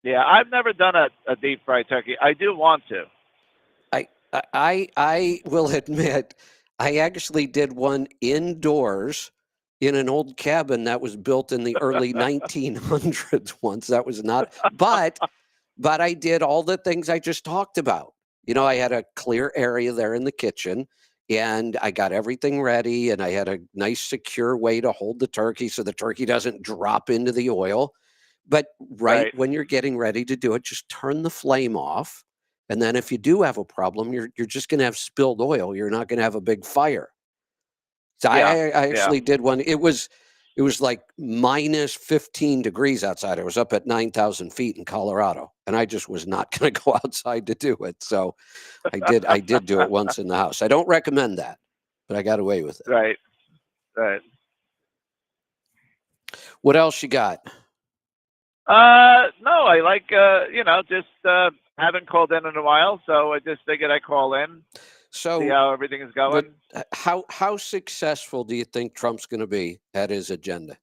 Yeah, I've never done a deep fried turkey. I do want to. I will admit, I actually did one indoors in an old cabin that was built in the early 1900s once. That was not, but I did all the things I just talked about. I had a clear area there in the kitchen, and I got everything ready, and I had a nice secure way to hold the turkey so the turkey doesn't drop into the oil. But right when you're getting ready to do it, just turn the flame off. And then if you do have a problem, you're just going to have spilled oil. You're not going to have a big fire. So I actually did one. It was like minus 15 degrees outside. I was up at 9,000 feet in Colorado, and I just was not going to go outside to do it. So I did do it once in the house. I don't recommend that, but I got away with it. Right. What else you got? No, I like just haven't called in a while, so I just figured I'd call in, see how everything is going. How successful do you think Trump's going to be at his agenda?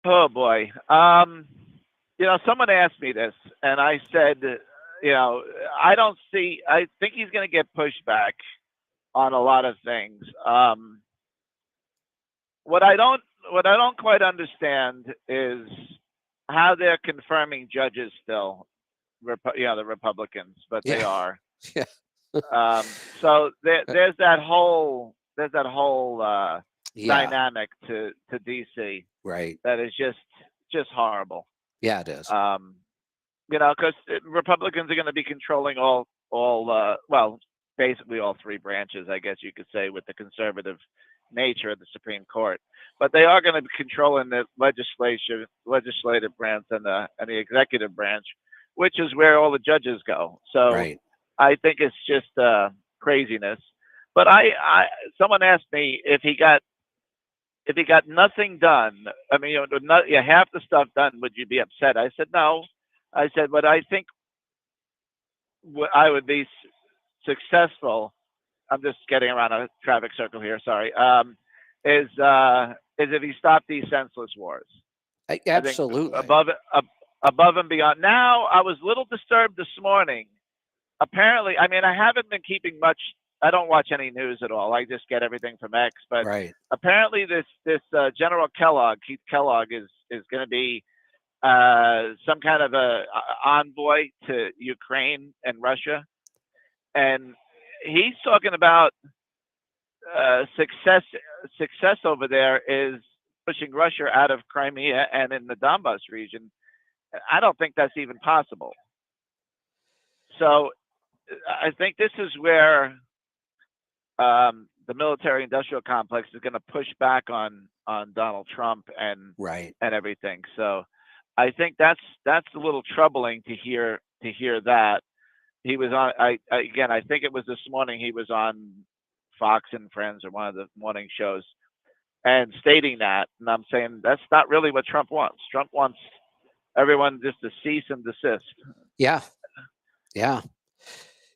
Oh boy, someone asked me this, and I said, I think he's going to get pushed back on a lot of things. What I don't quite understand is how they're confirming judges still. The Republicans, but they are. Yeah. So there's that whole dynamic to DC, right? That is just horrible. Yeah, it is. Because Republicans are going to be controlling basically all three branches, I guess you could say, with the conservative nature of the Supreme Court. But they are going to be controlling the legislative branch and the executive branch, which is where all the judges go. So I think it's just craziness. But someone asked me if he got nothing done. I mean, half the stuff done, would you be upset? I said no. I said, but I think I would be successful. I'm just getting around a traffic circle here. Sorry. Is if he stopped these senseless wars? Absolutely. Above and beyond. Now, I was a little disturbed this morning. Apparently, I mean, I haven't been keeping much. I don't watch any news at all. I just get everything from X. But apparently, this General Kellogg, Keith Kellogg, is going to be some kind of a envoy to Ukraine and Russia, and he's talking about success over there is pushing Russia out of Crimea and in the Donbas region. I don't think that's even possible. So I think this is where the military-industrial complex is going to push back on Donald Trump and everything. So I think that's a little troubling to hear that. He was on. I think it was this morning. He was on Fox and Friends or one of the morning shows, and stating that. And I'm saying that's not really what Trump wants. Trump wants everyone just to cease and desist. Yeah.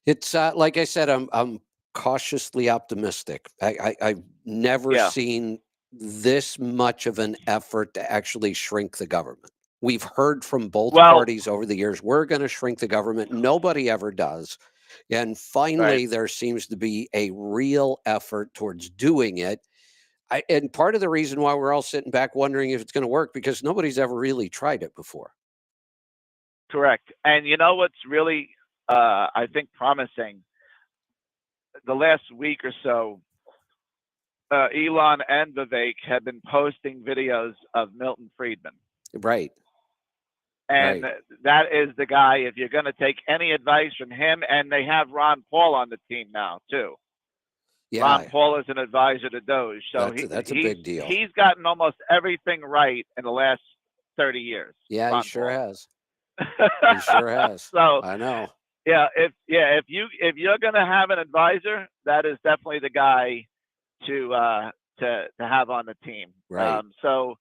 It's like I said. I'm cautiously optimistic. I've never seen this much of an effort to actually shrink the government. We've heard from both parties over the years, we're going to shrink the government. Nobody ever does. And finally, there seems to be a real effort towards doing it. and part of the reason why we're all sitting back wondering if it's going to work, because nobody's ever really tried it before. Correct. And you know what's really, I think, promising? The last week or so, Elon and Vivek have been posting videos of Milton Friedman. Right. And that is the guy, if you're going to take any advice from him, and they have Ron Paul on the team now, too. Yeah. Ron Paul is an advisor to Doge. So that's a big deal. He's gotten almost everything right in the last 30 years. Yeah, Ron he sure Paul. has. He sure has. So I know. Yeah, if you're gonna have an advisor, that is definitely the guy to have on the team. Right. So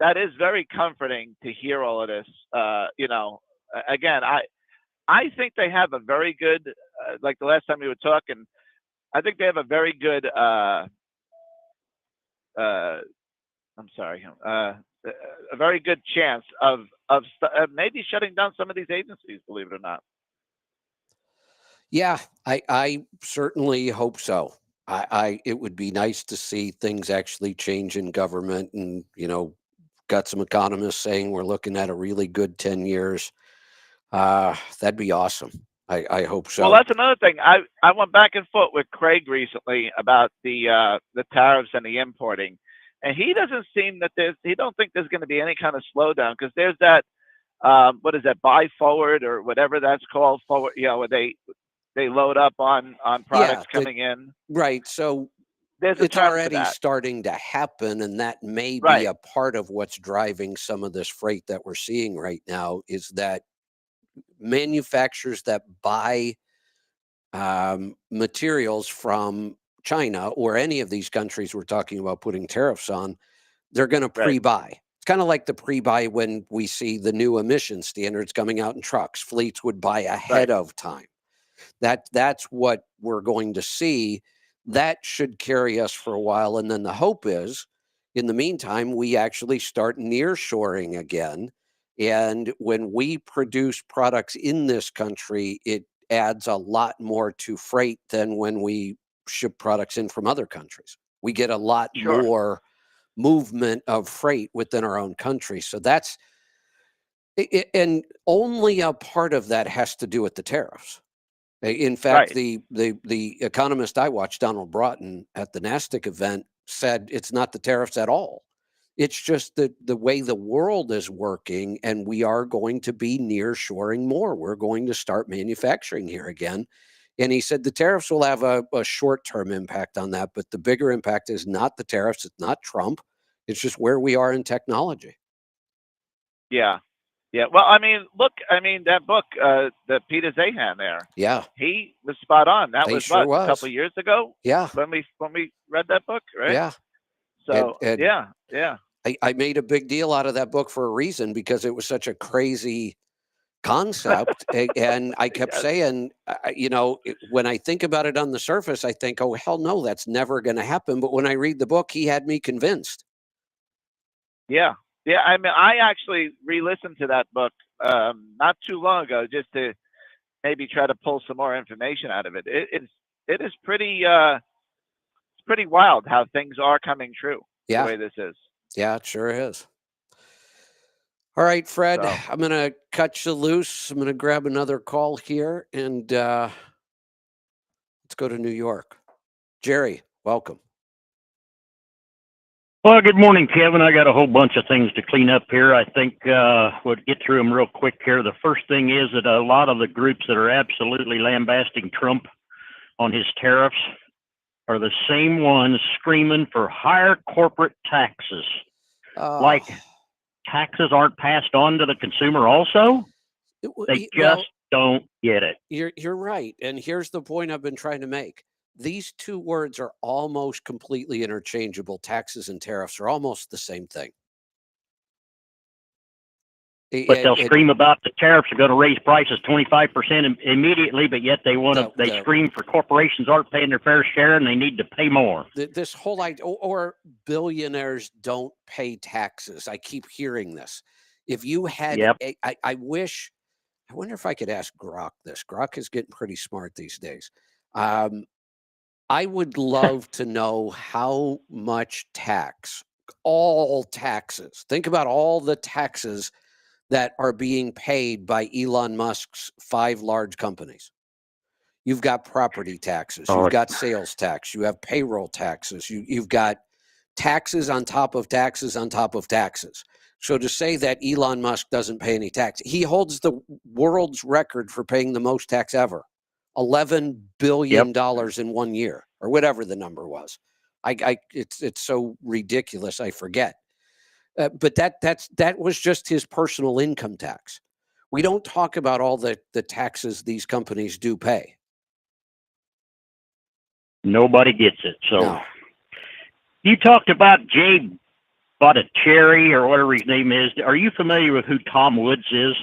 that is very comforting to hear all of this. Again, I think they have a very good, like the last time we were talking, I think they have a very good. I'm sorry. A very good chance of maybe shutting down some of these agencies, believe it or not. Yeah, I certainly hope so. It would be nice to see things actually change in government, and got some economists saying we're looking at a really good 10 years. That'd be awesome. I hope so. Well, that's another thing. I went back and forth with Craig recently about the tariffs and the importing, and he doesn't seem that he don't think there's going to be any kind of slowdown, because there's that what is that, buy forward or whatever that's called, forward, where they load up on products coming in. Right. So it's already starting to happen, and that may be a part of what's driving some of this freight that we're seeing right now, is that manufacturers that buy materials from China or any of these countries we're talking about putting tariffs on, they're going to pre-buy. It's kind of like the pre-buy when we see the new emission standards coming out in trucks. Fleets would buy ahead of time. That's what we're going to see. That should carry us for a while. And then the hope is, in the meantime, we actually start nearshoring again. And when we produce products in this country, it adds a lot more to freight than when we ship products in from other countries. We get a lot more movement of freight within our own country. So that's it, and only a part of that has to do with the tariffs. In fact, the economist I watched, Donald Broughton, at the NASDAQ event, said it's not the tariffs at all. It's just the way the world is working, and we are going to be nearshoring more. We're going to start manufacturing here again. And he said the tariffs will have a short-term impact on that, but the bigger impact is not the tariffs. It's not Trump. It's just where we are in technology. Yeah. Yeah. Well, I mean, look, that book, the Peter Zahan there. Yeah. He was spot on. That was sure a couple of years ago. Yeah. When we read that book, right? Yeah. So and yeah. I made a big deal out of that book for a reason, because it was such a crazy concept. And I kept saying, when I think about it on the surface, I think, oh, hell no, that's never going to happen. But when I read the book, he had me convinced. Yeah. Yeah. I mean, I actually re-listened to that book not too long ago, just to maybe try to pull some more information out of it. It is pretty it's pretty wild how things are coming true. Yeah. The way this is. Yeah, it sure is. All right, Fred, I'm going to cut you loose. I'm going to grab another call here, and let's go to New York. Jerry, welcome. Well, good morning, Kevin. I got a whole bunch of things to clean up here. I think we'll get through them real quick here. The first thing is that a lot of the groups that are absolutely lambasting Trump on his tariffs are the same ones screaming for higher corporate taxes. Like taxes aren't passed on to the consumer also? They just don't get it. You're right. And here's the point I've been trying to make. These two words are almost completely interchangeable. Taxes and tariffs are almost the same thing. But they'll scream about the tariffs are going to raise prices 25% immediately, but yet they scream for corporations aren't paying their fair share and they need to pay more. This whole idea, or billionaires don't pay taxes. I keep hearing this. If you had, I wonder if I could ask Grok this. Grok is getting pretty smart these days. I would love to know how much tax, all taxes. Think about all the taxes that are being paid by Elon Musk's 5 large companies. You've got property taxes, you've got sales tax, you have payroll taxes, you've got taxes on top of taxes on top of taxes. So to say that Elon Musk doesn't pay any tax, he holds the world's record for paying the most tax ever. $11 billion in 1 year, or whatever the number was. It's so ridiculous, I forget. But that was just his personal income tax. We don't talk about all the taxes these companies do pay. Nobody gets it. So No. you talked about Jay Botticelli or whatever his name is. Are you familiar with who Tom Woods is?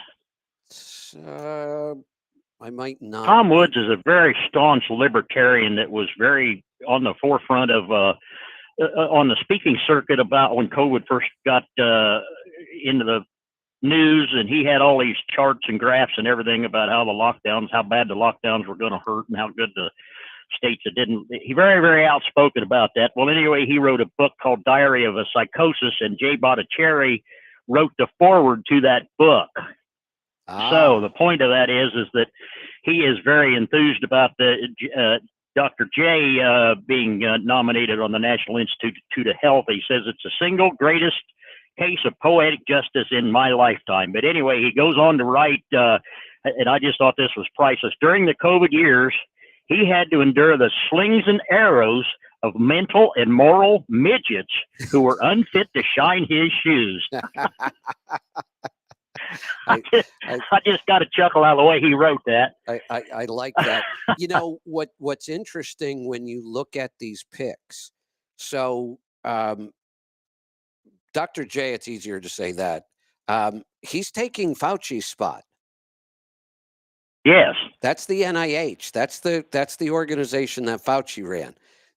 I might not. Tom Woods is a very staunch libertarian that was very on the forefront of on the speaking circuit about when COVID first got into the news, and he had all these charts and graphs and everything about how bad the lockdowns were going to hurt and how good the states that didn't. He very, very outspoken about that. Well, anyway, he wrote a book called Diary of a Psychosis, and Jay Botticelli wrote the foreword to that book. So the point of that is that he is very enthused about the Dr. J being nominated on the National Institute of Health. He says it's the single greatest case of poetic justice in my lifetime. But anyway, he goes on to write, and I just thought this was priceless. During the COVID years, he had to endure the slings and arrows of mental and moral midgets who were unfit to shine his shoes. I just got a chuckle out of the way he wrote that. I like that. You know, what's interesting when you look at these picks. So Dr. J, it's easier to say that. He's taking Fauci's spot. Yes. That's the NIH. That's the organization that Fauci ran.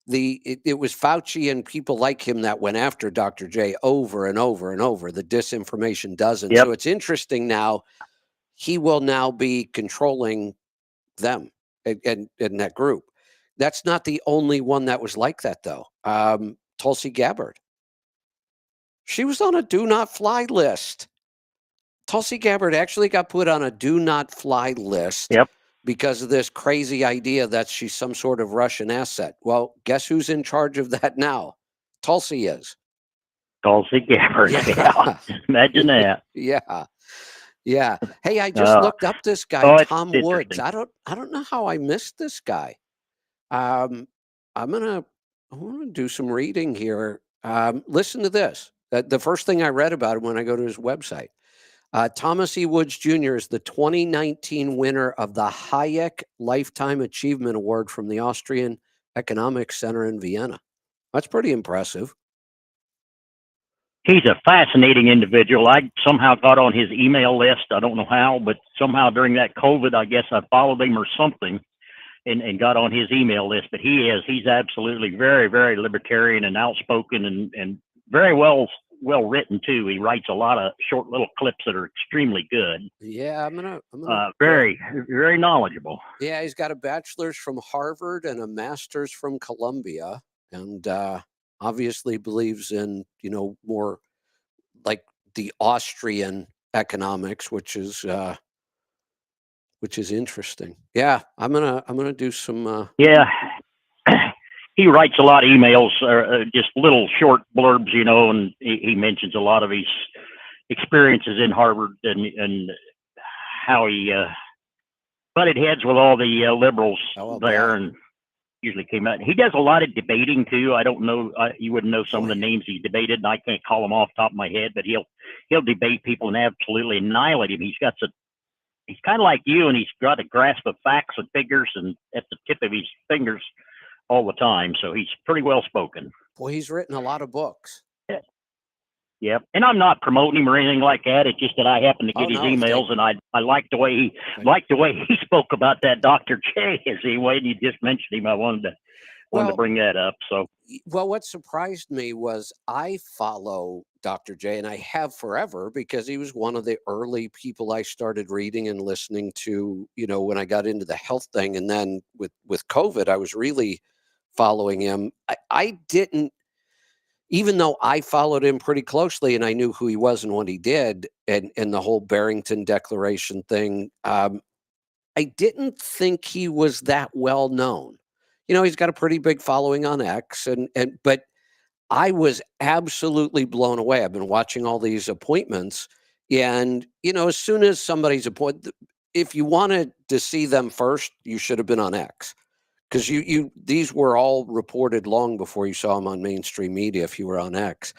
It was Fauci and people like him that went after Dr. J over and over and over. The disinformation doesn't. Yep. So it's interesting now. He will now be controlling them and that group. That's not the only one that was like that, though. Tulsi Gabbard. She was on a do not fly list. Tulsi Gabbard actually got put on a do not fly list. Yep. Because of this crazy idea that she's some sort of Russian asset. Well, guess who's in charge of that now? Tulsi is. Tulsi Gabbard. Yeah. Imagine that. Yeah. Hey, I just looked up this guy, Tom Woods. I don't know how I missed this guy. I'm gonna do some reading here. Listen to this. The first thing I read about him when I go to his website. Thomas E. Woods Jr. is the 2019 winner of the Hayek Lifetime Achievement Award from the Austrian Economic Center in Vienna. That's pretty impressive. He's a fascinating individual. I somehow got on his email list. I don't know how, but somehow during that COVID, I guess I followed him or something and got on his email list. But he's absolutely very, very libertarian and outspoken and very well written too. He writes a lot of short little clips that are extremely good. Yeah, I'm gonna very, very knowledgeable. Yeah, he's got a bachelor's from Harvard and a master's from Columbia, and obviously believes in more like the Austrian economics, which is interesting. Yeah, I'm gonna do some. Yeah. He writes a lot of emails, just little short blurbs, and he mentions a lot of his experiences in Harvard and how he butted heads with all the liberals there and usually came out. He does a lot of debating too. I don't know, you wouldn't know some of the names he debated, and I can't call them off the top of my head, but he'll debate people and absolutely annihilate him. He's kind of like you, and he's got a grasp of facts and figures and at the tip of his fingers all the time, so he's pretty well spoken. Boy, he's written a lot of books. Yeah, and I'm not promoting him or anything like that. It's just that I happen to get his emails, and I like the way he spoke about that Dr. J. Anyway, and you just mentioned him. I wanted to bring that up. So, well, what surprised me was I follow Dr. J, and I have forever because he was one of the early people I started reading and listening to. When I got into the health thing, and then with COVID, I was really following him. I didn't, even though I followed him pretty closely and I knew who he was and what he did, and the whole Barrington Declaration thing, I didn't think he was that well known. You know, he's got a pretty big following on X, but I was absolutely blown away. I've been watching all these appointments, and you know, as soon as somebody's appointed, if you wanted to see them first, you should have been on X, because these were all reported long before you saw them on mainstream media. If you were on X,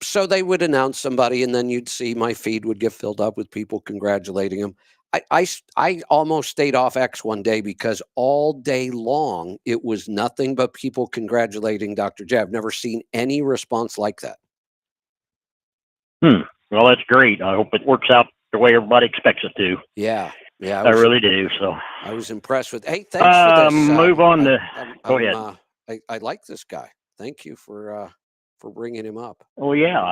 so they would announce somebody, and then you'd see my feed would get filled up with people congratulating him. I almost stayed off X one day because all day long it was nothing but people congratulating Dr. J. I've never seen any response like that. Well, that's great. I hope it works out the way everybody expects it to. Yeah. I really do. So I was impressed with. Hey, thanks for this. Move on to. Go ahead. I like this guy. Thank you for bringing him up. Oh yeah,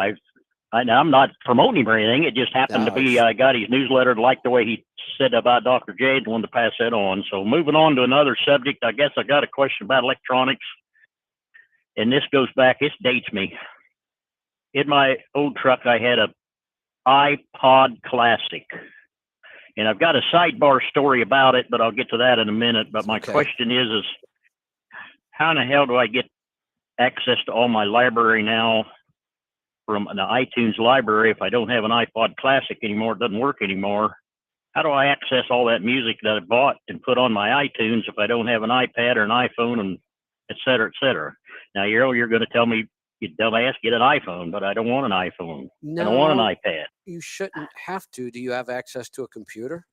I'm not promoting him or anything. It just happened to be I got his newsletter, liked the way he said about Dr. J, and wanted to pass that on. So moving on to another subject, I guess I got a question about electronics, and this goes back. This dates me. In my old truck, I had a iPod Classic, and I've got a sidebar story about it, but I'll get to that in a minute. But my question is how in the hell do I get access to all my library now from the iTunes library if I don't have an iPod Classic anymore? It doesn't work anymore. How do I access all that music that I bought and put on my iTunes if I don't have an iPad or an iPhone, and et cetera, et cetera? Now, you're going to tell me, you dumbass, get an iPhone, but I don't want an iPhone. No, I don't want an iPad. You shouldn't have to. Do you have access to a computer?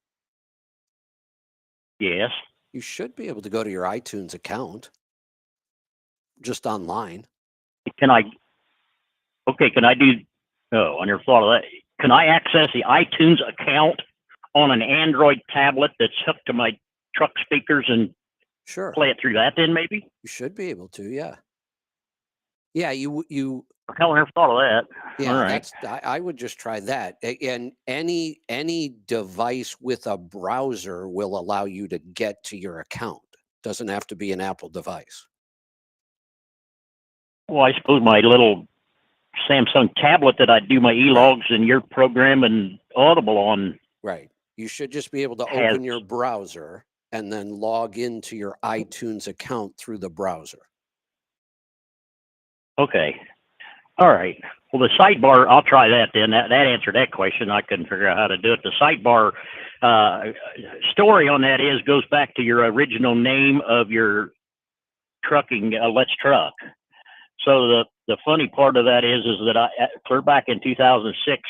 Yes. You should be able to go to your iTunes account just online. Can I do, I never thought of that. Can I access the iTunes account on an Android tablet that's hooked to my truck speakers and play it through that then maybe? You should be able to, yeah. Yeah, you. Hell, I never thought of that. Yeah, all right. I would just try that. And any device with a browser will allow you to get to your account. Doesn't have to be an Apple device. Well, I suppose my little Samsung tablet that I do my e-logs and your program and Audible on. Right. You should just be able to open your browser and then log into your iTunes account through the browser. Okay. All right. Well, the sidebar, I'll try that then. That answered that question. I couldn't figure out how to do it. The sidebar story on that goes back to your original name of your trucking, Let's Truck. So the funny part of that is that I clear back in 2006,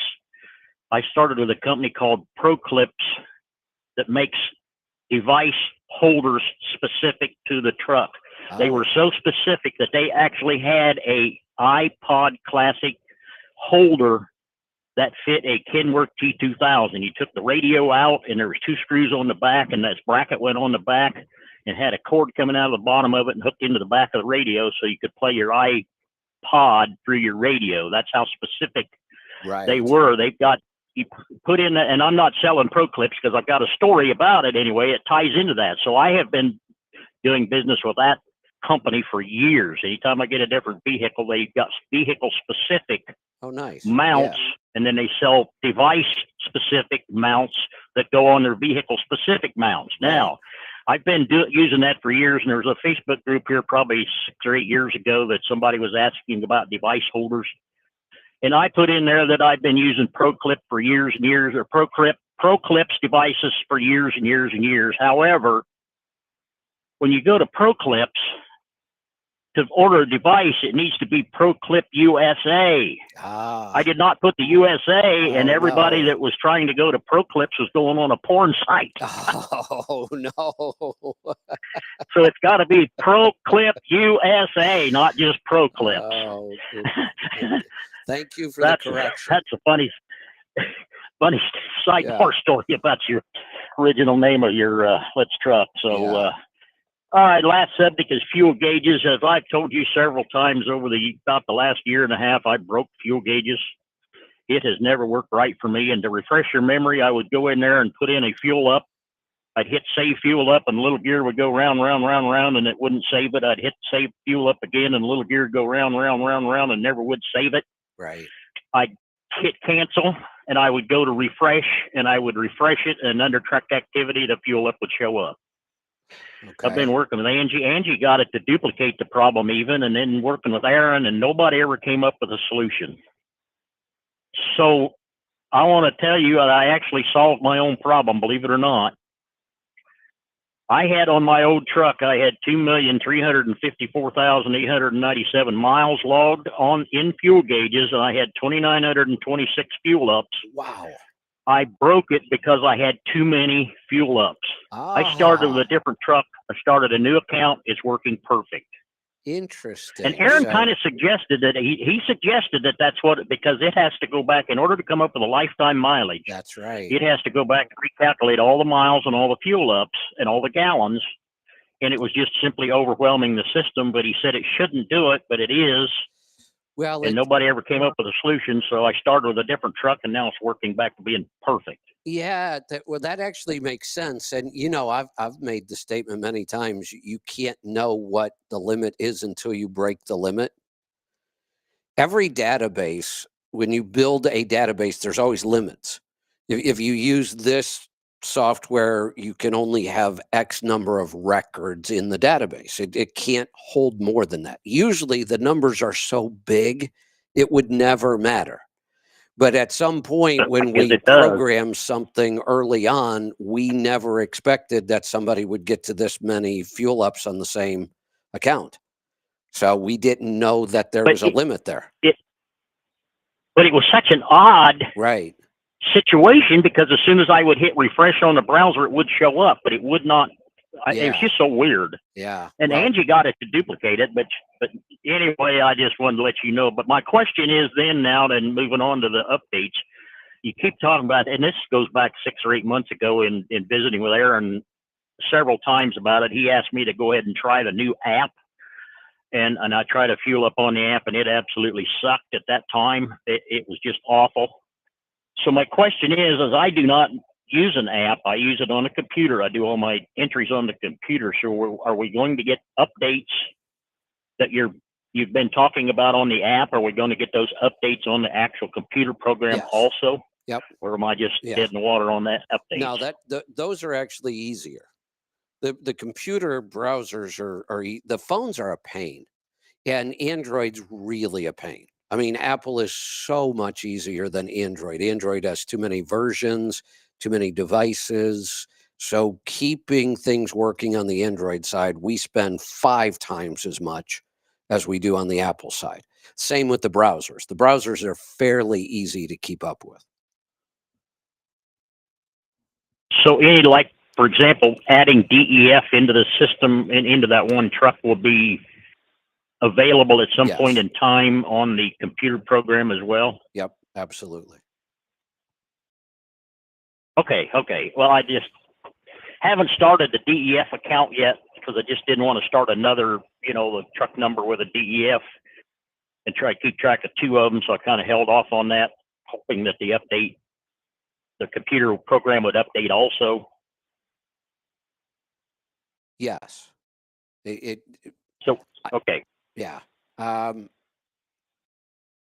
I started with a company called ProClips that makes device holders specific to the truck. Oh. They were so specific that they actually had a iPod Classic holder that fit a Kenworth T2000. You took the radio out, and there was 2 screws on the back, and that bracket went on the back and had a cord coming out of the bottom of it and hooked into the back of the radio, so you could play your iPod through your radio. That's how specific they were. They've got, you put in that, and I'm not selling ProClips because I've got a story about it anyway. It ties into that. So I have been doing business with that company for years. Anytime I get a different vehicle, they've got vehicle specific mounts, and then they sell device specific mounts that go on their vehicle specific mounts. Now, I've been using that for years, and there was a Facebook group here probably 6 or 8 years ago that somebody was asking about device holders. And I put in there that I've been using ProClip for years and years, or ProClips devices for years and years and years. However, when you go to ProClips, to order a device, it needs to be ProClip USA. I did not put the USA, and everybody that was trying to go to ProClips was going on a porn site. Oh, no. So it's got to be ProClip USA, not just ProClips. Oh, thank you for the correction. That's a funny sidebar story about your original name of your Let's Truck. So, all right, last subject is fuel gauges. As I've told you several times over about the last year and a half, I broke fuel gauges. It has never worked right for me. And to refresh your memory, I would go in there and put in a fuel up I'd hit save fuel up and the little gear would go round, round, round, round, and it wouldn't save it. I'd hit save fuel up again and the little gear would go round, round, round, round, and never would save it. Right. I'd hit cancel and I would go to refresh and I would refresh it, and under truck activity, the fuel up would show up. Okay. I've been working with Angie. Angie got it to duplicate the problem even, and then working with Aaron, and nobody ever came up with a solution. So I want to tell you that I actually solved my own problem, believe it or not. I had on my old truck, I had 2,354,897 miles logged on in fuel gauges, and I had 2,926 fuel ups. Wow. I broke it because I had too many fuel ups. I started with a different truck. I started a new account. It's working perfect. Interesting. And Aaron kind of suggested that he suggested that that's what, because it has to go back in order to come up with a lifetime mileage. That's right. It has to go back and recalculate all the miles and all the fuel ups and all the gallons. And it was just simply overwhelming the system. But he said it shouldn't do it, but it is. Well, and nobody ever came up with a solution. So I started with a different truck, and now it's working back to being perfect. Yeah, that actually makes sense. And you know, I've made the statement many times. You can't know what the limit is until you break the limit. Every database, when you build a database, there's always limits. If you use this software, you can only have X number of records in the database. It can't hold more than that. Usually the numbers are so big, it would never matter. But at some point when we programmed something early on, we never expected that somebody would get to this many fuel ups on the same account. So we didn't know that there was a limit there. But it was such an odd right situation, because as soon as I would hit refresh on the browser, it would show up, but it would not. It was just so weird. Yeah. And Angie got it to duplicate it, but anyway, I just wanted to let you know. But my question is then, now then, moving on to the updates, you keep talking about, and this goes back 6 or 8 months ago in visiting with Aaron several times about it. He asked me to go ahead and try the new app. And I tried to fuel up on the app, and it absolutely sucked at that time. It was just awful. So my question is I do not use an app. I use it on a computer. I do all my entries on the computer. So are we going to get updates that you've been talking about on the app? Are we going to get those updates on the actual computer program also? Yep. Or am I just dead in the water on that update? No, those are actually easier. The computer browsers are the phones are a pain, and Android's really a pain. I mean, Apple is so much easier than Android. Android has too many versions, too many devices. So keeping things working on the Android side, we spend 5 times as much as we do on the Apple side. Same with the browsers. The browsers are fairly easy to keep up with. So for example, adding DEF into the system and into that one truck will be available at some point in time on the computer program as well? Yep, absolutely. Okay. Well, I just haven't started the DEF account yet because I just didn't want to start another, the truck number with a DEF and try to keep track of 2 of them. So I kind of held off on that, hoping that the computer program would update also. Yes. Okay. Yeah. I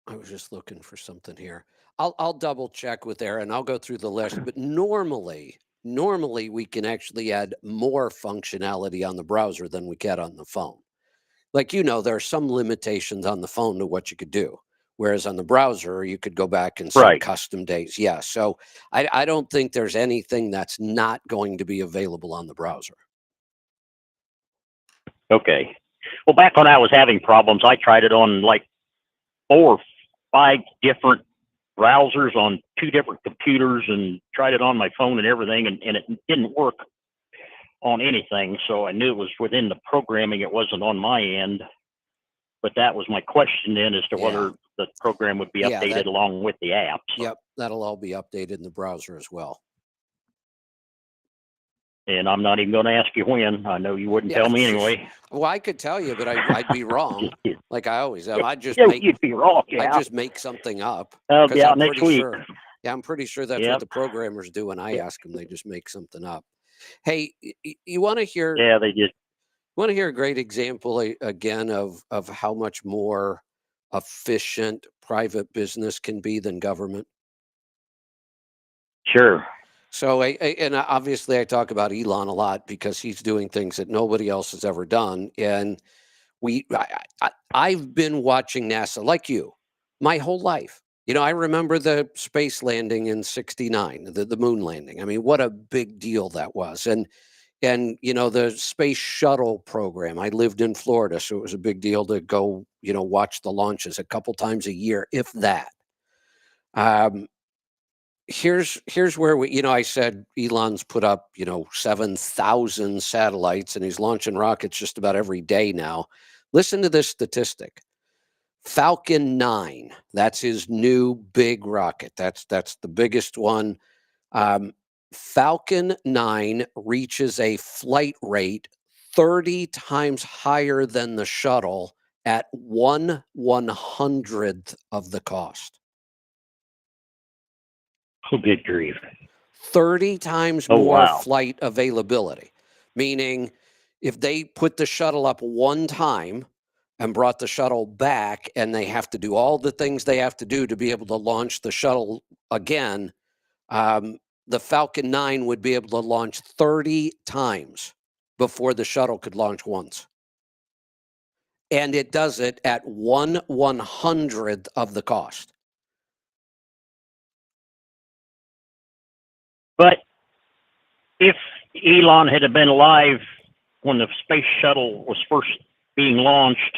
was just looking for something here. I'll double check with Aaron. I'll go through the list, but normally we can actually add more functionality on the browser than we get on the phone. Like, there are some limitations on the phone to what you could do. Whereas on the browser, you could go back and set custom dates. Yeah. So I don't think there's anything that's not going to be available on the browser. Okay. Well, back when I was having problems, I tried it on like 4 or 5 different browsers on 2 different computers and tried it on my phone and everything, and it didn't work on anything. So I knew it was within the programming. It wasn't on my end. But that was my question then as to whether the program would be updated along with the apps. Yep, that'll all be updated in the browser as well. And I'm not even going to ask you when. I know you wouldn't tell me anyway. Well, I could tell you, but I'd be wrong. Like I always am. You'd be wrong. I just make something up. Next week. I'm pretty sure that's what the programmers do when I ask them. They just make something up. Hey, you want to hear? Yeah, they just Want to hear a great example again of how much more efficient private business can be than government? sure. So, and obviously, I talk about Elon a lot because he's doing things that nobody else has ever done. And I've been watching NASA like you my whole life. I remember the space landing in '69, the moon landing. I mean, what a big deal that was. And the space shuttle program. I lived in Florida, so it was a big deal to go, watch the launches a couple times a year, if that. Um, here's where I said Elon's put up 7,000 satellites, and he's launching rockets just about every day now. Listen to this statistic. Falcon 9, that's his new big rocket. That's the biggest one. Falcon 9 reaches a flight rate 30 times higher than the shuttle at 1/100th of the cost. Oh, good grief. 30 times Oh, more wow. flight availability, meaning if they put the shuttle up one time and brought the shuttle back, and they have to do all the things they have to do to be able to launch the shuttle again, the Falcon 9 would be able to launch 30 times before the shuttle could launch once. And it does it at 1/100th of the cost. But if Elon had been alive when the space shuttle was first being launched,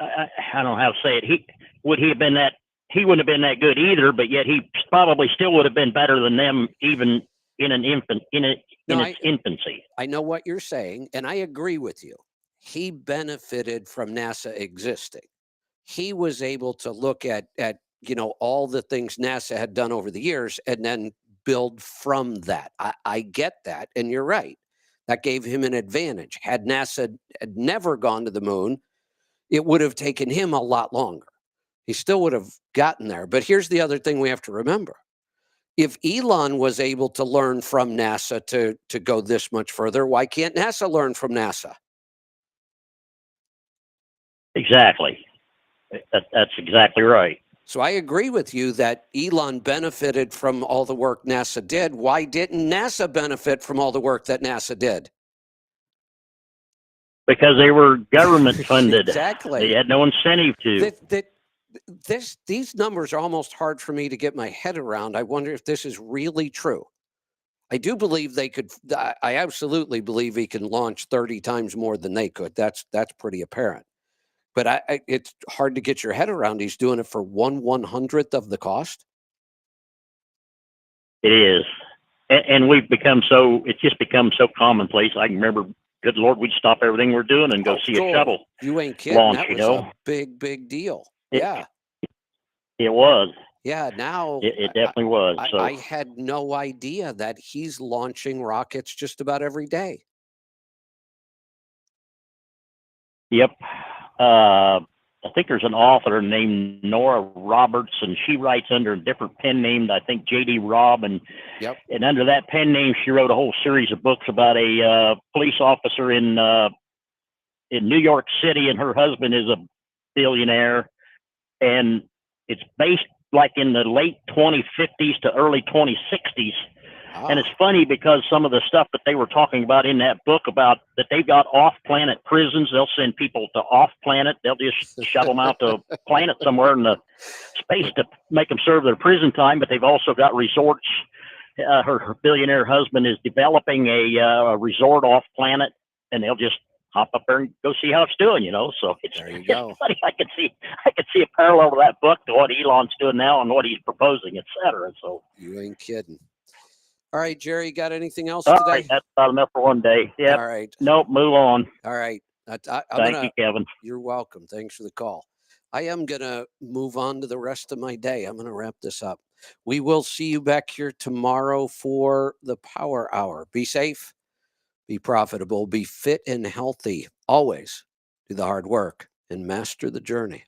I don't know how to say it. He wouldn't have been that good either, but yet he probably still would have been better than them, even in its infancy. I know what you're saying, and I agree with you. He benefited from NASA existing. He was able to look at all the things NASA had done over the years and then build from that. I get that, and you're right. That gave him an advantage. Had NASA had never gone to the moon, it would have taken him a lot longer. He still would have gotten there. But here's the other thing we have to remember. If Elon was able to learn from NASA to go this much further, why can't NASA learn from NASA? Exactly. That's exactly right. So I agree with you that Elon benefited from all the work NASA did. Why didn't NASA benefit from all the work that NASA did? Because they were government funded. Exactly. They had no incentive to. These numbers are almost hard for me to get my head around. I wonder if this is really true. I do believe they could. I absolutely believe he can launch 30 times more than they could. That's pretty apparent. But it's hard to get your head around. He's doing it for 1/100th of the cost. It is. And we've become it's just become so commonplace. I can remember, good Lord, we'd stop everything we're doing and go see a shuttle. You ain't kidding. Launch, that was a big deal. Yeah. It was. Yeah, now it definitely was. So I had no idea that he's launching rockets just about every day. Yep. I think there's an author named Nora Roberts, and she writes under a different pen name, I think J.D. Robb, and under that pen name, she wrote a whole series of books about a police officer in New York City, and her husband is a billionaire, and it's based like in the late 2050s to early 2060s. And it's funny because some of the stuff that they were talking about in that book about that they've got off-planet prisons. They'll send people to off-planet. They'll just shuttle them out to a planet somewhere in the space to make them serve their prison time. But they've also got resorts. Her billionaire husband is developing a resort off-planet, and they'll just hop up there and go see how it's doing, So it's funny. I could see a parallel to that book to what Elon's doing now and what he's proposing, et cetera. So you ain't kidding. All right, Jerry, got anything else today? All right, that's about enough for one day. Yeah. All right. Nope, move on. All right. Thank you, Kevin. You're welcome. Thanks for the call. I am going to move on to the rest of my day. I'm going to wrap this up. We will see you back here tomorrow for the Power Hour. Be safe, be profitable, be fit and healthy. Always do the hard work and master the journey.